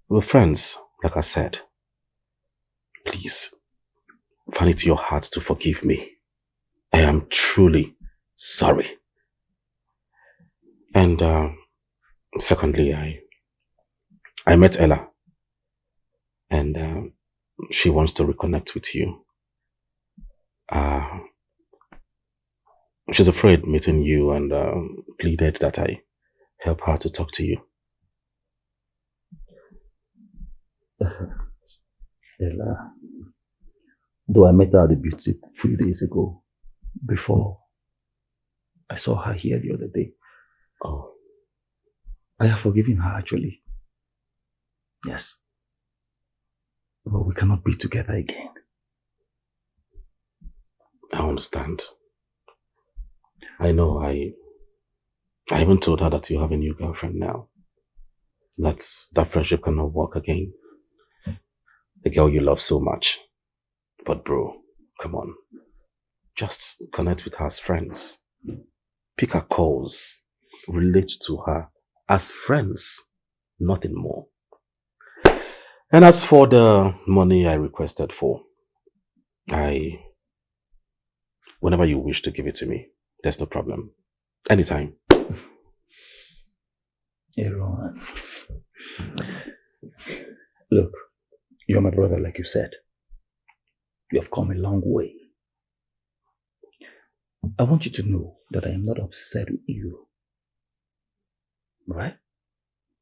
We're friends, like I said. Please, find it to your heart to forgive me. I am truly sorry. And secondly, I met Ella. And she wants to reconnect with you. She's afraid meeting you and pleaded that I help her to talk to you. Ella, though I met her at the beauty 3 days ago, before I saw her here the other day. Oh. I have forgiven her actually. Yes. But we cannot be together again. I understand. I know I even told her that you have a new girlfriend now. That friendship cannot work again. The girl you love so much. But bro, come on. Just connect with her as friends. Pick her calls. Relate to her as friends. Nothing more. And as for the money I requested for, whenever you wish to give it to me, there's no problem. Anytime. Aaron, look, you're my brother like you said. You have come a long way. I want you to know that I am not upset with you. Right?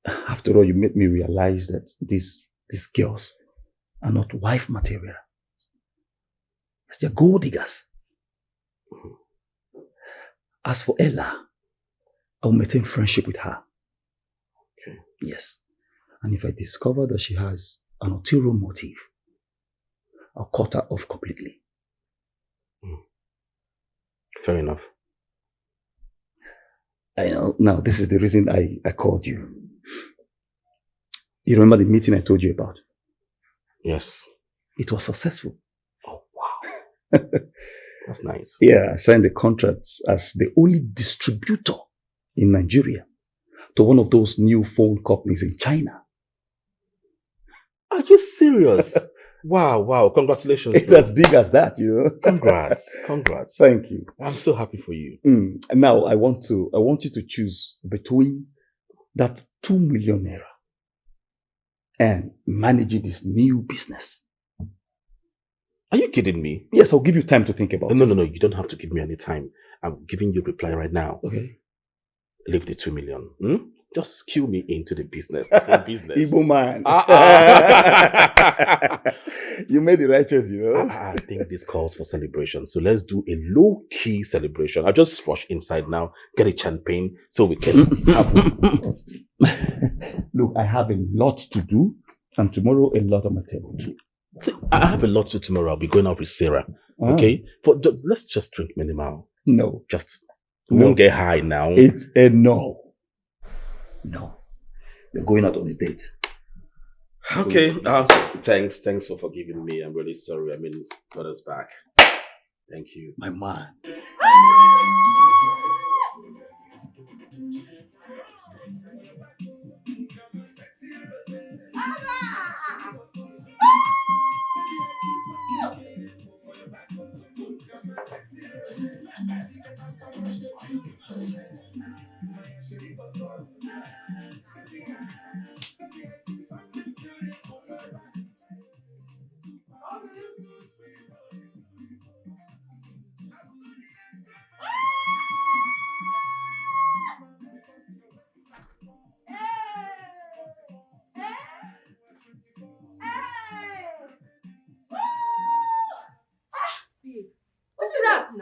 After all, you made me realize that these girls are not wife material. They're gold diggers. As for Ella, I'll maintain friendship with her. Okay. Yes. And if I discover that she has an ulterior motive, I'll cut her off completely. Fair enough. I know. Now, this is the reason I called you. You remember the meeting I told you about? Yes. It was successful. Oh, wow. That's nice. Yeah, I signed the contracts as the only distributor in Nigeria to one of those new phone companies in China. Are you serious? Wow. Congratulations. It's as big as that, you know. Congrats. Thank you. I'm so happy for you. And now I want you to choose between that 2 million naira and managing this new business. Are you kidding me? Yes, I'll give you time to think about it. No. You don't have to give me any time. I'm giving you a reply right now. Okay. Leave the 2 million. Just cue me into the business. The phone business. Igbo man. You made the right choice, you know. I think this calls for celebration. So let's do a low-key celebration. I'll just rush inside now, get a champagne so we can have Look, I have a lot to do, and tomorrow a lot on my table too. See, I have a lot to do tomorrow. I'll be going out with Sarah. Okay? But let's just drink minimal. No. We won't get high now. It's a no. No. You're going out on a date. Okay. Thanks for forgiving me. I'm really sorry. I mean, got us back. Thank you. My man.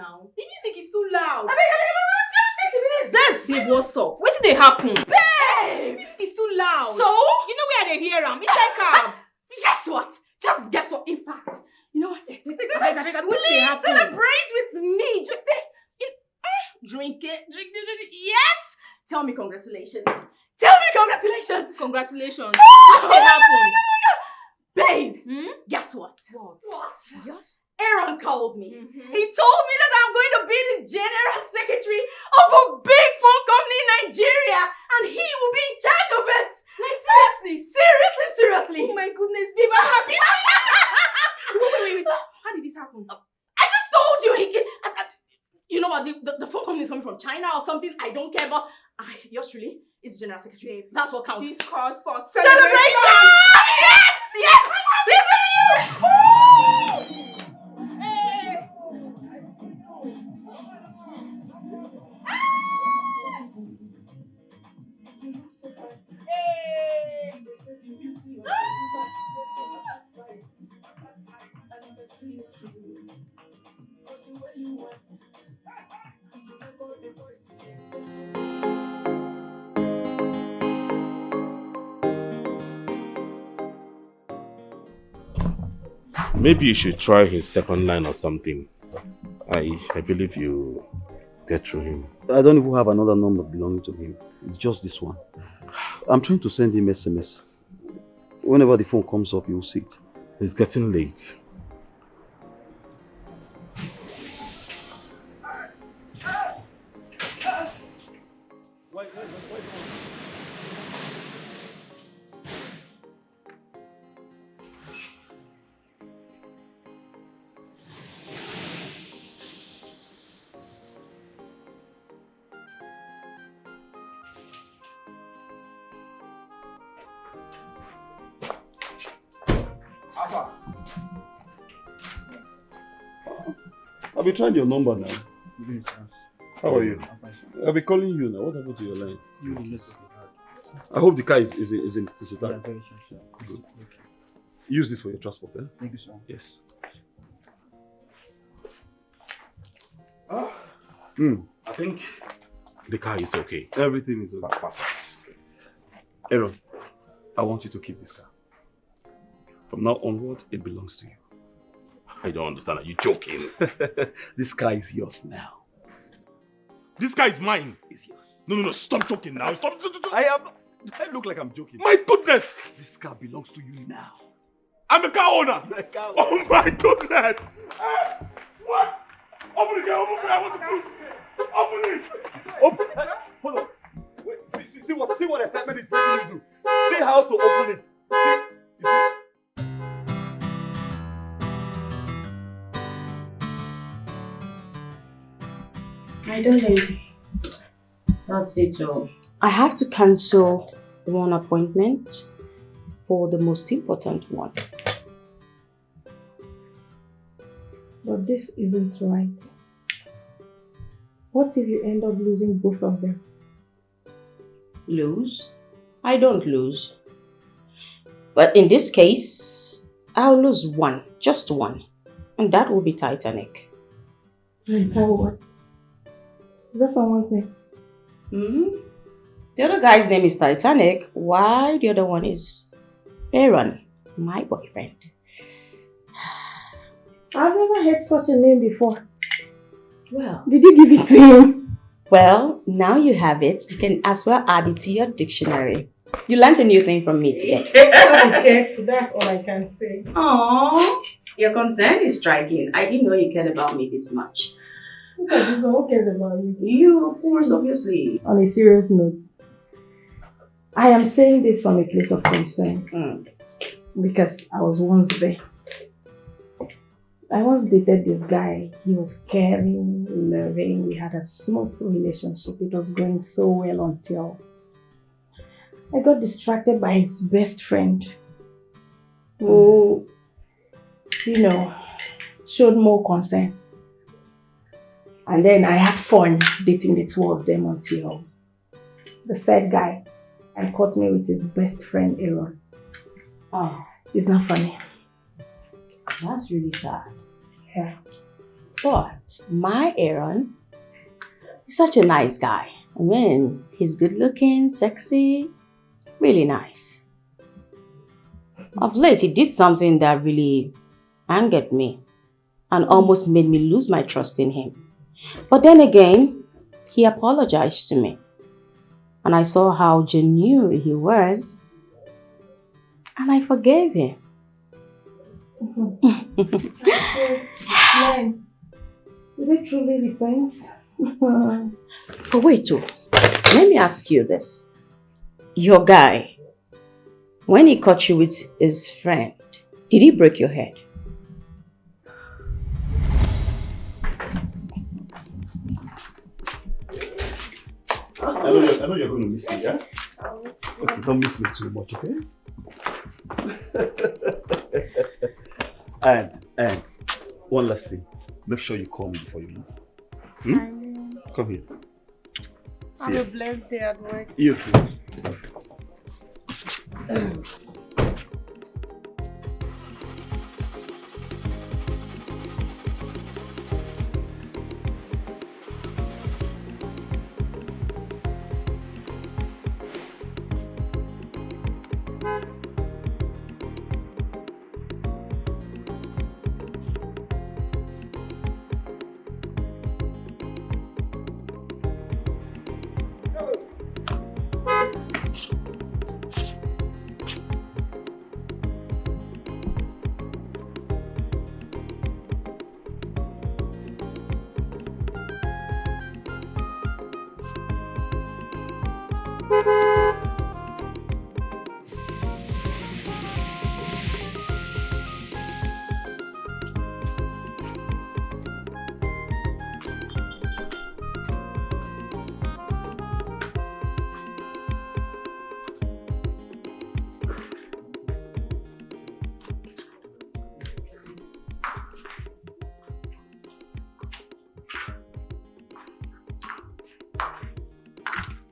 now. The music is too loud. I beg, this? Babe, what's up? What did they happen? Babe! The music is too loud. So? You know where they hear them? It's like Guess what? Just guess what? In fact, you know what? Please Please celebrate with me. Just drink it. Yes. Tell me congratulations. Congratulations. What happened? Babe, guess what? What? Aaron called me. He told me that I'm going to be the general secretary of a big phone company in Nigeria, and he will be in charge of it. Like seriously. Oh my goodness, babe, I'm happy. Wait. How did this happen? I just told you. You know what? The phone company is coming from China or something. I don't care, but yours truly is the general secretary. That's what counts. This calls for celebration. Yes. Maybe you should try his second line or something. I believe you get through him. I don't even have another number belonging to him. It's just this one. I'm trying to send him SMS. Whenever the phone comes up, you'll see it. It's getting late. I've been trying your number now. How are you? I'll be calling you now. What happened to your line? I hope the car is in the car. Good. Use this for your transport, eh? Thank you, sir. Yes. I think the car is okay. Everything is okay. Perfect. Aaron, I want you to keep this car. From now onward, it belongs to you. I don't understand. Are you joking? This car is yours now. This car is mine. It's yours. No. Stop joking now. Stop. I look like I'm joking. My goodness. This car belongs to you now. I'm a car owner. You're a car owner. Oh my goodness. What? Open the gate. I want to push. Open it. Open it. Hold on. Wait. See what excitement is making you do. Say how to open it. My darling, that's it all. I have to cancel one appointment for the most important one. But this isn't right. What if you end up losing both of them? Lose? I don't lose. But in this case, I'll lose one, just one. And that will be Titanic. What? Is that someone's name? The other guy's name is Titanic, while the other one is Aaron, my boyfriend. I've never heard such a name before. Well, did you give it to him? Well, now you have it. You can as well add it to your dictionary. You learned a new thing from me today. That's all I can say. Aww, your concern is striking. I didn't know you cared about me this much. Because who cares about you? You, of course, obviously. On a serious note, I am saying this from a place of concern. Because I was once there. I once dated this guy. He was caring, loving. We had a smooth relationship. It was going so well until I got distracted by his best friend who, showed more concern. And then I had fun dating the two of them until the said guy caught me with his best friend, Aaron. Oh, it's not funny. That's really sad. Yeah. short, my Aaron is such a nice guy. I mean, he's good looking, sexy, really nice. Of late, he did something that really angered me and almost made me lose my trust in him. But then again, he apologized to me. And I saw how genuine he was. And I forgave him. Did he truly repent? But wait, let me ask you this. Your guy, when he caught you with his friend, did he break your head? I know you're going to miss me, yeah? Okay, don't miss me too much, okay? And one last thing. Make sure you call me before you leave. Come here. Have a blessed day at work. You too.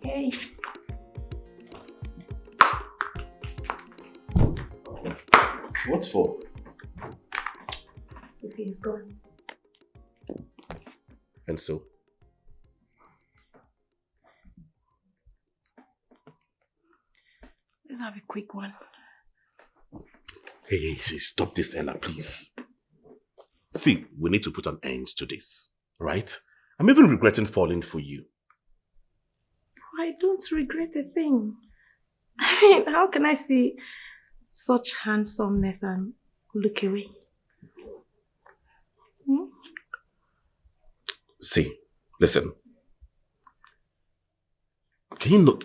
Hey. What's for? Okay, he's gone. And so? Let's have a quick one. Hey, stop this, Ella, please. See, we need to put an end to this, right? I'm even regretting falling for you. I don't regret a thing. I mean, how can I see such handsomeness and look away? See, listen. Can you not...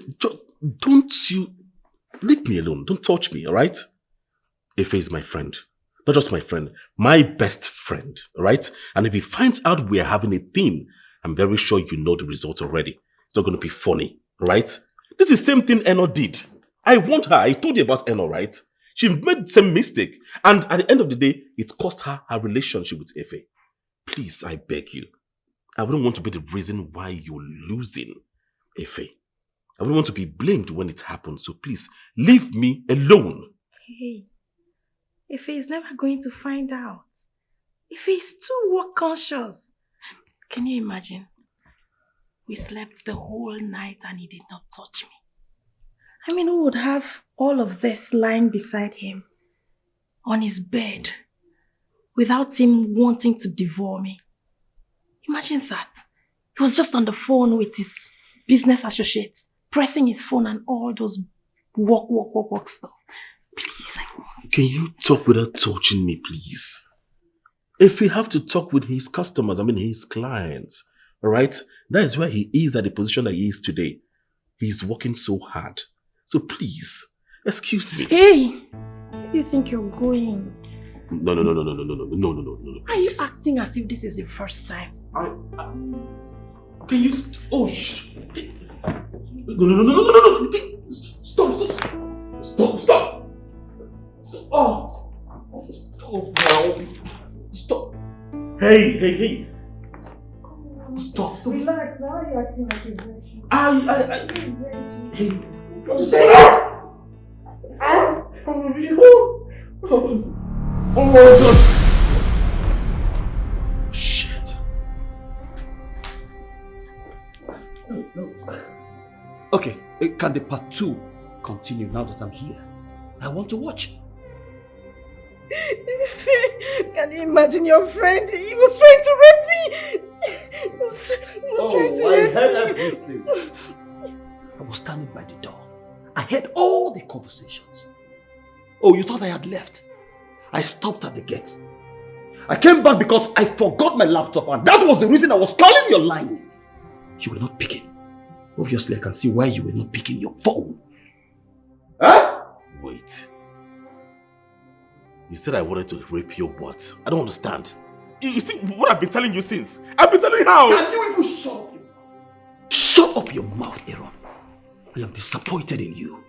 Don't you... Leave me alone. Don't touch me, alright? Ife is my friend. Not just my friend. My best friend, alright? And if he finds out we are having a thing, I'm very sure you know the result already. It's not going to be funny, right? This is the same thing Eno did. I want her. I told you about Eno, right? She made the same mistake. And at the end of the day, it cost her her relationship with Efe. Please, I beg you. I wouldn't want to be the reason why you're losing Efe. I wouldn't want to be blamed when it happens. So please, leave me alone. Hey, Efe is never going to find out. Efe is too work conscious. Can you imagine? We slept the whole night and he did not touch me. I mean, who would have all of this lying beside him on his bed without him wanting to devour me? Imagine that. He was just on the phone with his business associates, pressing his phone and all those work stuff. Please, I want. Can you talk without touching me, please? If we have to talk with his customers, I mean his clients, alright? That is where he is at the position that he is today. He's working so hard. So please, excuse me. Hey! You think you're going? No. Are you acting as if this is the first time? Can you... Oh, shh. No. Stop. Oh, stop now. Stop. Hey. Stop. Relax, why are you acting like a virgin? Hey. Oh my God. Shit. can the part 2 continue now that I'm here? I want to watch. Can you imagine your friend? He was trying to rape me. He was trying to rape me. I heard everything. I was standing by the door. I heard all the conversations. Oh, you thought I had left? I stopped at the gate. I came back because I forgot my laptop, and that was the reason I was calling your line. You were not picking. Obviously, I can see why you were not picking your phone. Huh? Wait. You said I wanted to rape your butt. I don't understand. You see what I've been telling you since? I've been telling you how. Can you even shut up your mouth? Shut up your mouth, Aaron. I am disappointed in you.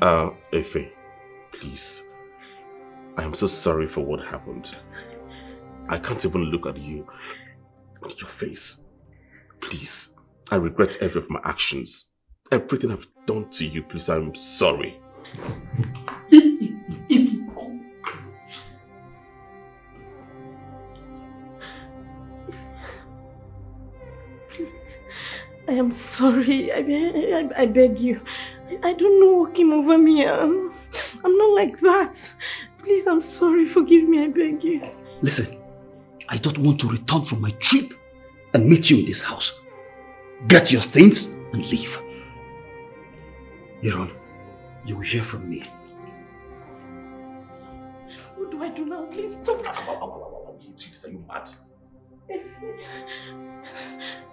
Efe, please. I am so sorry for what happened. I can't even look at you, at your face. Please, I regret every of my actions. Everything I've done to you, please, I'm sorry. Please, I am sorry. I beg you. I don't know what came over me. I'm not like that. Please, I'm sorry. Forgive me. I beg you. Listen, I don't want to return from my trip and meet you in this house. Get your things and leave. Aaron, you will hear from me. What do I do now? Please stop. Are you mad?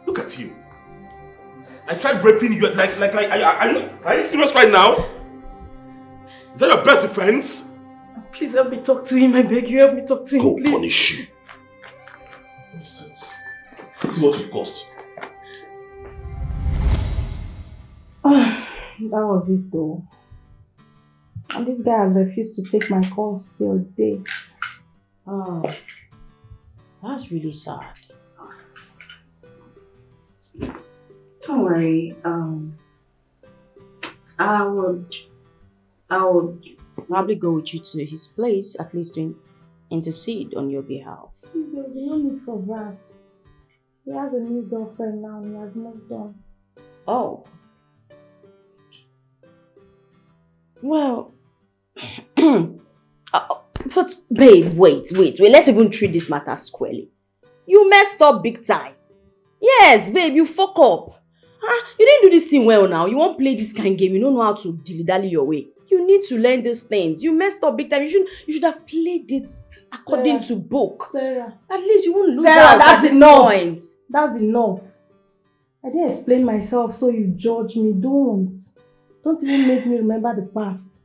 Look at you. I tried raping you are you serious right now? Is that your best defense? Please help me talk to him. I beg you, help me talk to him, please. Go punish you. Nonsense. This is what it cost. That was it though. And this guy has refused to take my calls till date. Oh, that's really sad. Don't worry. I would probably go with you to his place, at least to intercede on your behalf. There's no need for that. He has a new girlfriend now. He has moved on. Oh. Well, but babe, wait. Let's even treat this matter squarely. You messed up big time. Yes, babe, you fuck up. You didn't do this thing well now. You won't play this kind of game. You don't know how to dilly-dally your way. You need to learn these things. You messed up big time. You should have played it according to book. Sarah. At least you won't lose Sarah, out that's at enough. this point. That's enough. I didn't explain myself so you judge me. Don't even make me remember the past.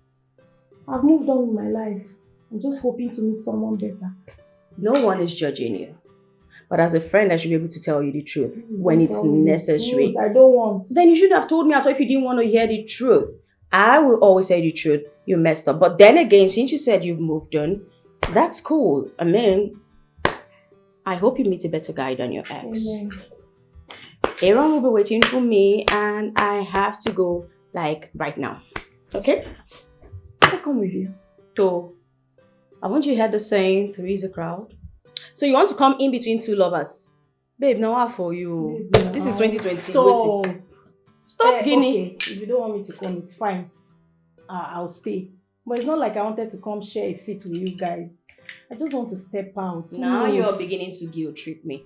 I've moved on with my life. I'm just hoping to meet someone better. No one is judging you. But as a friend, I should be able to tell you the truth when it's necessary. I don't want. Then you should have told me. I thought if you didn't want to hear the truth. I will always say the truth. You messed up. But then again, since you said you've moved on, that's cool. I mean, I hope you meet a better guy than your ex. Amen. Aaron will be waiting for me and I have to go like right now. Okay? I'll come with you. So, I want you to hear the saying, three is a crowd. So you want to come in between two lovers? Babe, now what for you? Babe, this is 2020. Stop, Guinea. Okay. If you don't want me to come, it's fine. I'll stay. But it's not like I wanted to come share a seat with you guys. I just want to step out. Now you're beginning to guilt trip me.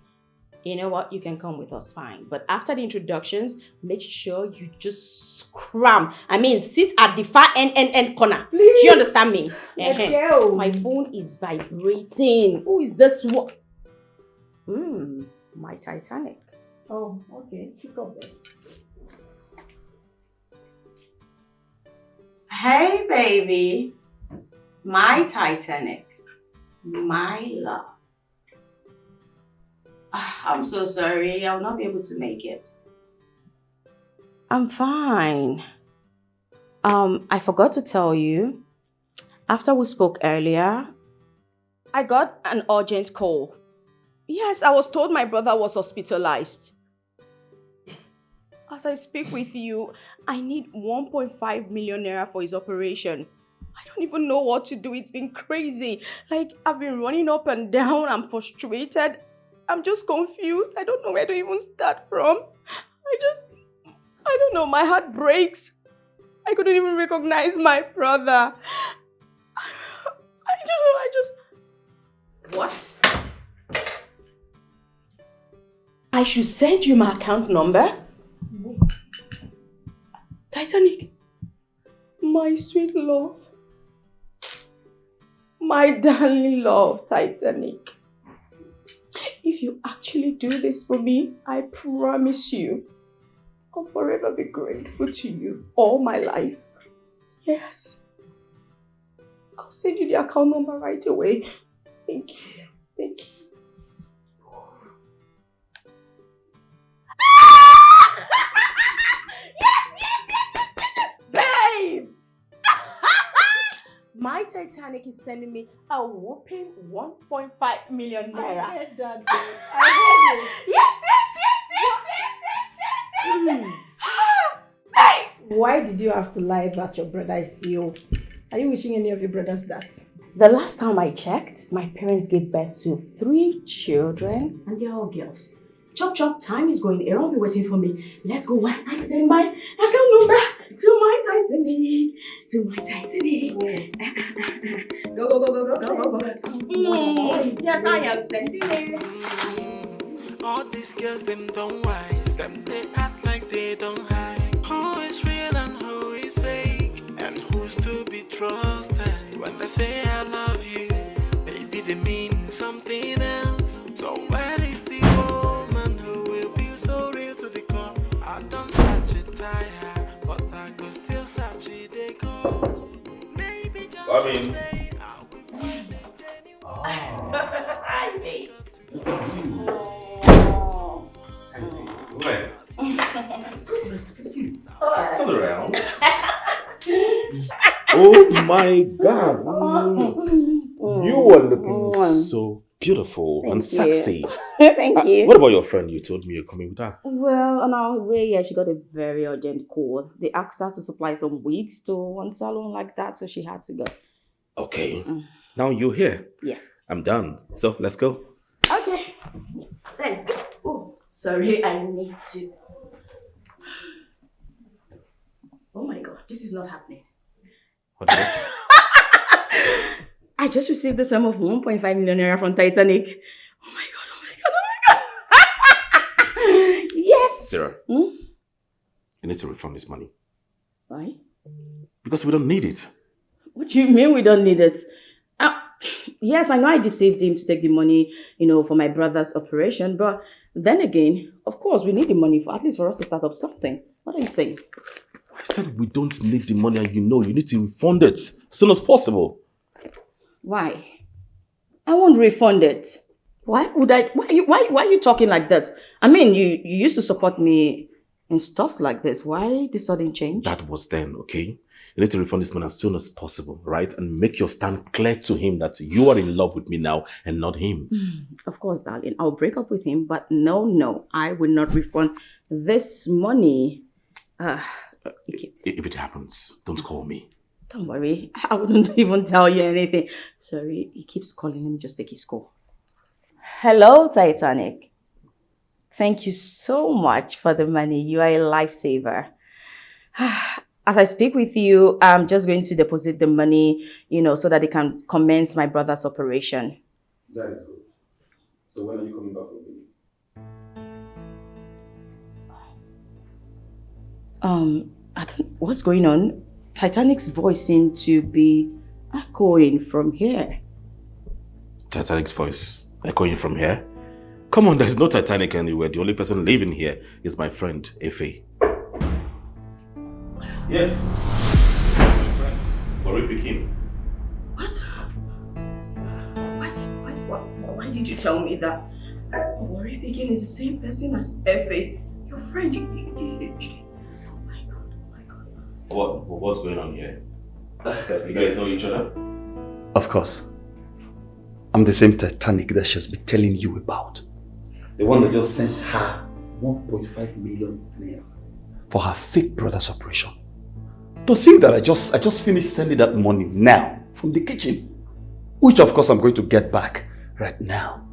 You know what? You can come with us, fine. But after the introductions, make sure you just cram. I mean, sit at the far end corner. Please. Do you understand me? Go. My phone is vibrating. Who is this one? My Titanic. Oh, okay. Pick up there. Hey, baby. My Titanic. My love. I'm so sorry. I'll not be able to make it. I'm fine. I forgot to tell you. After we spoke earlier, I got an urgent call. Yes, I was told my brother was hospitalized. As I speak with you, I need 1.5 million naira for his operation. I don't even know what to do. It's been crazy. Like, I've been running up and down. I'm frustrated. I'm just confused. I don't know where to even start from. I don't know, my heart breaks. I couldn't even recognize my brother. I don't know, I just... What? I should send you my account number? Titanic, my sweet love. My darling love, Titanic. If you actually do this for me, I promise you, I'll forever be grateful to you all my life. Yes. I'll send you the account number right away. Thank you. Thank you. Babe! My Titanic is sending me a whopping 1.5 million naira. I heard that, babe. I heard it. Yes! Why did you have to lie that your brother is ill? Are you wishing any of your brothers that? The last time I checked, my parents gave birth to 3 children and they're all girls. Chop chop, time is going. Aaron will be waiting for me. Let's go. Why I send my account number to my Titanic. To my Titanic. Go, go, go, go, go, go, go, go. Yes, I am sending it. All these girls, them don't wise. Them they act like they don't hide. Who is real and who is fake? And who's to be trusted? When they say I love you, maybe they mean something else. So where is the woman who will be so real to the core? I don't search it tire, but I go still search it they go. Maybe just one day I will find a genuine. Hi, babe. Wait. Turn around. Oh my God. You are looking so beautiful and sexy. Thank you. What about your friend? You told me you're coming with her. Well, on our way, yeah, she got a very urgent call. They asked us to supply some wigs to one salon like that, so she had to go. Okay. Now you're here. Yes. I'm done. So let's go. Okay. Let's go. Oh, sorry, I need to. Oh my God, this is not happening. What is it? I just received the sum of 1.5 million naira from Titanic. Oh my God, oh my God, oh my God. Yes. Sarah, you need to refund this money. Why? Because we don't need it. What do you mean we don't need it? Yes, I know I deceived him to take the money, for my brother's operation. But then again, of course, we need the money for at least for us to start up something. What are you saying? I said we don't need the money and you need to refund it as soon as possible. Why? I won't refund it. Why would I? Why are you talking like this? I mean, you used to support me in stuffs like this. Why this sudden change? That was then, okay? You need to refund this money as soon as possible, right? And make your stand clear to him that you are in love with me now and not him. Of course, darling. I'll break up with him, but no, I will not refund this money. If it happens, don't call me. Don't worry. I wouldn't even tell you anything. Sorry, he keeps calling. Let me just take his call. Hello, Titanic. Thank you so much for the money. You are a lifesaver. As I speak with you, I'm just going to deposit the money, so that they can commence my brother's operation. That is good. So when are you coming back from me? What's going on? Titanic's voice seemed to be echoing from here. Titanic's voice echoing from here? Come on, there's no Titanic anywhere. The only person living here is my friend, Efe. Yes. My friend. Worry Pekin. What? Why did you tell me that? Worry Pekin is the same person as Efe. Your friend, What's going on here? You guys know each other? Of course. I'm the same Titanic that she's been telling you about. The one that just sent her 1.5 million naira for her fake brother's operation. To think that I just finished sending that money now from the kitchen, which of course I'm going to get back right now.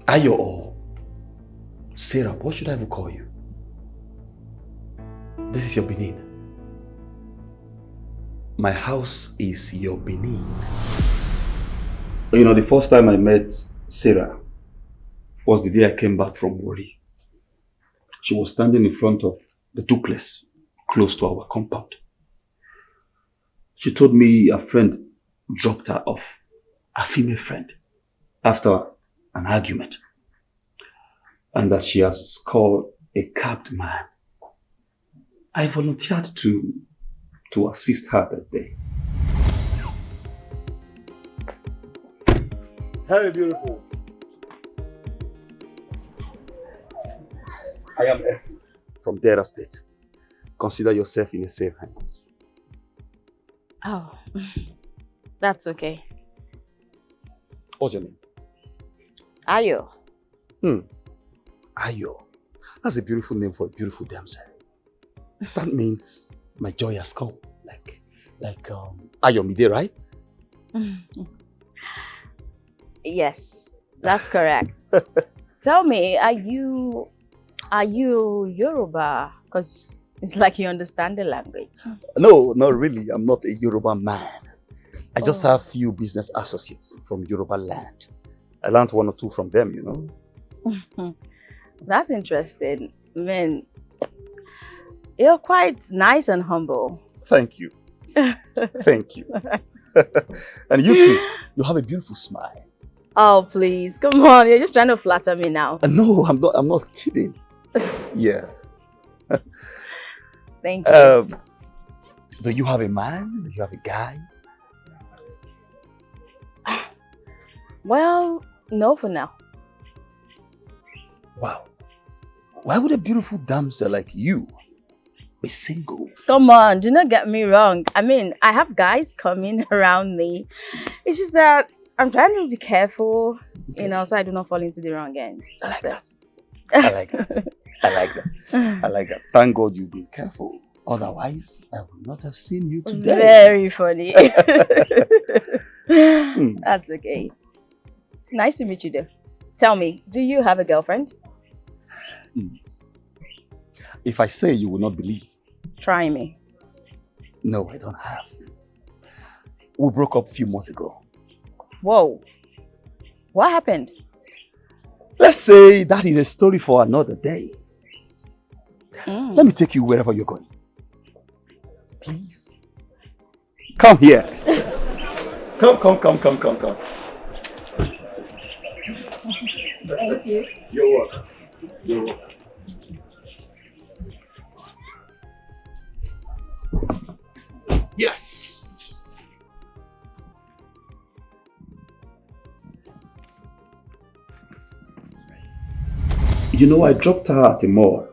Ayo or Sarah, what should I even call you? This is your Benin. My house is your Benin. You know, the first time I met Sarah was the day I came back from Wari. She was standing in front of the duplex close to our compound. She told me a friend dropped her off, a female friend, after an argument, and that she has called a capped man. I volunteered to assist her that day. Hey, beautiful. I am Efi from Dera State. Consider yourself in a safe hands. Oh, that's okay. What's your name? Ayo. Ayo. That's a beautiful name for a beautiful damsel. That means my joy has come. Like Ayomide, right? Yes, that's correct. Tell me, are you Yoruba? Because it's like you understand the language. No, not really. I'm not a Yoruba man. I just have few business associates from Yoruba land. I learned one or two from them, you know. That's interesting. Man, you're quite nice and humble. Thank you. Thank you. And you too, you have a beautiful smile. Oh, please. Come on. You're just trying to flatter me now. No, I'm not kidding. Yeah. Thank you. Do you have a man? Do you have a guy? Well, no for now. Wow. Why would a beautiful damsel like you be single? Come on, do not get me wrong. I mean, I have guys coming around me. It's just that I'm trying to be careful, you know, so I do not fall into the wrong ends. I like that. I like that. I like that. Thank God you've been careful. Otherwise, I would not have seen you today. Very funny. That's okay. Nice to meet you though. Tell me, do you have a girlfriend? If I say, you will not believe. Try me. No, I don't have. We broke up a few months ago. Whoa. What happened? Let's say that is a story for another day. Let me take you wherever you're going. Please. Come here. Come. Thank you. You're welcome. You're welcome. Yes! You know, I dropped her at the mall,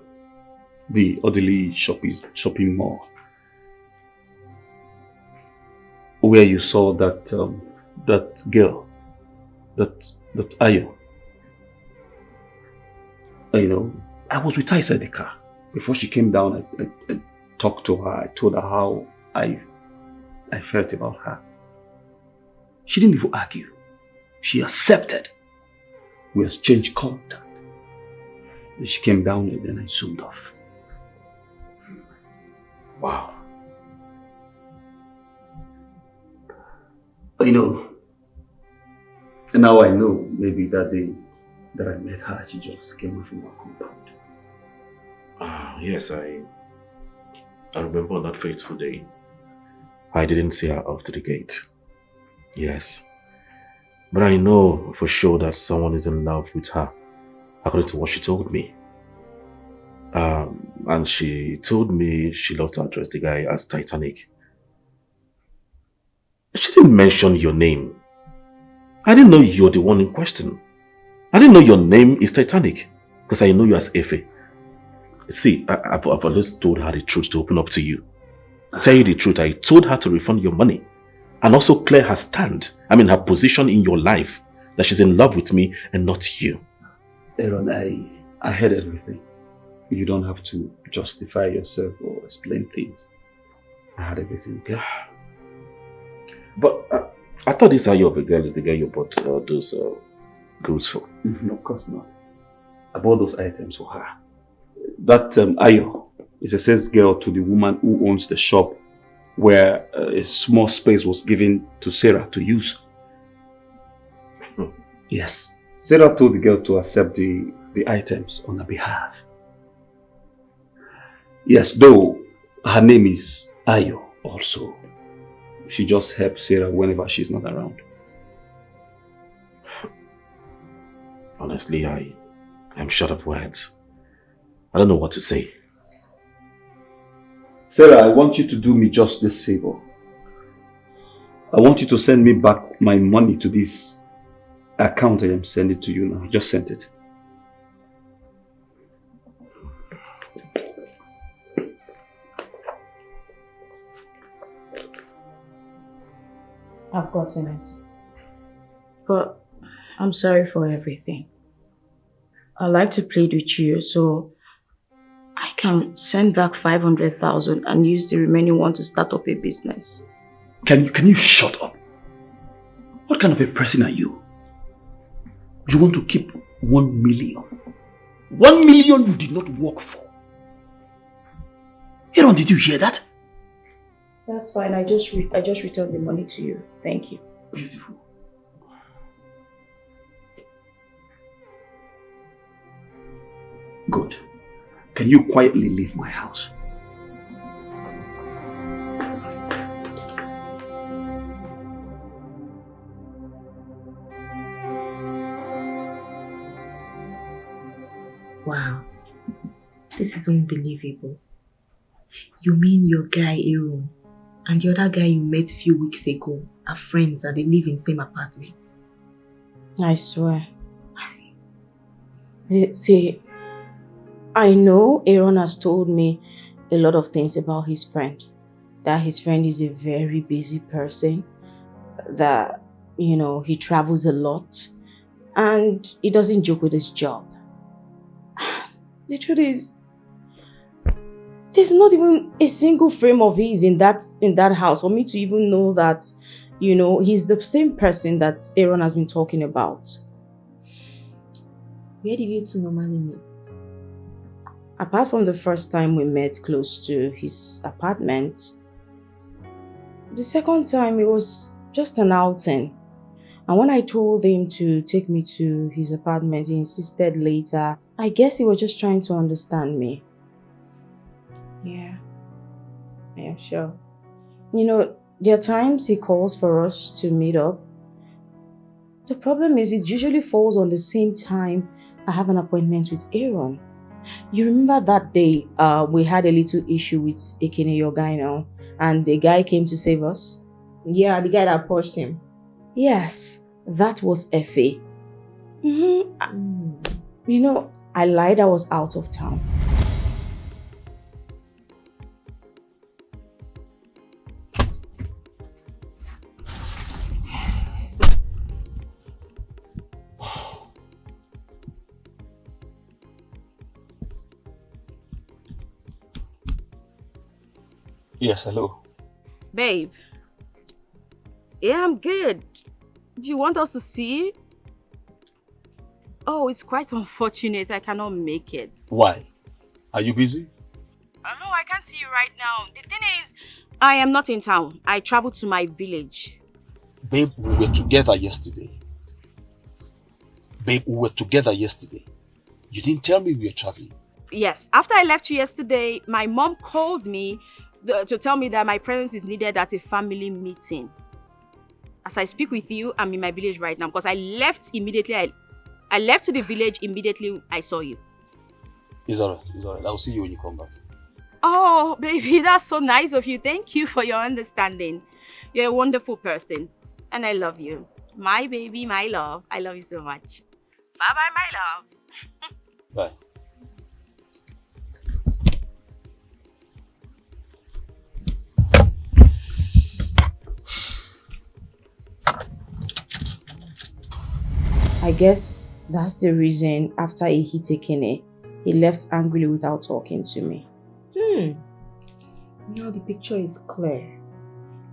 the orderly shopping mall, where you saw that girl, that Ayo. You know, I was with her inside the car. Before she came down, I talked to her. I told her how I felt about her. She didn't even argue. She accepted. We exchanged contact. Then she came down and then I zoomed off. Wow. You know, and now I know maybe that day that I met her, she just came from our compound. Yes, I remember on that fateful day. I didn't see her off to the gate. Yes. But I know for sure that someone is in love with her, according to what she told me. And she told me she loved to address the guy as Titanic. She didn't mention your name. I didn't know you're the one in question. I didn't know your name is Titanic, because I know you as Efe. See, I've always told her the truth to open up to you. Tell you the truth, I told her to refund your money and also clear her stand, her position in your life, that she's in love with me and not you. Aaron, I heard everything. You don't have to justify yourself or explain things. I heard everything, okay? But I thought this Ayo of a girl is the girl you bought those goods for. Of course not. I bought those items for her. That Ayo is a sales girl to the woman who owns the shop where a small space was given to Sarah to use. Yes. Sarah told the girl to accept the items on her behalf. Yes, though her name is Ayo also. She just helps Sarah whenever she's not around. Honestly, I'm short of words. I don't know what to say. Sarah, I want you to do me just this favor. I want you to send me back my money to this account I am sending to you now. I just sent it. I've gotten it. But I'm sorry for everything. I like to plead with you, so I can send back 500,000 and use the remaining one to start up a business. Can you shut up? What kind of a person are you? You want to keep 1 million? 1 million you did not work for. Aaron, did you hear that? That's fine. I just returned the money to you. Thank you. Beautiful. Good. Can you quietly leave my house? Wow. This is unbelievable. You mean your guy Aaron and the other guy you met a few weeks ago are friends and they live in the same apartment? I swear. See, I know Aaron has told me a lot of things about his friend. That his friend is a very busy person. That, he travels a lot. And he doesn't joke with his job. The truth is, there's not even a single frame of his in that house for me to even know that, he's the same person that Aaron has been talking about. Where did you two normally meet? Apart from the first time we met close to his apartment, the second time it was just an outing. And when I told him to take me to his apartment, he insisted later. I guess he was just trying to understand me. Yeah, I am sure. There are times he calls for us to meet up. The problem is it usually falls on the same time I have an appointment with Aaron. You remember that day we had a little issue with Ekene, your guy now, and the guy came to save us? Yeah, the guy that pushed him. Yes, that was Effie. I lied I was out of town. Yes, hello. Babe. Yeah, I'm good. Do you want us to see? Oh, it's quite unfortunate I cannot make it. Why? Are you busy? No, I can't see you right now. The thing is, I am not in town. I traveled to my village. Babe, we were together yesterday. You didn't tell me we were traveling. Yes, after I left you yesterday, my mom called me to tell me that my presence is needed at a family meeting. As I speak with you, I'm in my village right now because I left immediately. I left to the village immediately I saw you. It's alright. I'll see you when you come back. Oh, baby, that's so nice of you. Thank you for your understanding. You're a wonderful person. And I love you. My baby, my love. I love you so much. Bye-bye, my love. Bye. I guess that's the reason after he hit Ekene, he left angrily without talking to me. Now the picture is clear.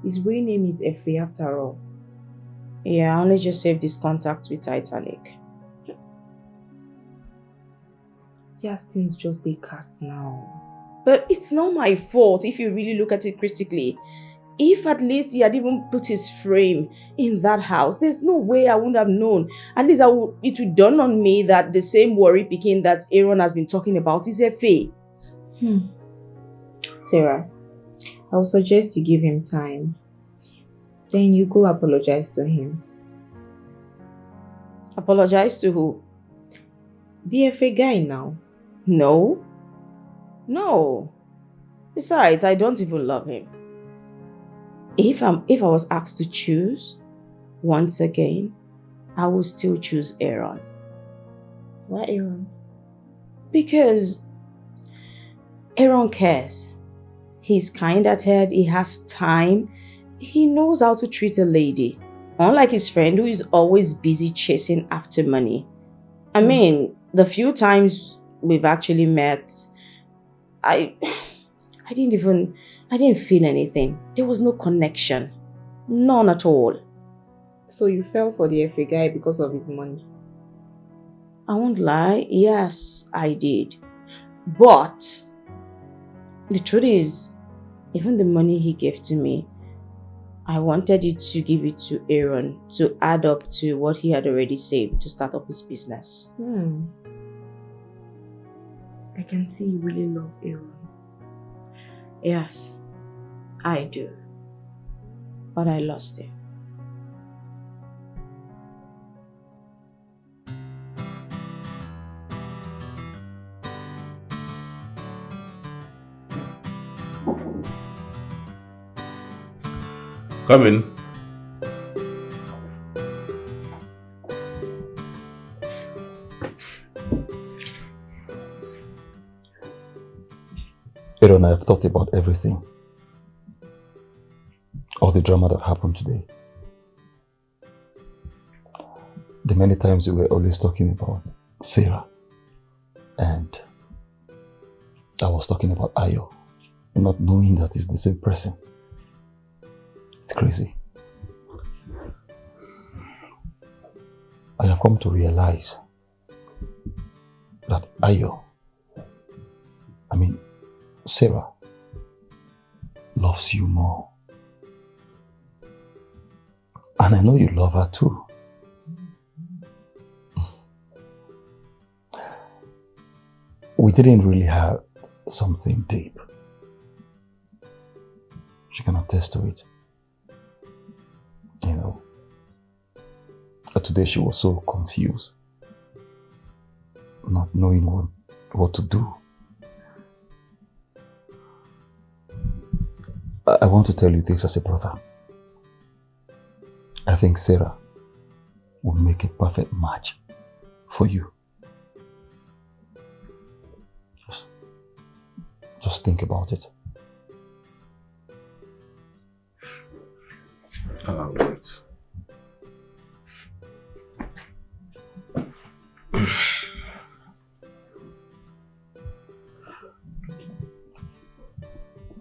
His real name is Efe after all. Yeah, I only just saved his contact with Titanic. See as things just they cast now. But it's not my fault if you really look at it critically. If at least he had even put his frame in that house, there's no way I wouldn't have known. At least it would dawn on me that the same worry picking that Aaron has been talking about is a fake. Sarah, I would suggest you give him time. Then you go apologize to him. Apologize to who? The FA guy now. No. Besides, I don't even love him. If I was asked to choose, once again, I would still choose Aaron. Why Aaron? Because Aaron cares. He's kind-hearted, he has time, he knows how to treat a lady. Unlike his friend who is always busy chasing after money. I mean, the few times we've actually met, I didn't feel anything. There was no connection. None at all. So you fell for the FA guy because of his money? I won't lie, yes, I did. But the truth is, even the money he gave to me, I wanted it to give it to Aaron to add up to what he had already saved to start up his business. I can see you really love Aaron. Yes, I do. But I lost him. Come in. Aaron, I have thought about everything. All the drama that happened today. The many times we were always talking about Sarah. And I was talking about Ayo, not knowing that it's the same person. It's crazy. I have come to realize that Sarah loves you more. And I know you love her too. We didn't really have something deep. She can attest to it. Today she was so confused, not knowing what to do. I want to tell you this as a brother. I think Sarah will make a perfect match for you. Just think about it. Wait.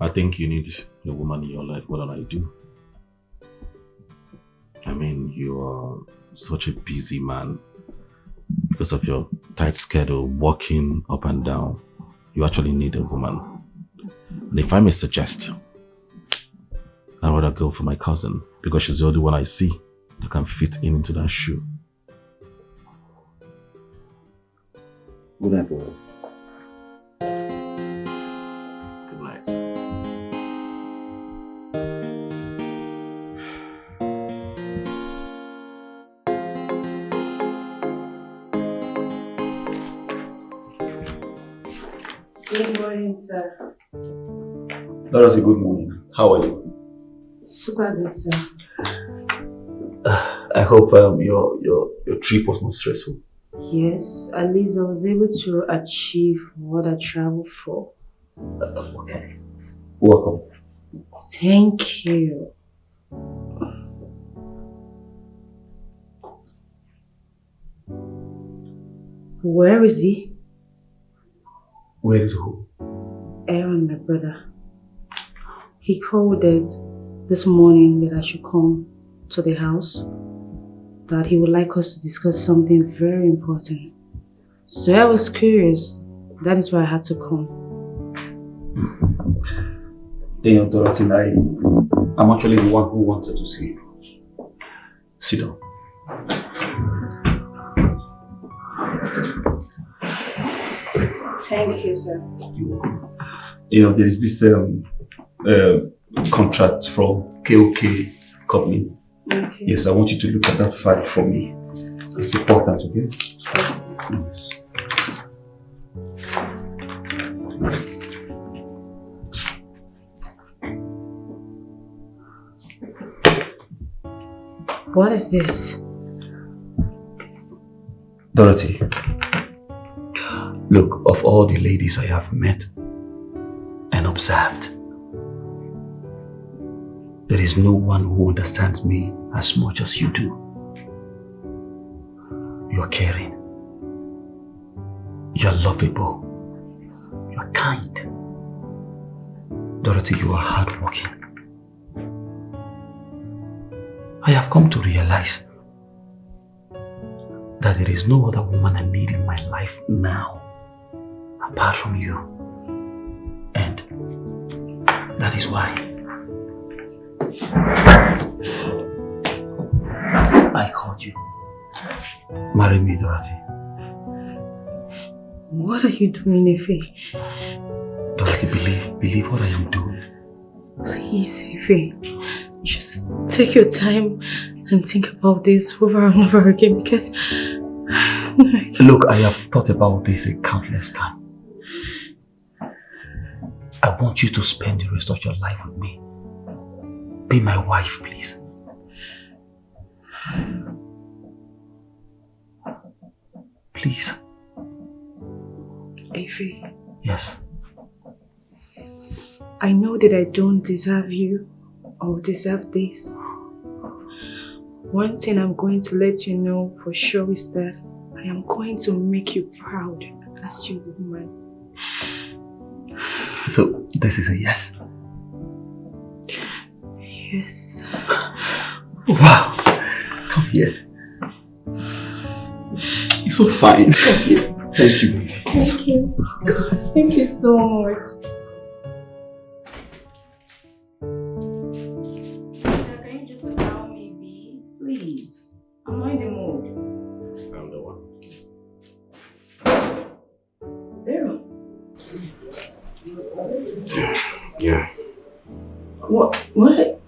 I think you need a woman in your life more than I do. I mean, you are such a busy man. Because of your tight schedule, walking up and down, you actually need a woman. And if I may suggest, I'd rather go for my cousin, because she's the only one I see that can fit into that shoe. Good night, brother. Good night. Good morning, sir. That was a good morning. How are you? Super good, sir. I hope your trip was not stressful. Yes, at least I was able to achieve what I traveled for. Okay. Welcome. Thank you. Where is he? Where is who? Aaron, my brother. He called it this morning that I should come to the house, that he would like us to discuss something very important. So I was curious. That is why I had to come. Dorothy, I'm actually the one who wanted to see you. Sit down. Thank you, sir. There is this contract from KOK Company. Okay. Yes, I want you to look at that file for me. It's important, okay? Yes. What is this? Dorothy, look, of all the ladies I have met and observed, there is no one who understands me as much as you do. You are caring. You are lovable. You are kind. Dorothy, you are hardworking. I have come to realize that there is no other woman I need in my life now apart from you. And that is why I called you. Marry me, Dorothy. What are you doing, Ife? Dorothy, believe what I am doing. Please, Ife. Just take your time and think about this over and over again because... Look, I have thought about this a countless times. I want you to spend the rest of your life with me. Be my wife, please. Please. Ife. Yes. I know that I don't deserve you or deserve this. One thing I'm going to let you know for sure is that I am going to make you proud as your woman. So, this is a yes? Yes. Wow! Come here. You're so fine. Come here. Thank you. Thank you. Thank you so much. Can you just allow me be? Please. I'm not in the mood. I'm the one. Vero. Yeah. What?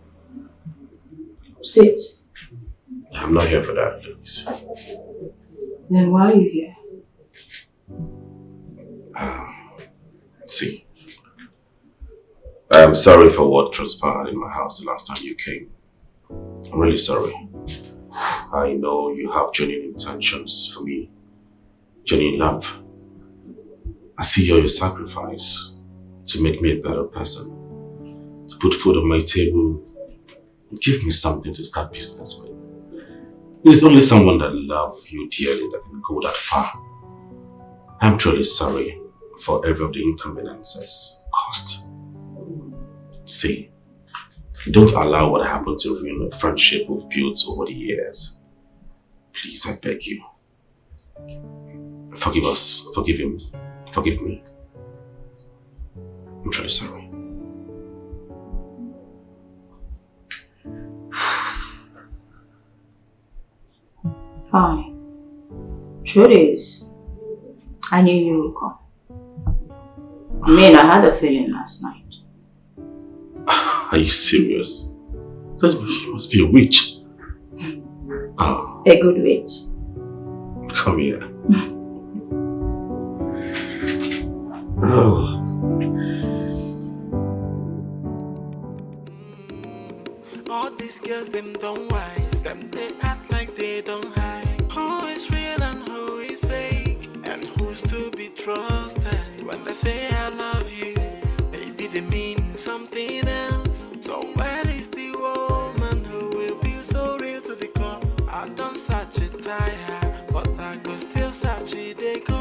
Sit. I'm not here for that, please. Then why are you here? See. I'm sorry for what transpired in my house the last time you came. I'm really sorry. I know you have genuine intentions for me. Genuine love. I see your sacrifice to make me a better person. To put food on my table. Give me something to start business with. There's only someone that loves you dearly that can go that far. I'm truly sorry for every of the inconveniences caused. See, don't allow what happened to ruin the friendship we've built over the years. Please, I beg you. Forgive us, forgive him, forgive me. I'm truly sorry. Fine. Truth is, I knew you would come. I mean, I had a feeling last night. Are you serious? You must be a witch. Oh. A good witch. Come here. Oh. All these girls, them don't wise. Them they act like they don't hide. Who is real and who is fake? And who's to be trusted? When they say I love you, maybe they mean something else. So where is the woman who will be so real to the core? I don't search it tire, but I go still search it. They go